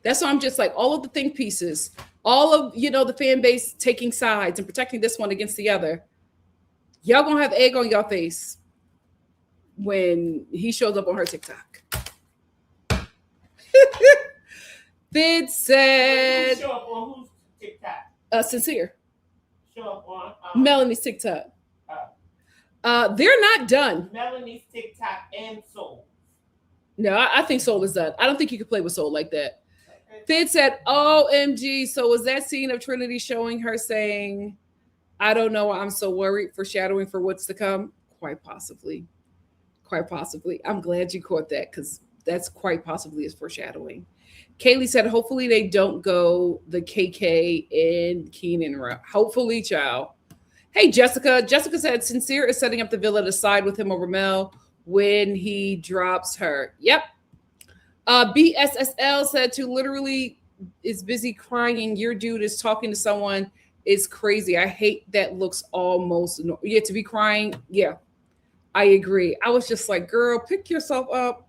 That's why I'm just like all of the think pieces, all of the fan base taking sides and protecting this one against the other. Y'all gonna have egg on y'all face when he shows up on her TikTok. Fid said, show up on whose TikTok? Sincere. Show up on Melanie's TikTok. They're not done. Melanie's TikTok and Soul. No, I think Soul is done. I don't think you can play with Soul like that. Okay. Fid said, OMG. So was that scene of Trinity showing her saying, I don't know, I'm so worried, foreshadowing for what's to come? Quite possibly. Quite possibly. I'm glad you caught that because that's quite possibly is foreshadowing. Kaylee said, hopefully they don't go the KK and Keenan route. Hopefully, child. Hey, Jessica. Jessica said, Sincere is setting up the villa to side with him over Mel when he drops her. Yep. BSSL said to literally is busy crying. Your dude is talking to someone is crazy. I hate that looks almost to be crying. Yeah, I agree. I was just like, girl, pick yourself up.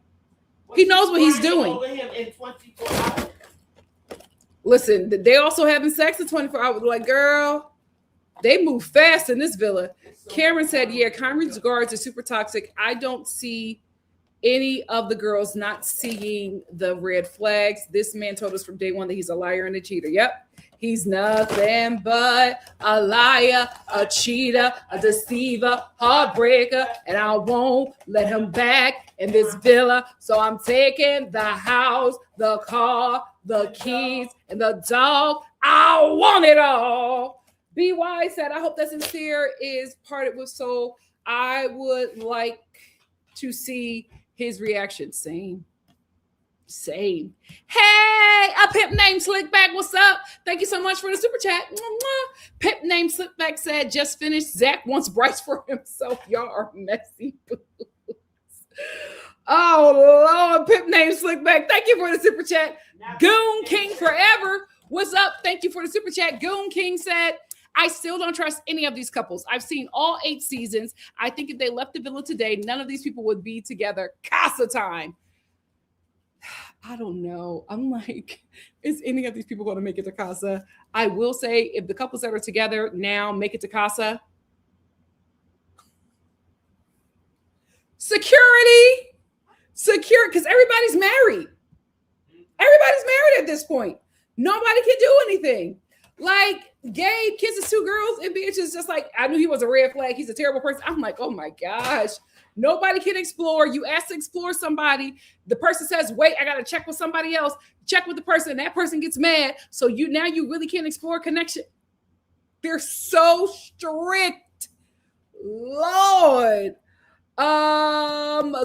He knows what he's doing. Over him in 24 hours. Listen, they also having sex in 24 hours. Like, girl, they move fast in this villa. Karen said, yeah, Kyron's guards are super toxic. I don't see any of the girls not seeing the red flags. This man told us from day one that he's a liar and a cheater. Yep. He's nothing but a liar, a cheater, a deceiver, heartbreaker, and I won't let him back in this villa. So I'm taking the house, the car, the keys, and the dog. I want it all. BY said, I hope that Sincere is parted with Soul. I would like to see his reaction. Same. Hey, a pimp named Slickback. What's up? Thank you so much for the super chat. Pimp named Slickback said, just finished. Zach wants Bryce for himself. Y'all are messy. Oh, Lord. Pimp named Slickback. Thank you for the super chat. Goon King forever. What's up? Thank you for the super chat. Goon King said, I still don't trust any of these couples. I've seen all 8 seasons. I think if they left the villa today, none of these people would be together. Casa time. I don't know. I'm like, is any of these people going to make it to Casa? I will say, if the couples that are together now make it to Casa, security, because everybody's married. Everybody's married at this point. Nobody can do anything. Like, Gabe kisses 2 girls, and bitch is just like, I knew he was a red flag. He's a terrible person. I'm like, oh my gosh. Nobody can explore. You ask to explore somebody. The person says, wait, I got to check with somebody else. Check with the person. That person gets mad. So you really can't explore connection. They're so strict. Lord.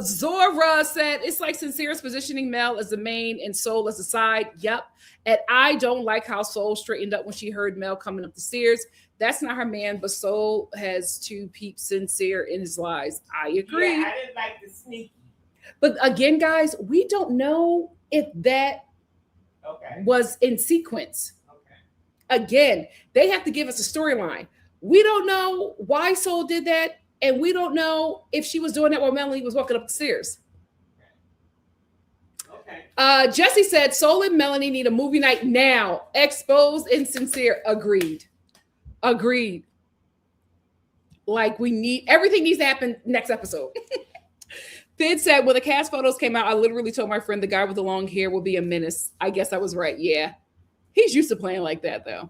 Zora said, it's like Sincere's positioning Mel as the main and Soul as the side. Yep. And I don't like how Soul straightened up when she heard Mel coming up the stairs. That's not her man, but Soul has to peep Sincere in his lies. I agree. Yeah, I didn't like the sneaky. But again, guys, we don't know if that was in sequence. Okay. Again, they have to give us a storyline. We don't know why Soul did that, and we don't know if she was doing that while Melanie was walking up the stairs. Okay. Jesse said, Soul and Melanie need a movie night now. Exposed and Sincere. Agreed. Like, everything needs to happen next episode. Fid said, when the cast photos came out, I literally told my friend the guy with the long hair will be a menace. I guess I was right. Yeah. He's used to playing like that, though.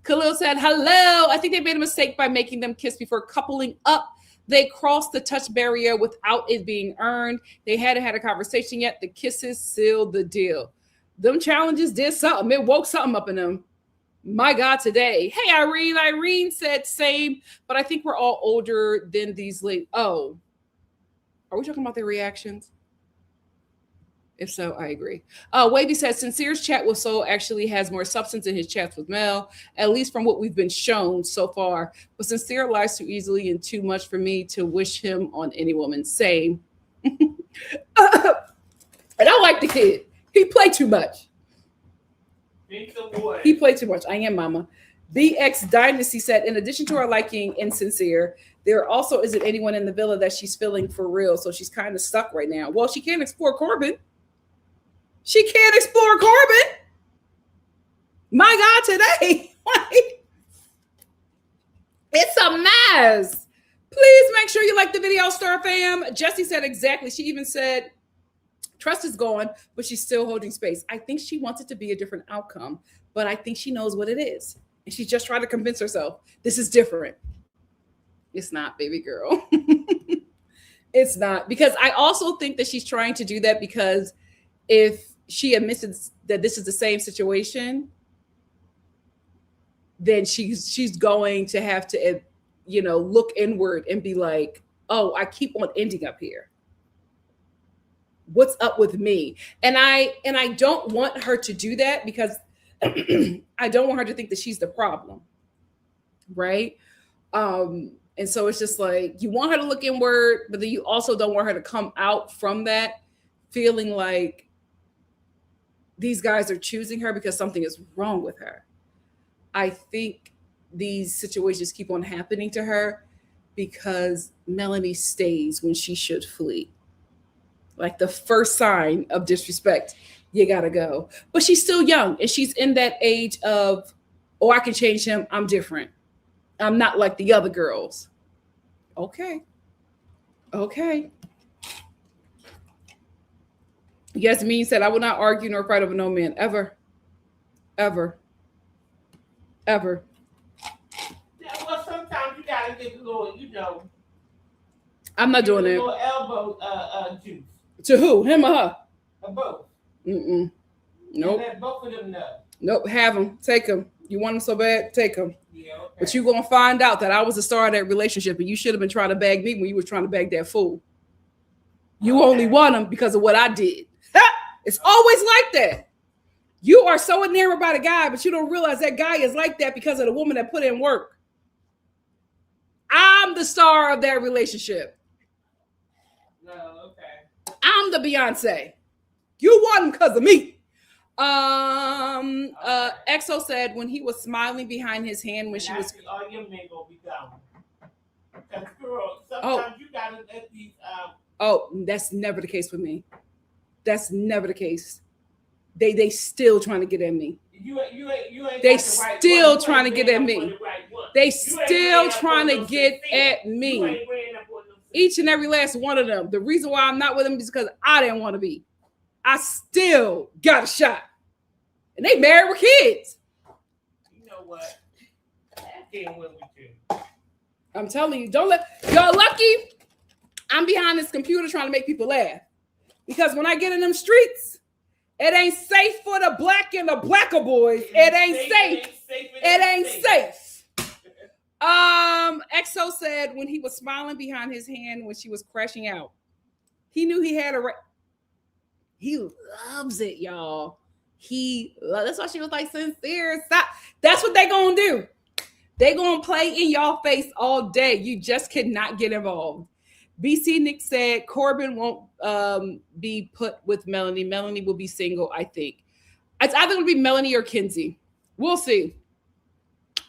Khalil said, hello. I think they made a mistake by making them kiss before coupling up. They crossed the touch barrier without it being earned. They hadn't had a conversation yet. The kisses sealed the deal. Them challenges did something. It woke something up in them. My God, today. Hey, Irene. Irene said same, but I think we're all older than these late. Oh, are we talking about their reactions? If so, I agree. Wavy says, Sincere's chat with Soul actually has more substance in his chats with Mel, at least from what we've been shown so far. But Sincere lies too easily and too much for me to wish him on any woman. Same. And I like the kid. He played too much. He played too much. I am mama. BX Dynasty said, in addition to her liking Insincere, there also isn't anyone in the villa that she's feeling for real. So she's kind of stuck right now. Well, she can't explore Corbin. My God, today, like, it's a mess. Please make sure you like the video, Star Fam. Jessie said exactly. She even said, trust is gone, but she's still holding space. I think she wants it to be a different outcome, but I think she knows what it is. And she's just trying to convince herself this is different. It's not, baby girl. It's not. Because I also think that she's trying to do that because if she admits that this is the same situation, then she's going to have to, look inward and be like, oh, I keep on ending up here. What's up with me? And I don't want her to do that because I don't want her to think that she's the problem. Right? And so it's just like, you want her to look inward, but then you also don't want her to come out from that feeling like these guys are choosing her because something is wrong with her. I think these situations keep on happening to her because Melanie stays when she should flee. Like the first sign of disrespect, you gotta go. But she's still young and she's in that age of, oh, I can change him. I'm different. I'm not like the other girls. Okay. Yasmin said, I will not argue nor fight over no man. Ever. Yeah, well, sometimes you gotta get a little, I'm not doing a it. little elbow juice. To who? Him or her? Both. Nope. And let both of them know. Nope. Have them. Take them. You want them so bad? Take them. Yeah, okay. But you're going to find out that I was the star of that relationship and you should have been trying to bag me when you were trying to bag that fool. You only want him because of what I did. It's always like that. You are so enamored by the guy, but you don't realize that guy is like that because of the woman that put in work. I'm the star of that relationship. No, okay. I'm the Beyonce. You want him because of me. EXO said when he was smiling behind his hand when she was. All your men gonna be gone. Because girl, sometimes you gotta let these. Oh, that's never the case with me. That's never the case. They still trying to get at me. You ain't. They still trying to get at me. They still trying to get at me. Each and every last one of them. The reason why I'm not with them is because I didn't want to be. I still got a shot. And they married with kids. You know what? I can't win with you. I'm telling you, don't let. You're lucky I'm behind this computer trying to make people laugh. Because when I get in them streets, it ain't safe for the black and the blacker boys. It ain't safe. It ain't safe. EXO said when he was smiling behind his hand when she was crashing out, he knew he had a. He loves it, y'all. That's why she was like sincere. Stop. That's what they gonna do. They gonna play in y'all face all day. You just cannot get involved. BC Nick said Corbin won't be put with Melanie. Melanie will be single, I think. It's either gonna be Melanie or Kinsey. We'll see.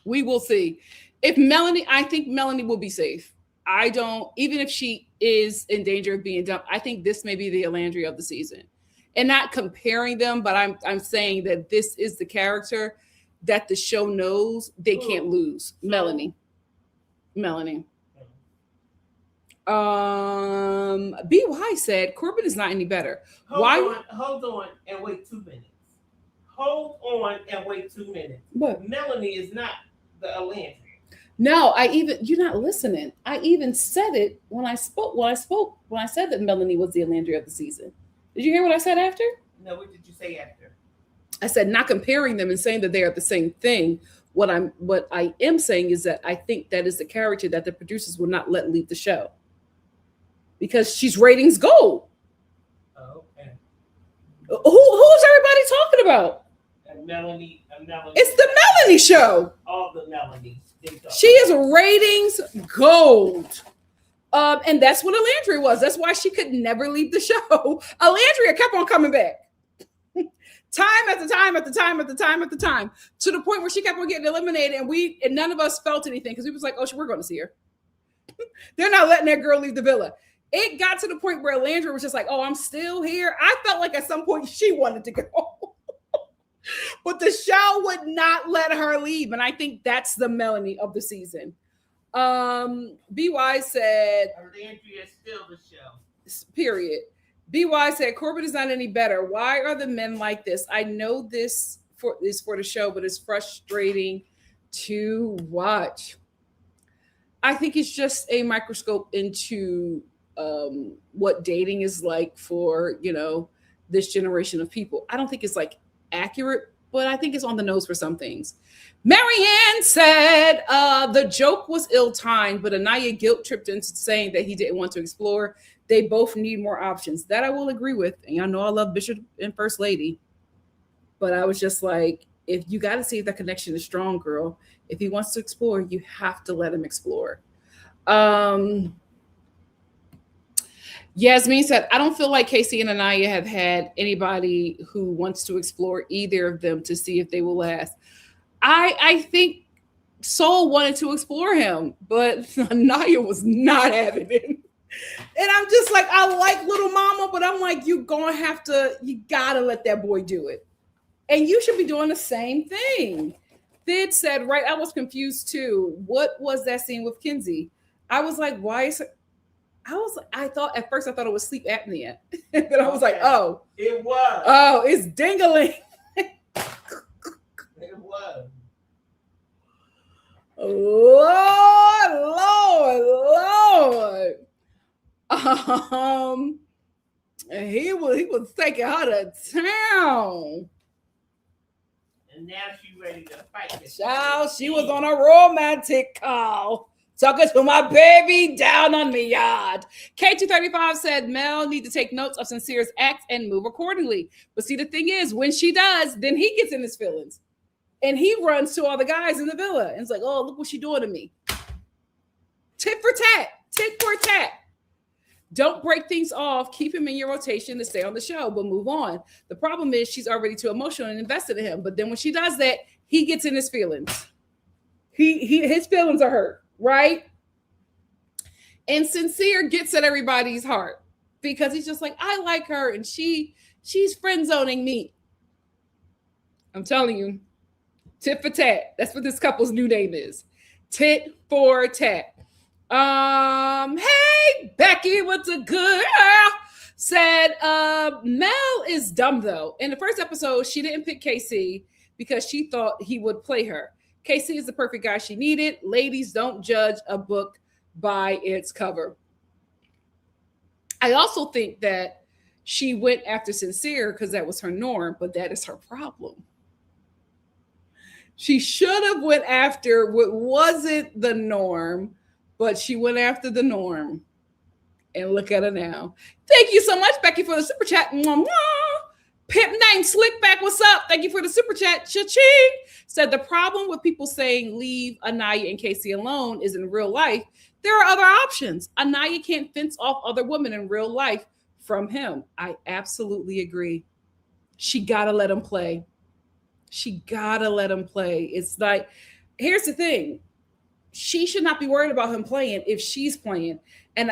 We will see. I think Melanie will be safe. I don't, even if she is in danger of being dumped, I think this may be the Alandria of the season. And not comparing them, but I'm saying that this is the character that the show knows they can't lose. Melanie. BY said Corbin is not any better. Hold on and wait 2 minutes. Hold on and wait 2 minutes. What? Melanie is not the Alandria. No, you're not listening. I even said it when I said that Melanie was the Alandria of the season. Did you hear what I said after? No, what did you say after? I said not comparing them and saying that they are the same thing. What I am saying is that I think that is the character that the producers will not let leave the show. Because she's ratings gold. Oh, okay. Who's everybody talking about? Melanie. It's the Melanie show. All the Melanies. She is ratings gold. And that's what Alandria was. That's why she could never leave the show. Alandria kept on coming back. Time after time, to the point where she kept on getting eliminated, and none of us felt anything because we was like, oh, we're going to see her. They're not letting that girl leave the villa. It got to the point where Alandria was just like, oh, I'm still here. I felt like at some point she wanted to go. But the show would not let her leave. And I think that's the Melanie of the season. BY said, Landry is still the show. Period. BY said, Corbin is not any better. Why are the men like this? I know this is for the show, but it's frustrating to watch. I think it's just a microscope into what dating is like for, this generation of people. I don't think it's like accurate, but I think it's on the nose for some things. Marianne said the joke was ill-timed, but Anaya guilt tripped into saying that he didn't want to explore. They both need more options. That I will agree with. And y'all know I love Bishop and First Lady. But I was just like, if you got to see if that connection is strong, girl. If he wants to explore, you have to let him explore. Yasmin said, I don't feel like Casey and Anaya have had anybody who wants to explore either of them to see if they will last. I think Soul wanted to explore him, but Anaya was not having it. And I'm just like, I like Little Mama, but I'm like, you gotta let that boy do it. And you should be doing the same thing. Thid said, right, I was confused too. What was that scene with Kinsey? I was like, why is it? At first I thought it was sleep apnea. And then I was like, oh. It was. Oh, it's dingling. It was. Lord. He was taking her to town. And now she's ready to fight. Child, she was on a romantic call. Talking to my baby down on me yard. K235 said Mel need to take notes of Sincere's act and move accordingly. But see, the thing is, when she does, then he gets in his feelings. And he runs to all the guys in the villa. And it's like, oh, look what she's doing to me. Tit for tat. Tit for tat. Don't break things off. Keep him in your rotation to stay on the show, but move on. The problem is she's already too emotional and invested in him. But then when she does that, he gets in his feelings. His feelings are hurt. Right? And Sincere gets at everybody's heart because he's just like, I like her and she's friend zoning me. I'm telling you, tit for tat. That's what this couple's new name is. Tit for tat. Hey, Becky, what's a good said Mel is dumb though. In the first episode, she didn't pick KC because she thought he would play her. Casey is the perfect guy she needed. Ladies, don't judge a book by its cover. I also think that she went after Sincere because that was her norm, but that is her problem. She should have went after what wasn't the norm, but she went after the norm. And look at her now. Thank you so much, Becky, for the super chat. Mwah, mwah. Pimp named Slickback, what's up? Thank you for the super chat. Cha-ching. Said the problem with people saying leave Anaya and Casey alone is in real life, there are other options. Anaya can't fence off other women in real life from him. I absolutely agree. She got to let him play. She got to let him play. It's like, here's the thing. She should not be worried about him playing if she's playing. And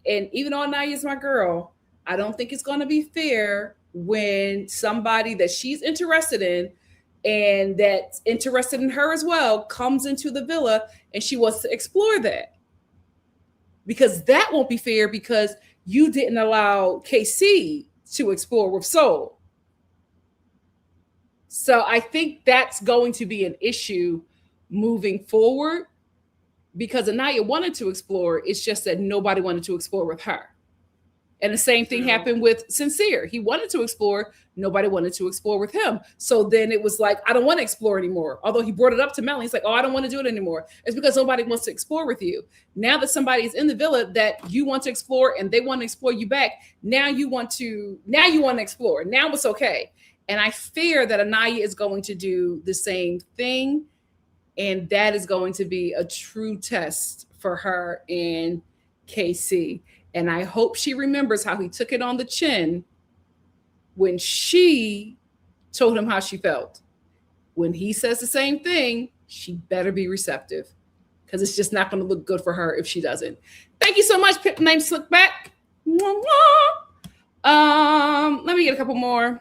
even though Anaya is my girl, I don't think it's going to be fair when somebody that she's interested in and that's interested in her as well comes into the villa and she wants to explore that. Because that won't be fair because you didn't allow KC to explore with Soul. So I think that's going to be an issue moving forward because Anaya wanted to explore. It's just that nobody wanted to explore with her. And the same thing happened with Sincere. He wanted to explore. Nobody wanted to explore with him. So then it was like, I don't want to explore anymore. Although he brought it up to Melanie. He's like, oh, I don't want to do it anymore. It's because nobody wants to explore with you. Now that somebody is in the villa that you want to explore and they want to explore you back, now you want to explore. Now it's okay. And I fear that Anaya is going to do the same thing. And that is going to be a true test for her and KC. And I hope she remembers how he took it on the chin when she told him how she felt. When he says the same thing, she better be receptive because it's just not going to look good for her if she doesn't. Thank you so much, Pip Name Slickback. Let me get a couple more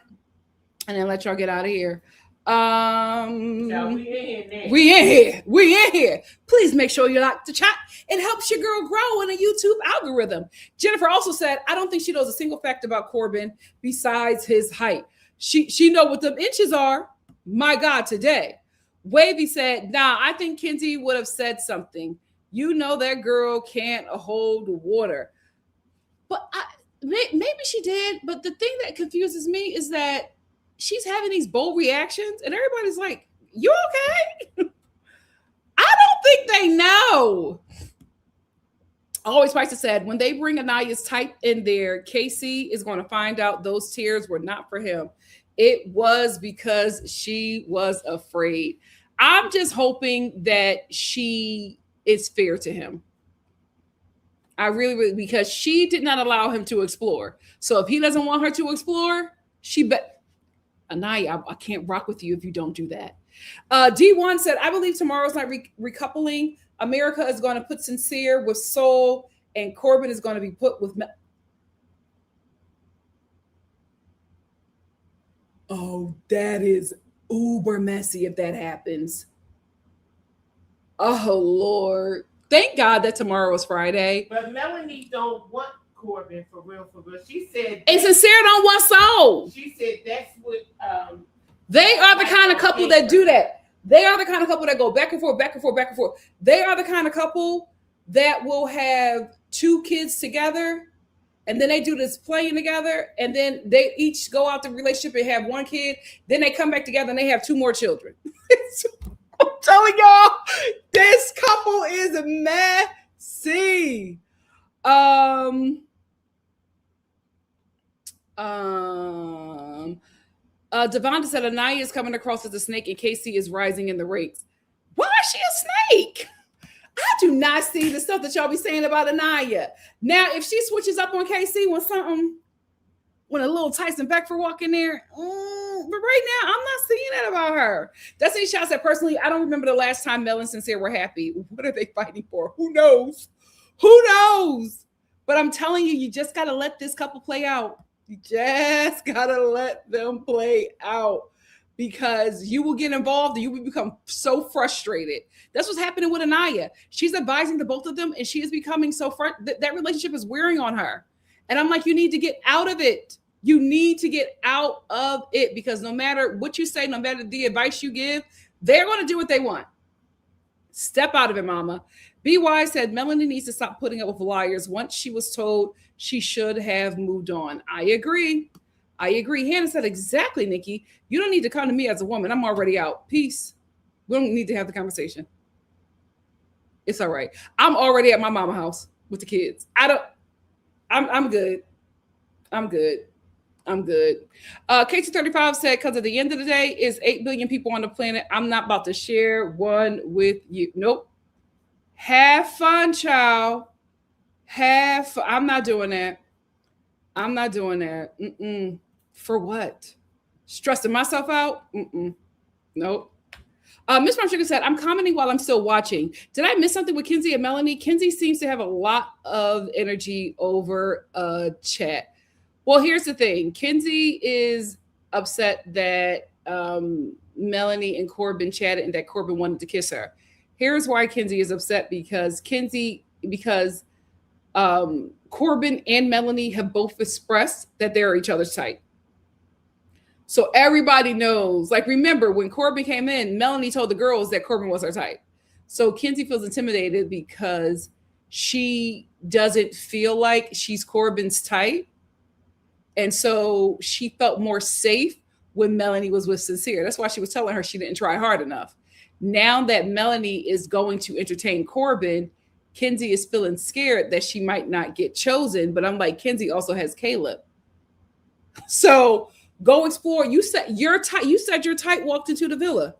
and then let y'all get out of here. Yeah, Um, we in here we in here. We in here. Please make sure you like the chat. It helps your girl grow in a YouTube algorithm. Jennifer also said, I don't think she knows a single fact about Corbin besides his height. She know what them inches are. My God, today. Wavy said, nah, I think Kinsey would have said something. You know that girl can't hold water. But maybe she did. But the thing that confuses me is that she's having these bold reactions, and everybody's like, "You okay?" I don't think they know. Always Spicer said, when they bring Anaya's type in there, Casey is going to find out those tears were not for him. It was because she was afraid. I'm just hoping that she is fair to him. I really, really, because she did not allow him to explore. So if he doesn't want her to explore, she bet Anaya, I can't rock with you if you don't do that. D1 said, I believe tomorrow's not recoupling. America is going to put Sincere with Soul, and Corbin is going to be put with. Oh, that is uber messy if that happens. Oh, Lord. Thank God that tomorrow is Friday. But Melanie don't want Corbin for real, for real. She said, and Sincere don't want Soul. She said that's what. They are the kind of couple that do that. They are the kind of couple that go back and forth, back and forth, back and forth. They are the kind of couple that will have 2 kids together, and then they do this playing together, and then they each go out the relationship and have 1 kid. Then they come back together and they have 2 more children. I'm telling y'all, this couple is messy. Devonta said Anaya is coming across as a snake and Casey is rising in the ranks. Why is she a snake? I do not see the stuff that y'all be saying about Anaya. Now, if she switches up on Casey when a little Tyson Beckford walk in there, but right now I'm not seeing that about her. Destiny Shaw said, personally, I don't remember the last time Mel and Sincere were happy. What are they fighting for? Who knows? Who knows? But I'm telling you, you just got to let this couple play out. You just got to let them play out, because you will get involved and you will become so frustrated. That's what's happening with Anaya. She's advising the both of them, and she is becoming so that relationship is wearing on her. And I'm like, you need to get out of it. You need to get out of it, because no matter what you say, no matter the advice you give, they're going to do what they want. Step out of it, mama. BY said Melanie needs to stop putting up with liars. Once she was told, she should have moved on. I agree. Hannah said, exactly, Nikki. You don't need to come to me as a woman. I'm already out. Peace. We don't need to have the conversation. It's all right. I'm already at my mama house with the kids. I'm good. I'm good. KT35 said, because at the end of the day, is 8 billion people on the planet. I'm not about to share one with you. Nope. Have fun, child. I'm not doing that. For what? Stressing myself out? Nope. Miss Sugar said, I'm commenting while I'm still watching. Did I miss something with Kinsey and Melanie? Kinsey seems to have a lot of energy over chat. Well, here's the thing. Kinsey is upset that Melanie and Corbin chatted and that Corbin wanted to kiss her. Here's why Kinsey is upset, because Corbin and Melanie have both expressed that they're each other's type. So everybody knows. Like, remember, when Corbin came in, Melanie told the girls that Corbin was her type. So Kinsey feels intimidated because she doesn't feel like she's Corbin's type. And so she felt more safe when Melanie was with Sincere. That's why she was telling her she didn't try hard enough. Now that Melanie is going to entertain Corbin, Kinsey is feeling scared that she might not get chosen. But I'm like, Kinsey also has Caleb. So go explore. You said your type. You said your type walked into the villa.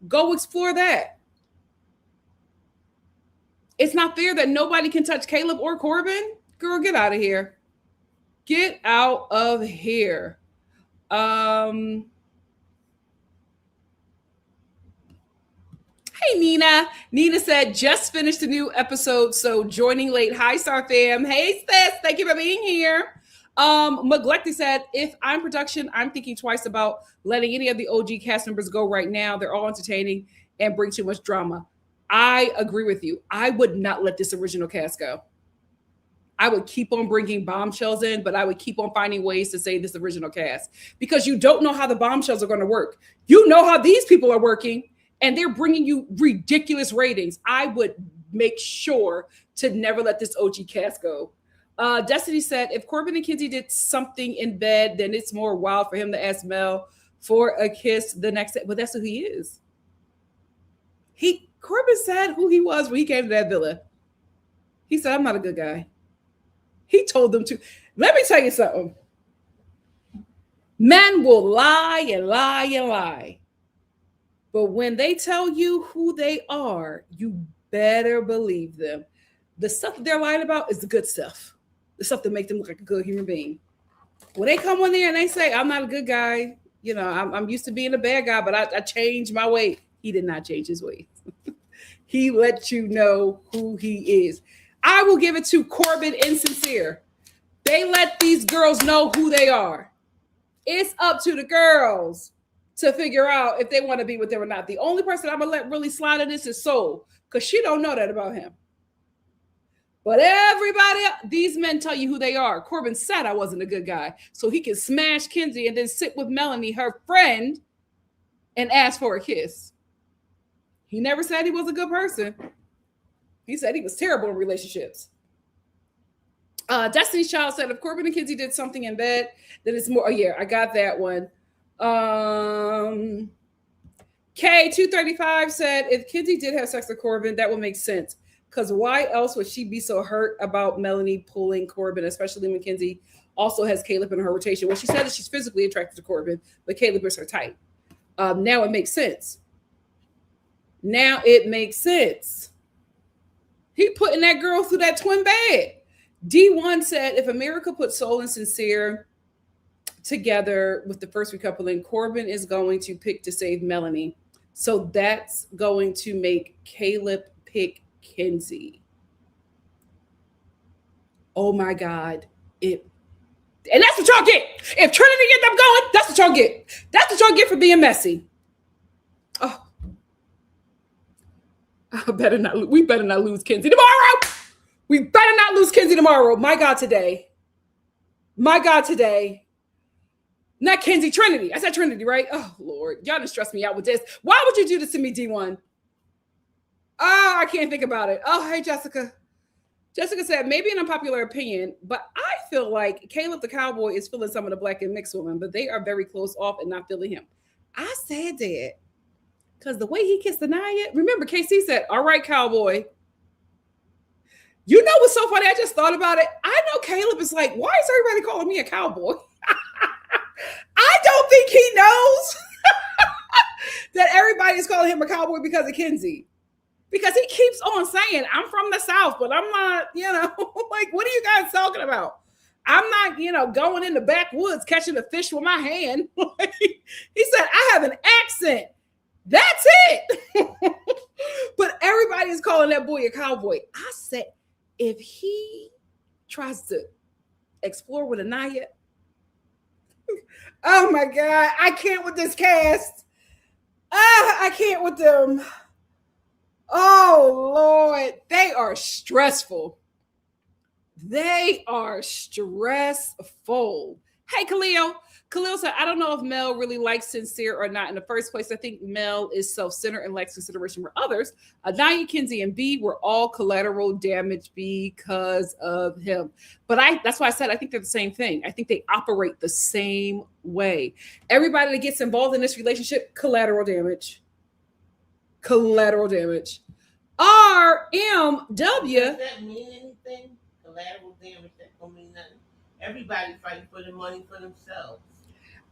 Go explore that. It's not fair that nobody can touch Caleb or Corbin. Girl, get out of here. Get out of here. Hey, Nina. Nina said, just finished a new episode, so joining late. Hi, Star fam. Hey, sis. Thank you for being here. Neglected said, if I'm production, I'm thinking twice about letting any of the OG cast members go right now. They're all entertaining and bring too much drama. I agree with you. I would not let this original cast go. I would keep on bringing bombshells in, but I would keep on finding ways to save this original cast because you don't know how the bombshells are going to work. You know how these people are working, and they're bringing you ridiculous ratings. I would make sure to never let this OG cast go. Destiny said, if Corbin and Kinsey did something in bed, then it's more wild for him to ask Mel for a kiss the next day. But that's who he is. Corbin said who he was when he came to that villa. He said, I'm not a good guy. He told them to. Let me tell you something. Men will lie and lie and lie. But when they tell you who they are, you better believe them. The stuff that they're lying about is the good stuff. The stuff that makes them look like a good human being. When they come on there and they say, I'm not a good guy, you know, I'm used to being a bad guy, but I changed my way. He did not change his ways. He let you know who he is. I will give it to Corbin and Sincere. They let these girls know who they are. It's up to the girls to figure out if they want to be with them or not. The only person I'm going to let really slide in this is Soul, because she don't know that about him. But everybody, these men tell you who they are. Corbin said I wasn't a good guy, so he can smash Kinsey and then sit with Melanie, her friend, and ask for a kiss. He never said he was a good person. He said he was terrible in relationships. Destiny's Child said, if Corbin and Kinsey did something in bed, then it's more. Oh, yeah, I got that one. K235 said, if Kinsey did have sex with Corbin, that would make sense. Because why else would she be so hurt about Melanie pulling Corbin, especially when Kinsey also has Caleb in her rotation? Well, she said that she's physically attracted to Corbin, but Caleb is her type. Now it makes sense. Now it makes sense. He putting that girl through that twin bed. D1 said, if America put Soul and Sincere together with the first recoupling, Corbin is going to pick to save Melanie. So that's going to make Caleb pick Kinsey. Oh my God. And that's what y'all get. If Trinity gets them going, that's what y'all get. That's what y'all get for being messy. Oh. We better not lose Kinsey tomorrow. We better not lose Kinsey tomorrow. My God, today. Not Kinsey, Trinity. I said Trinity, right? Oh, Lord. Y'all done stress me out with this. Why would you do this to me, D1? Oh, I can't think about it. Oh, hey, Jessica. Jessica said, maybe an unpopular opinion, but I feel like Caleb the Cowboy is feeling some of the black and mixed women, but they are very close off and not feeling him. I said that because the way he kissed Anaya, remember, KC said, all right, Cowboy. You know what's so funny? I just thought about it. I know Caleb is like, why is everybody calling me a cowboy? I don't think he knows that everybody is calling him a cowboy because of Kinsey. Because he keeps on saying, I'm from the South, but I'm not, like, what are you guys talking about? I'm not, going in the backwoods catching a fish with my hand. He said, I have an accent. That's it. But everybody is calling that boy a cowboy. I said, if he tries to explore with Anaya, oh my God, I can't with this cast. I can't with them. Oh Lord, they are stressful. Hey, Khalil. Khalil said, I don't know if Mel really likes Sincere or not in the first place. I think Mel is self-centered and lacks consideration for others. Anaya, Kinsey, and B were all collateral damage because of him. But that's why I said I think they're the same thing. I think they operate the same way. Everybody that gets involved in this relationship, collateral damage. Collateral damage. RMW. Does that mean anything? Collateral damage, that don't mean nothing. Everybody fighting for the money for themselves.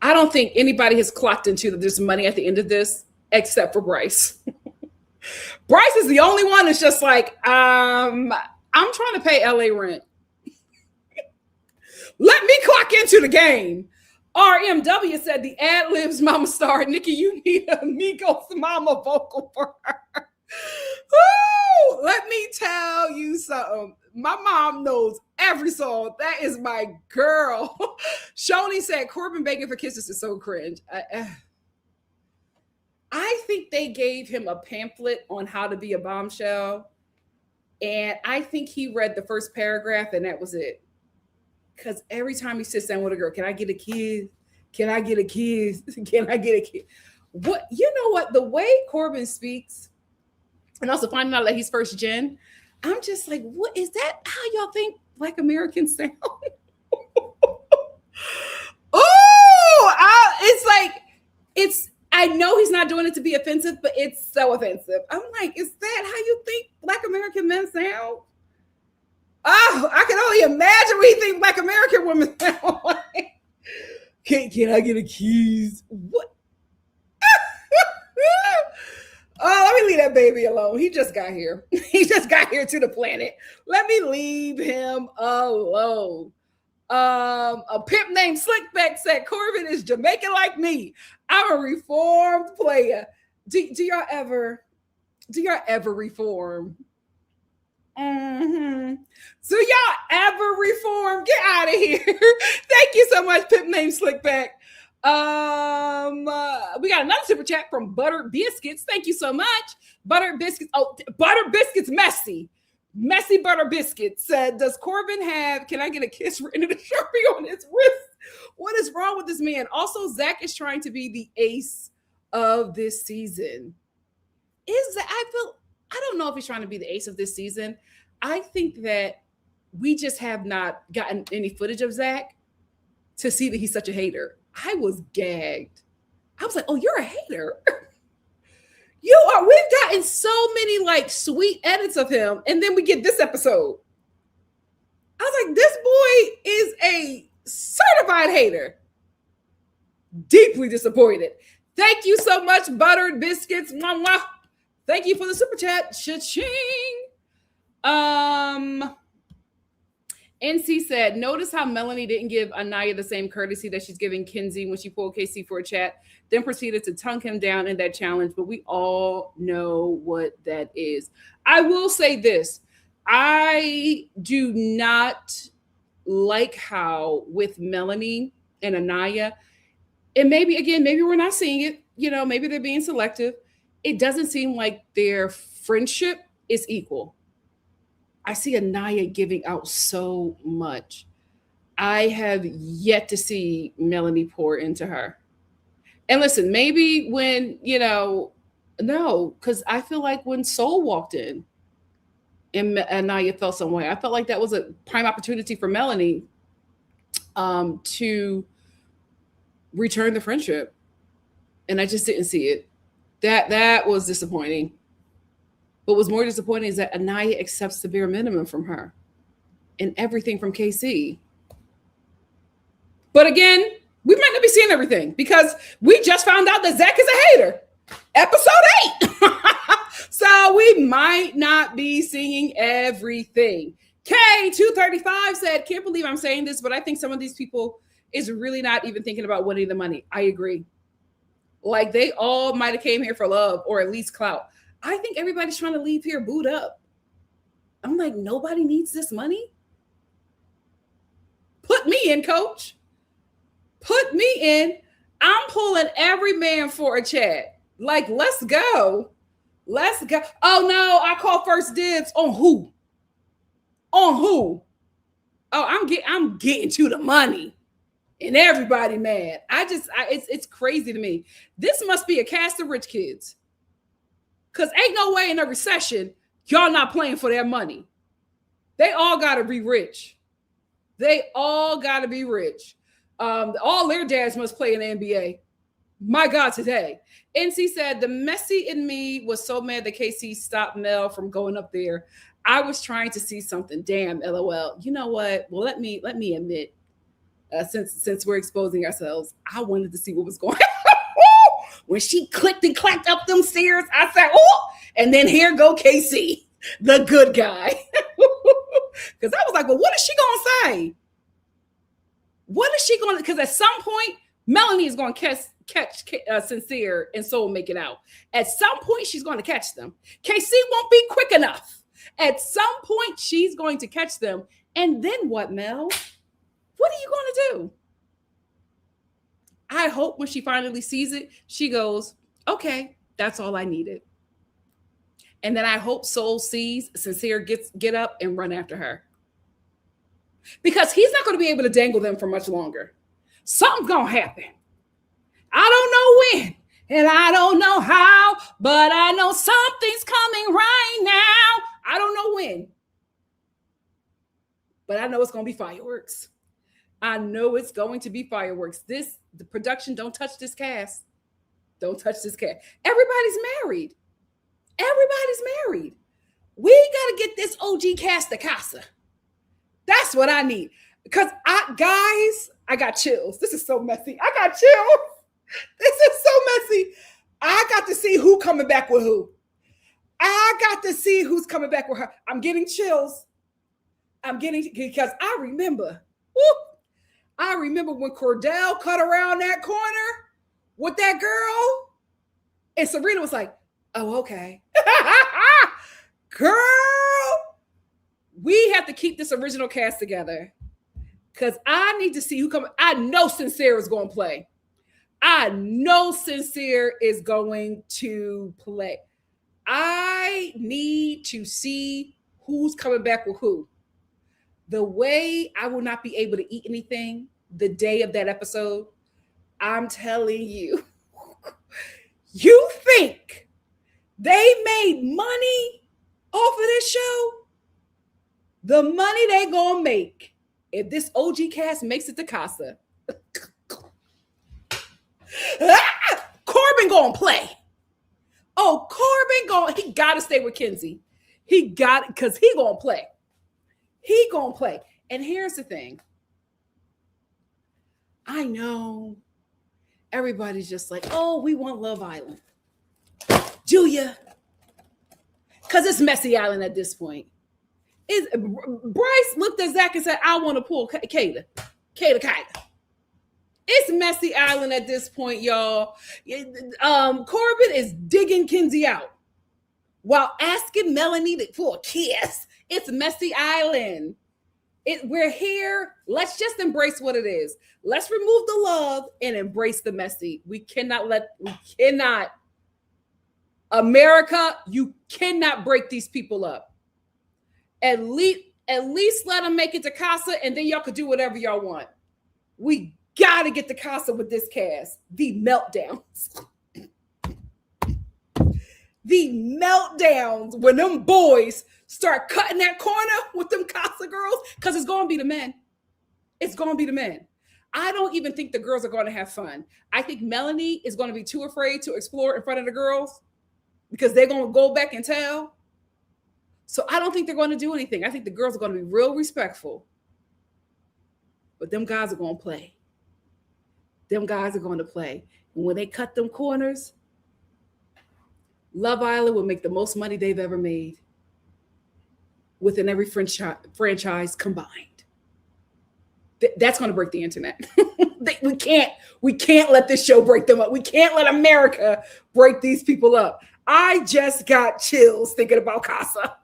I don't think anybody has clocked into that there's money at the end of this except for Bryce. Bryce is the only one that's just like, I'm trying to pay LA rent. Let me clock into the game. RMW said the ad libs Mama Star. Nikki, you need a Migos Mama vocal for her. Let me tell you something. My mom knows every song. That is my girl. Shoni said Corbin begging for kisses is so cringe. I think they gave him a pamphlet on how to be a bombshell. And I think he read the first paragraph and that was it. Because every time he sits down with a girl, can I get a kiss? Can I get a kiss? Can I get a kiss? What, you know what? The way Corbin speaks, and also finding out that he's first gen, I'm just like, what is that? How y'all think Black Americans sound? Oh, it's like, I know he's not doing it to be offensive, but it's so offensive. I'm like, is that how you think Black American men sound? Oh, I can only imagine what you think Black American women sound like. Can I get a keys? What? Oh, let me leave that baby alone. He just got here. He just got here to the planet. Let me leave him alone. A pimp named Slickback said Corbin is Jamaican like me. I'm a reformed player. Do y'all ever reform? Mm-hmm. So y'all ever reform? Get out of here. Thank you so much, pimp named Slickback. We got another super chat from Buttered Biscuits. Thank you so much. Buttered Biscuits. Oh, Buttered Biscuits Messy Butter Biscuit said, does Corbin have, can I get a kiss written in a Sharpie on his wrist? What is wrong with this man? Also, Zach is trying to be the ace of this season. I don't know if he's trying to be the ace of this season. I think that we just have not gotten any footage of Zach to see that he's such a hater. I was gagged. I was like, oh, you're a hater. You are. We've gotten so many like sweet edits of him, and then we get this episode. I was like, this boy is a certified hater. Deeply disappointed. Thank you so much, Buttered Biscuits. Mwah, mwah. Thank you for the super chat. Cha-ching. NC said, notice how Melanie didn't give Anaya the same courtesy that she's giving Kinsey when she pulled KC for a chat, then proceeded to tongue him down in that challenge. But we all know what that is. I will say this. I do not like how with Melanie and Anaya, and maybe we're not seeing it, maybe they're being selective. It doesn't seem like their friendship is equal. I see Anaya giving out so much. I have yet to see Melanie pour into her. And listen, maybe when, no, because I feel like when Soul walked in and Anaya felt some way, I felt like that was a prime opportunity for Melanie to return the friendship. And I just didn't see it. That was disappointing. What was more disappointing is that Anaya accepts the bare minimum from her and everything from KC. But again, we might not be seeing everything because we just found out that Zach is a hater. Episode 8. So we might not be seeing everything. K235 said, can't believe I'm saying this, but I think some of these people is really not even thinking about winning the money. I agree. Like they all might have came here for love or at least clout. I think everybody's trying to leave here booed up. I'm like, nobody needs this money. Put me in, coach. Put me in. I'm pulling every man for a chat. Like, let's go. Let's go. Oh, no, I call first dibs. On who? On who? Oh, I'm getting to the money. And everybody mad. It's crazy to me. This must be a cast of rich kids. Because ain't no way in a recession, y'all not playing for their money. They all got to be rich. They all got to be rich. All their dads must play in the NBA. My God, today. NC said, the messy in me was so mad that KC stopped Mel from going up there. I was trying to see something. Damn, LOL. You know what? Well, let me admit, since we're exposing ourselves, I wanted to see what was going on. When she clicked and clacked up them stairs, I said, oh, and then here go KC, the good guy. Because I was like, well, what is she going to say? What is she going to, because at some point, Melanie is going to catch Sincere and Soul make it out. At some point, she's going to catch them. KC won't be quick enough. At some point, she's going to catch them. And then what, Mel? What are you going to do? I hope when she finally sees it, she goes, okay, that's all I needed. And then I hope Soul sees Sincere get up and run after her. Because he's not going to be able to dangle them for much longer. Something's going to happen. I don't know when, and I don't know how, but I know something's coming right now. I don't know when, but I know it's going to be fireworks. I know it's going to be fireworks. The production, don't touch this cast. Don't touch this cast. Everybody's married. Everybody's married. We got to get this OG cast to casa. That's what I need. Because I got chills. This is so messy. I got chills. This is so messy. I got to see who coming back with who. I got to see who's coming back with her. I'm getting chills. Because I remember when Cordell cut around that corner with that girl, and Serena was like, oh, okay. Girl, we have to keep this original cast together. Because I need to see who comes. I know Sincere is going to play. I know Sincere is going to play. I need to see who's coming back with who. The way I will not be able to eat anything the day of that episode, I'm telling you, you think they made money off of this show? The money they gonna make if this OG cast makes it to casa. Corbin gonna play. Oh, he gotta stay with Kenzie. Because he gonna play. He gonna play. And here's the thing. I know everybody's just like, oh, we want Love Island. Do ya? Because it's Messy Island at this point. Bryce looked at Zach and said, I want to pull Kayla. It's Messy Island at this point, y'all. Corbin is digging Kenzie out while asking Melanie for a kiss. It's Messy Island. We're here. Let's just embrace what it is. Let's remove the love and embrace the messy. We cannot. America, you cannot break these people up. At least let them make it to casa, and then y'all could do whatever y'all want. We gotta get to casa with this cast. The meltdowns. The meltdowns when them boys start cutting that corner with them casa girls, because it's gonna be the men. It's gonna be the men. I don't even think the girls are gonna have fun. I think Melanie is gonna be too afraid to explore in front of the girls because they're gonna go back and tell. So I don't think they're going to do anything. I think the girls are going to be real respectful. But them guys are going to play. Them guys are going to play. And when they cut them corners, Love Island will make the most money they've ever made within every franchise combined. That's going to break the internet. We can't let this show break them up. We can't let America break these people up. I just got chills thinking about casa.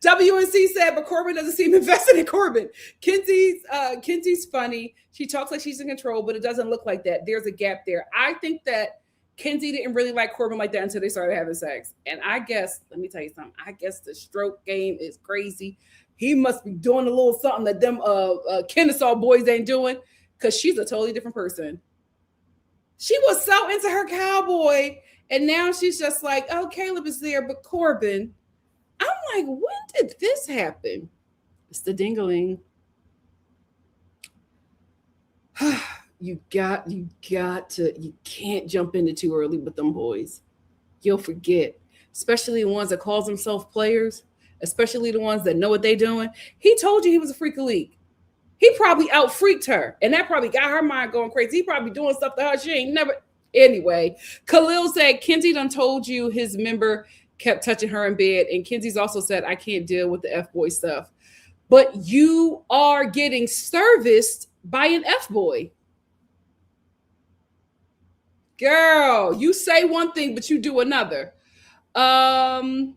WNC said, but Corbin doesn't seem invested in Corbin. Kenzie's funny. She talks like she's in control, but it doesn't look like that. There's a gap there. I think that Kenzie didn't really like Corbin like that until they started having sex. And I guess, let me tell you something. I guess the stroke game is crazy. He must be doing a little something that them Kennesaw boys ain't doing, because she's a totally different person. She was so into her cowboy, and now she's just like, oh, Caleb is there, but Corbin. I'm like, when did this happen? It's the dingling. You can't jump into too early with them boys. You'll forget, especially the ones that calls themselves players, especially the ones that know what they're doing. He told you he was a freak of league. He probably out freaked her, and that probably got her mind going crazy. He probably doing stuff to her she ain't never. Anyway, Khalil said Kenzie done told you his member kept touching her in bed, and Kenzie's also said, I can't deal with the F-boy stuff. But you are getting serviced by an F-boy. Girl, you say one thing, but you do another. Um,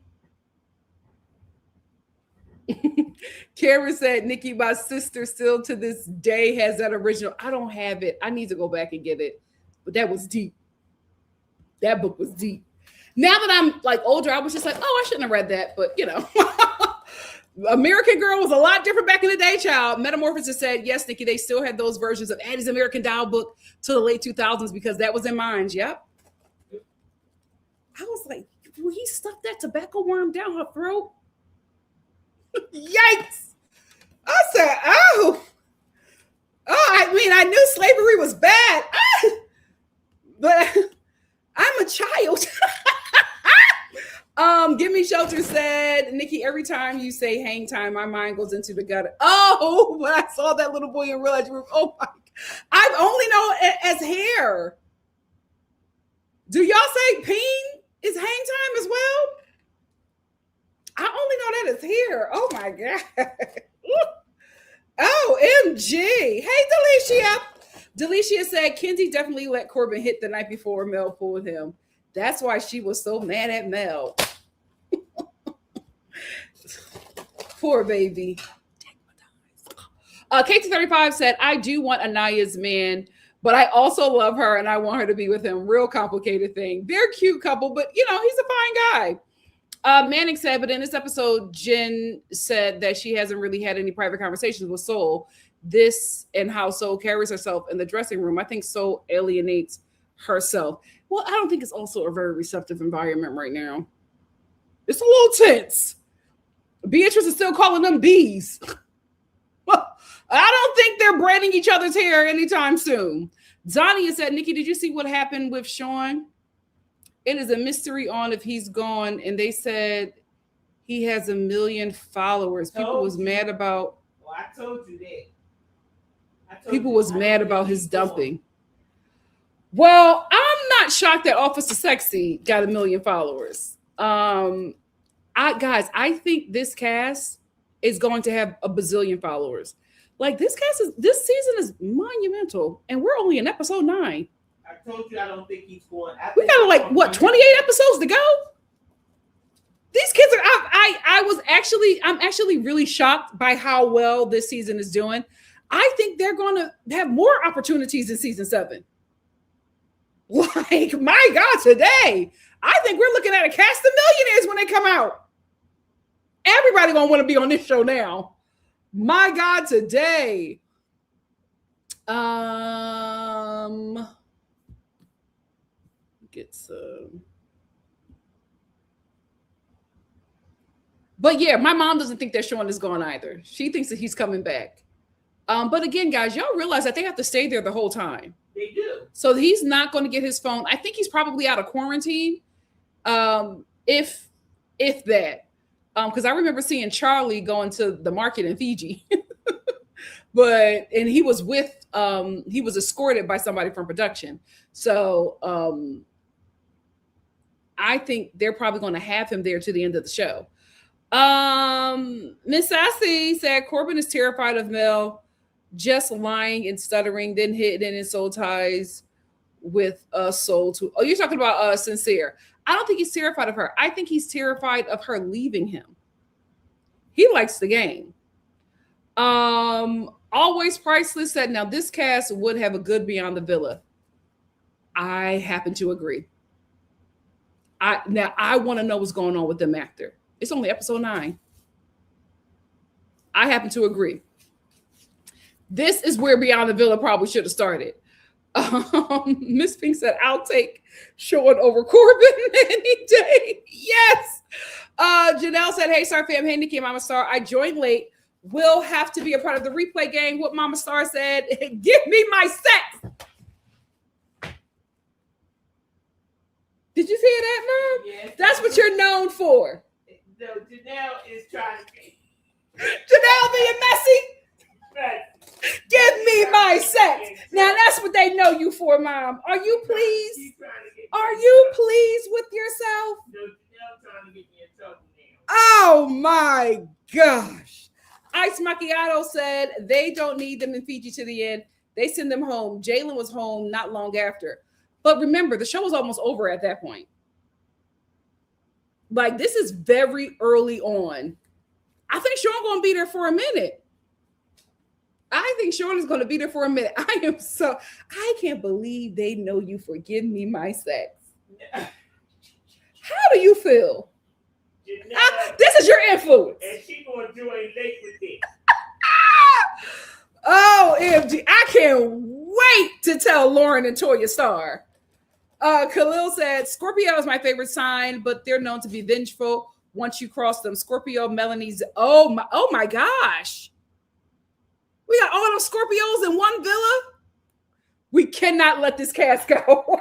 Karen said, Nikki, my sister still to this day has that original. I don't have it. I need to go back and get it. But that was deep. That book was deep. Now that I'm like older, I was just like, oh, I shouldn't have read that. But American Girl was a lot different back in the day, child. Metamorphosis said, yes, Nikki, they still had those versions of Addie's American Doll book to the late 2000s because that was in mine. Yep. I was like, will he stuff that tobacco worm down her throat? Yikes. I said, oh. I mean, I knew slavery was bad. But I'm a child. Give Me Shelter said, Nikki, every time you say hang time, my mind goes into the gutter. Oh, when I saw that little boy and realized you were, oh my, I've only known it as hair. Do y'all say peen is hang time as well? I only know that as hair. Oh my God. OMG. Hey, Delicia. Delicia said, Kenzie definitely let Corbin hit the night before Mel pulled him. That's why she was so mad at Mel. Poor baby. KT35 said, I do want Anaya's man, but I also love her and I want her to be with him. Real complicated thing. They're a cute couple, but he's a fine guy. Manning said, but in this episode, Jen said that she hasn't really had any private conversations with Soul. This and how Soul carries herself in the dressing room. I think Soul alienates herself. Well, I don't think it's also a very receptive environment right now. It's a little tense. Beatrice is still calling them bees. I don't think they're braiding each other's hair anytime soon. Zania said, Nikki, did you see what happened with Sean? It is a mystery on if he's gone. And they said he has 1 million followers. People was mad about. Well, I told you that. People was mad about his dumping. Well, I'm not shocked that Officer Sexy got 1 million followers. I think this cast is going to have a bazillion followers. Like this season is monumental, and we're only in episode 9. I told you I don't think he's going. We got 28 episodes to go. These kids are. I'm actually really shocked by how well this season is doing. I think they're going to have more opportunities in season 7. Like, my God, today, I think we're looking at a cast of millionaires when they come out. Everybody gonna want to be on this show now. My God, today. Get some. But yeah, my mom doesn't think that Sean is gone either. She thinks that he's coming back. But again, guys, y'all realize that they have to stay there the whole time. They do. So he's not going to get his phone. I think he's probably out of quarantine. If that. Because I remember seeing Charlie going to the market in Fiji. And he was he was escorted by somebody from production. So I think they're probably going to have him there to the end of the show. Miss Sassy said Corbin is terrified of Mel just lying and stuttering, then hitting in soul ties with a soul to. Oh, you're talking about Sincere. I don't think he's terrified of her. I think he's terrified of her leaving him. He likes the game. Always Priceless said, now this cast would have a good Beyond the Villa. I happen to agree. I want to know what's going on with them actor. It's only episode 9. I happen to agree. This is where Beyond the Villa probably should have started. Miss Pink said, I'll take Sean over Corbin any day. Yes. Janelle said, hey, Star fam. Hey, Nikki and Mama Star. I joined late. Will have to be a part of the replay game. What Mama Star said, give me my sex. Did you see that, Mom? Yes. That's what you're known for. No, Janelle is trying to be. Janelle being messy? Right. Give me my sex. Now that's what they know you for, Mom. Are you pleased? Are you pleased with yourself? No, Janelle trying to get me in trouble now. Oh my gosh. Ice Macchiato said they don't need them in Fiji to the end. They send them home. Jalen was home not long after. But remember, the show was almost over at that point. Like, this is very early on. I think Sean gonna be there for a minute. I think Sean is gonna be there for a minute. I can't believe they know you for giving me my sex. How do you feel? This is your influence. And she gonna join late with this. Oh, MG. I can't wait to tell Lauren and Toya Star. Khalil said, Scorpio is my favorite sign, but they're known to be vengeful once you cross them. Scorpio, Melanie's. Oh my gosh. We got all those Scorpios in one villa. We cannot let this cast go.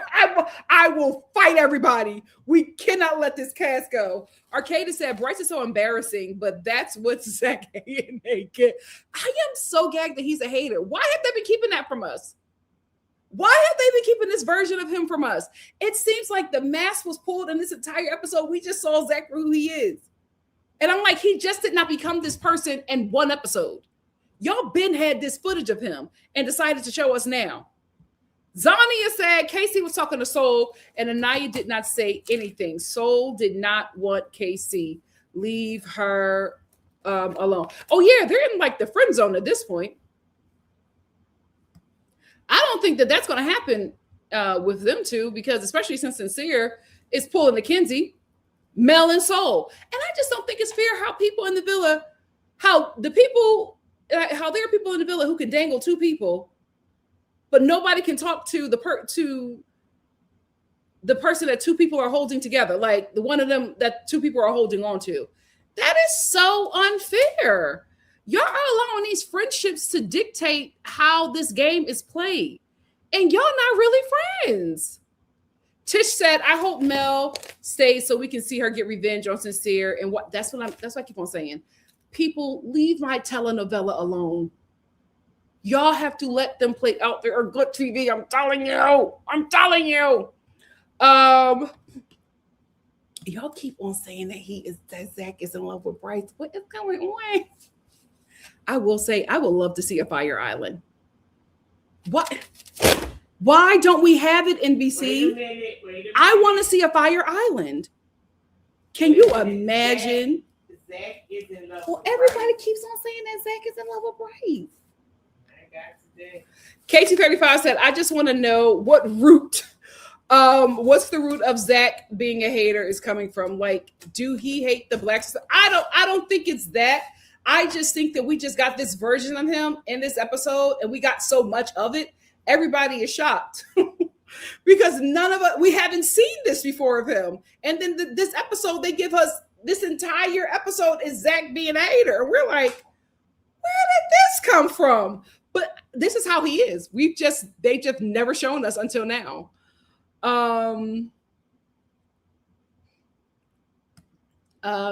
I will fight everybody. We cannot let this cast go. Arcada said, Bryce is so embarrassing, but that's what Zach and they get. I am so gagged that he's a hater. Why have they been keeping that from us? Why have they been keeping this version of him from us? It seems like the mask was pulled in this entire episode. We just saw Zach for who he is. And I'm like, he just did not become this person in one episode. Y'all been had this footage of him and decided to show us now. Zania said Casey was talking to Soul and Anaya did not say anything. Soul did not want Casey. Leave her alone. Oh, yeah, they're in like the friend zone at this point. I don't think that that's going to happen with them two, because especially since Sincere is pulling the Kinsey, Mel and Soul. And I just don't think it's fair how people in the villa, how there are people in the villa who can dangle two people, but nobody can talk to the person that two people are holding together, like the one of them that two people are holding on to. That is so unfair. Y'all are allowing these friendships to dictate how this game is played, and y'all not really friends. Tish said, "I hope Mel stays so we can see her get revenge on Sincere." And that's what I keep on saying. People, leave my telenovela alone. Y'all have to let them play out there or good TV. I'm telling you. Y'all keep on saying that Zach is in love with Bryce. What is going on? I will say, I would love to see a Fire Island. What? Why don't we have it, NBC? Wait a minute. I want to see a Fire Island. Can you imagine? Zach is in love. Well, everybody keeps on saying that Zach is in love with Bryce. I got today. KT35 said, I just want to know what root, what's the root of Zach being a hater is coming from? Like, do he hate the blacks? I don't think it's that. I just think that we just got this version of him in this episode, and we got so much of it. Everybody is shocked because none of us, we haven't seen this before of him. And then this episode, they give us this entire episode is Zach being a hater. And we're like, where did this come from? But this is how he is. They just never shown us until now.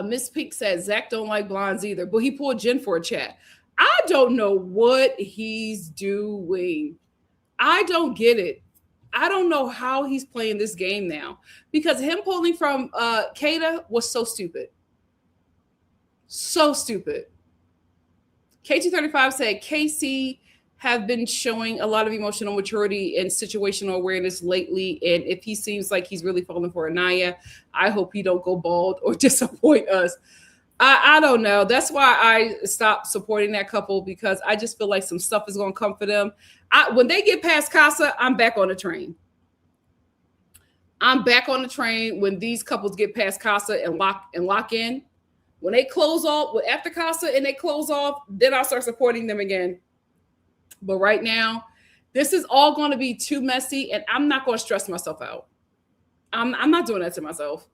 Miss Pink says Zach don't like blondes either, but he pulled Jen for a chat. I don't know what he's doing. I don't get it. I don't know how he's playing this game now, because him pulling from Kada was so stupid. So stupid. KT35 said Casey have been showing a lot of emotional maturity and situational awareness lately. And if he seems like he's really falling for Anaya, I hope he don't go bald or disappoint us. I don't know. That's why I stopped supporting that couple, because I just feel like some stuff is going to come for them. When they get past Casa, I'm back on the train. I'm back on the train when these couples get past Casa and lock in. When they close off after Casa and they close off, then I'll start supporting them again. But right now, this is all going to be too messy, and I'm not going to stress myself out. I'm not doing that to myself.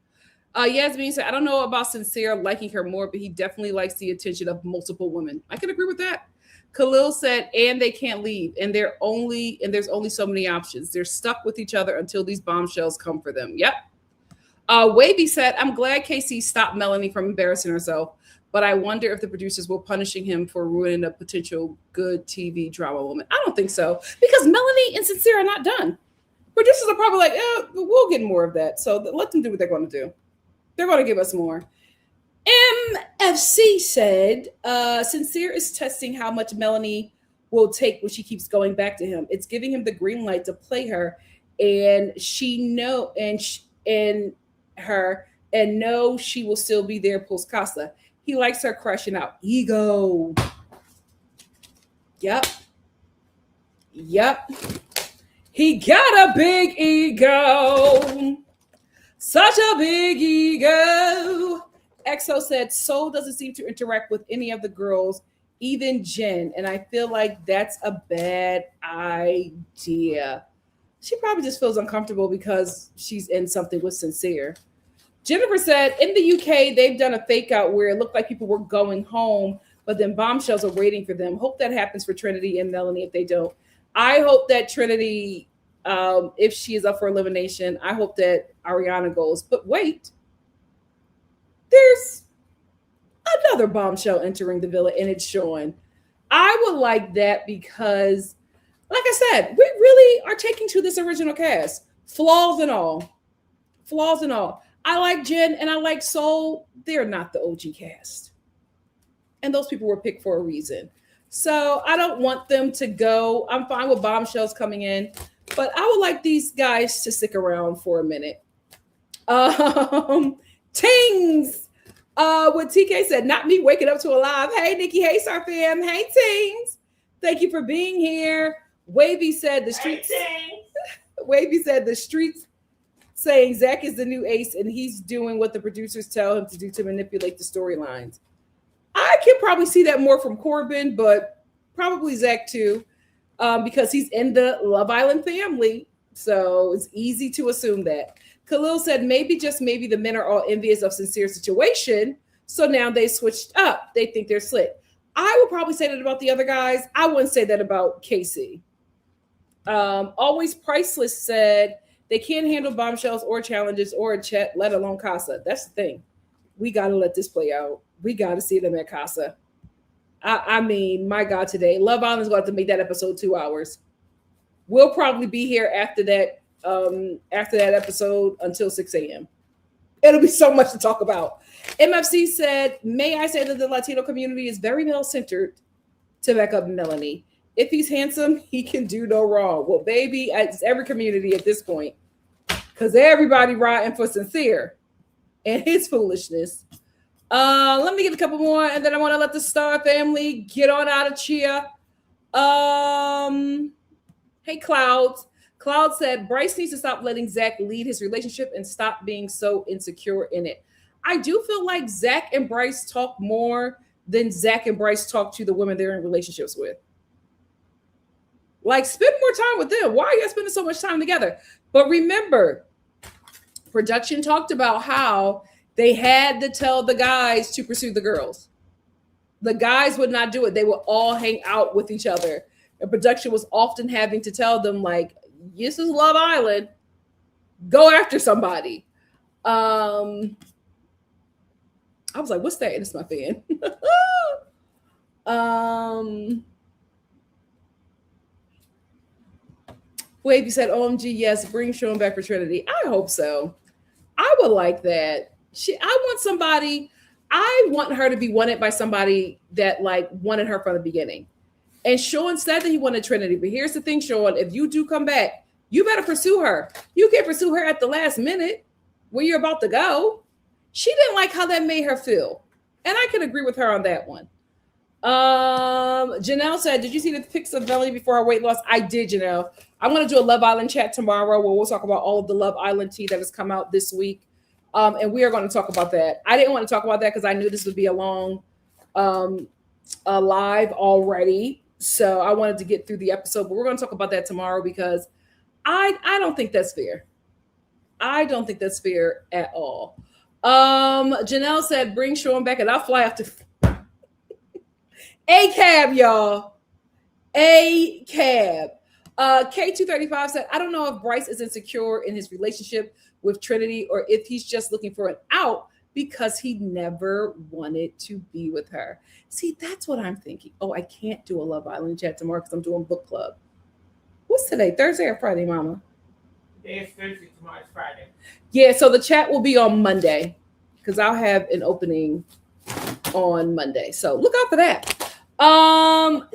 Yasmin said, I don't know about Sincere liking her more, but he definitely likes the attention of multiple women. I can agree with that. Khalil said, and they can't leave, and there's only so many options. They're stuck with each other until these bombshells come for them. Yep. Wavy said, I'm glad Casey stopped Melanie from embarrassing herself, but I wonder if the producers were punishing him for ruining a potential good TV drama woman. I don't think so, because Melanie and Sincere are not done. Producers are probably like, we'll get more of that. So let them do what they're going to do. They're going to give us more. MFC said, Sincere is testing how much Melanie will take when she keeps going back to him. It's giving him the green light to play her and she will still be there post Casa. He likes her crashing out. Ego. Yep. Yep. He got a big ego. Such a big ego. EXO said Soul doesn't seem to interact with any of the girls, even Jen, and I feel like that's a bad idea. She probably just feels uncomfortable because she's in something with Sincere. Jennifer said in the UK they've done a fake out where it looked like people were going home, but then bombshells are waiting for them. Hope that happens for Trinity and Melanie if they don't. I hope that Trinity, if she is up for elimination, I hope that Ariana goes. But wait, there's another bombshell entering the villa, and it's Sean. I would like that because, like I said, we really are taking to this original cast, flaws and all. Flaws and all. I like Jen and I like Soul. They're not the OG cast. And those people were picked for a reason. So I don't want them to go. I'm fine with bombshells coming in, but I would like these guys to stick around for a minute. Tings. What TK said, not me waking up to a live. Hey, Nikki. Hey, Star fam. Hey, Tings. Thank you for being here. Wavy said the streets. Hey, Wavy said the streets saying Zach is the new ace and he's doing what the producers tell him to do to manipulate the storylines. I can probably see that more from Corbin, but probably Zach too, because he's in the Love Island family. So it's easy to assume that. Khalil said maybe, just maybe, the men are all envious of Sincere's situation. So now they switched up. They think they're slick. I would probably say that about the other guys. I wouldn't say that about Casey. Always Priceless said they can't handle bombshells or challenges or a chat, let alone Casa. That's the thing. We got to let this play out. We got to see them at Casa. I mean, my God, today. Love Island's going to have to make that episode 2 hours. We'll probably be here after that episode until 6 a.m. It'll be so much to talk about. MFC said, may I say that the Latino community is very male-centered to back up Melanie. If he's handsome, he can do no wrong. Well, baby, it's every community at this point. Because everybody riding for Sincere and his foolishness. Let me get a couple more, and then I want to let the Star family get on out of cheer. Hey, Clouds. Cloud said, Bryce needs to stop letting Zach lead his relationship and stop being so insecure in it. I do feel like Zach and Bryce talk more than Zach and Bryce talk to the women they're in relationships with. Like, spend more time with them. Why are you spending so much time together? But remember, production talked about how they had to tell the guys to pursue the girls. The guys would not do it. They would all hang out with each other. And production was often having to tell them, like, this is Love Island. Go after somebody. I was like, what's that? It's my fan. Wavy said, OMG, yes, bring Sean back for Trinity. I hope so. I would like that. I want her to be wanted by somebody that, like, wanted her from the beginning. And Sean said that he wanted Trinity. But here's the thing, Sean, if you do come back, you better pursue her. You can't pursue her at the last minute when you're about to go. She didn't like how that made her feel. And I can agree with her on that one. Janelle said, did you see the pics of Melanie before her weight loss? I did, Janelle. I'm going to do a Love Island chat tomorrow where we'll talk about all of the Love Island tea that has come out this week. And we are going to talk about that. I didn't want to talk about that because I knew this would be a long live already. So I wanted to get through the episode, but we're going to talk about that tomorrow because I don't think that's fair. I don't think that's fair at all. Janelle said, bring Sean back and I'll fly out to a cab, y'all. A cab. K235 said, I don't know if Bryce is insecure in his relationship with Trinity or if he's just looking for an out because he never wanted to be with her. See, that's what I'm thinking. Oh, I can't do a Love Island chat tomorrow because I'm doing book club. What's today? Thursday or Friday, Mama? It's Thursday, tomorrow's Friday. Yeah, so the chat will be on Monday because I'll have an opening on Monday. So look out for that.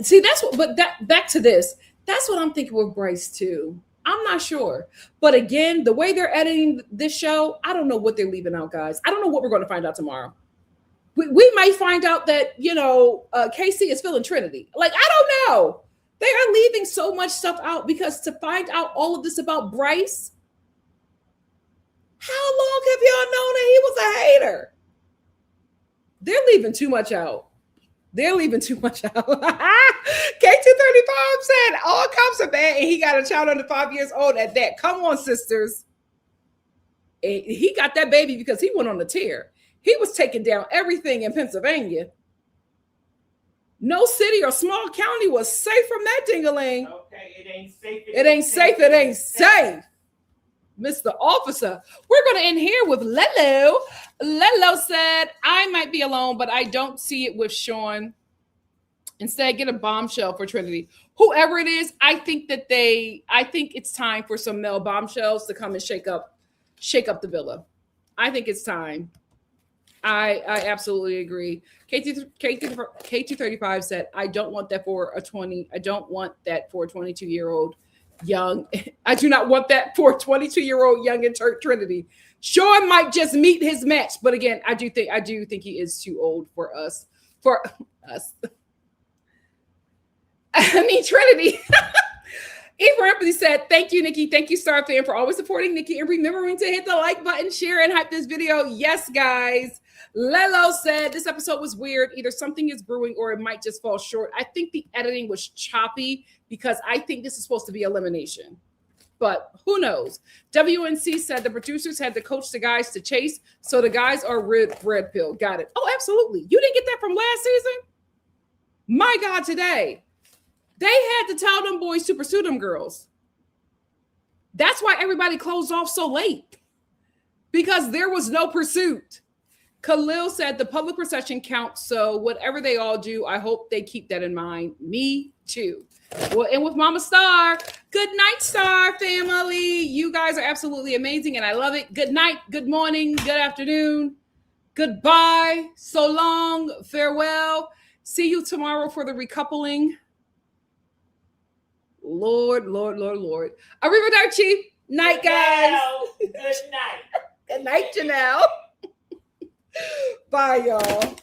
See, that's what, but that back to this. That's what I'm thinking with Bryce too. I'm not sure. But again, the way they're editing this show, I don't know what they're leaving out, guys. I don't know what we're going to find out tomorrow. We might find out that, Casey is feeling Trinity. Like, I don't know. They are leaving so much stuff out because to find out all of this about Bryce, how long have y'all known that he was a hater? They're leaving too much out. They're leaving too much out. K235 said all cops are bad and he got a child under 5 years old at that. Come on, sisters. And he got that baby because he went on a tear. He was taking down everything in Pennsylvania. No city or small county was safe from that ding-a-ling. Okay, it ain't safe. It ain't safe. It ain't safe. Mr. Officer. We're going to end here with Lelo. Lelo said, I might be alone, but I don't see it with Sean. Instead, get a bombshell for Trinity. Whoever it is, I think it's time for some male bombshells to come and shake up the villa. I think it's time. I absolutely agree. K235 said, I don't want that for a 22-year-old young. I do not want that for a 22-year-old young in Trinity. Sean might just meet his match, but again, I do think he is too old for us. I mean, Trinity. Eva Empathy said, thank you, Nikki. Thank you, Star Fan, for always supporting Nikki and remembering to hit the like button, share, and hype this video. Yes, guys. Lelo said, this episode was weird. Either something is brewing or it might just fall short. I think the editing was choppy because I think this is supposed to be elimination. But who knows? WNC said the producers had to coach the guys to chase, so the guys are red pill. Got it. Oh, absolutely. You didn't get that from last season? My God, today. They had to tell them boys to pursue them girls. That's why everybody closed off so late. Because there was no pursuit. Khalil said the public perception counts, so whatever they all do, I hope they keep that in mind. Me too. Well, and with Mama Star, good night, Star family. You guys are absolutely amazing, and I love it. Good night, good morning, good afternoon, goodbye, so long, farewell. See you tomorrow for the recoupling. Lord, Lord, Lord, Lord. Arrivederci. Night, guys. Good night. Good night, Janelle. Bye, y'all.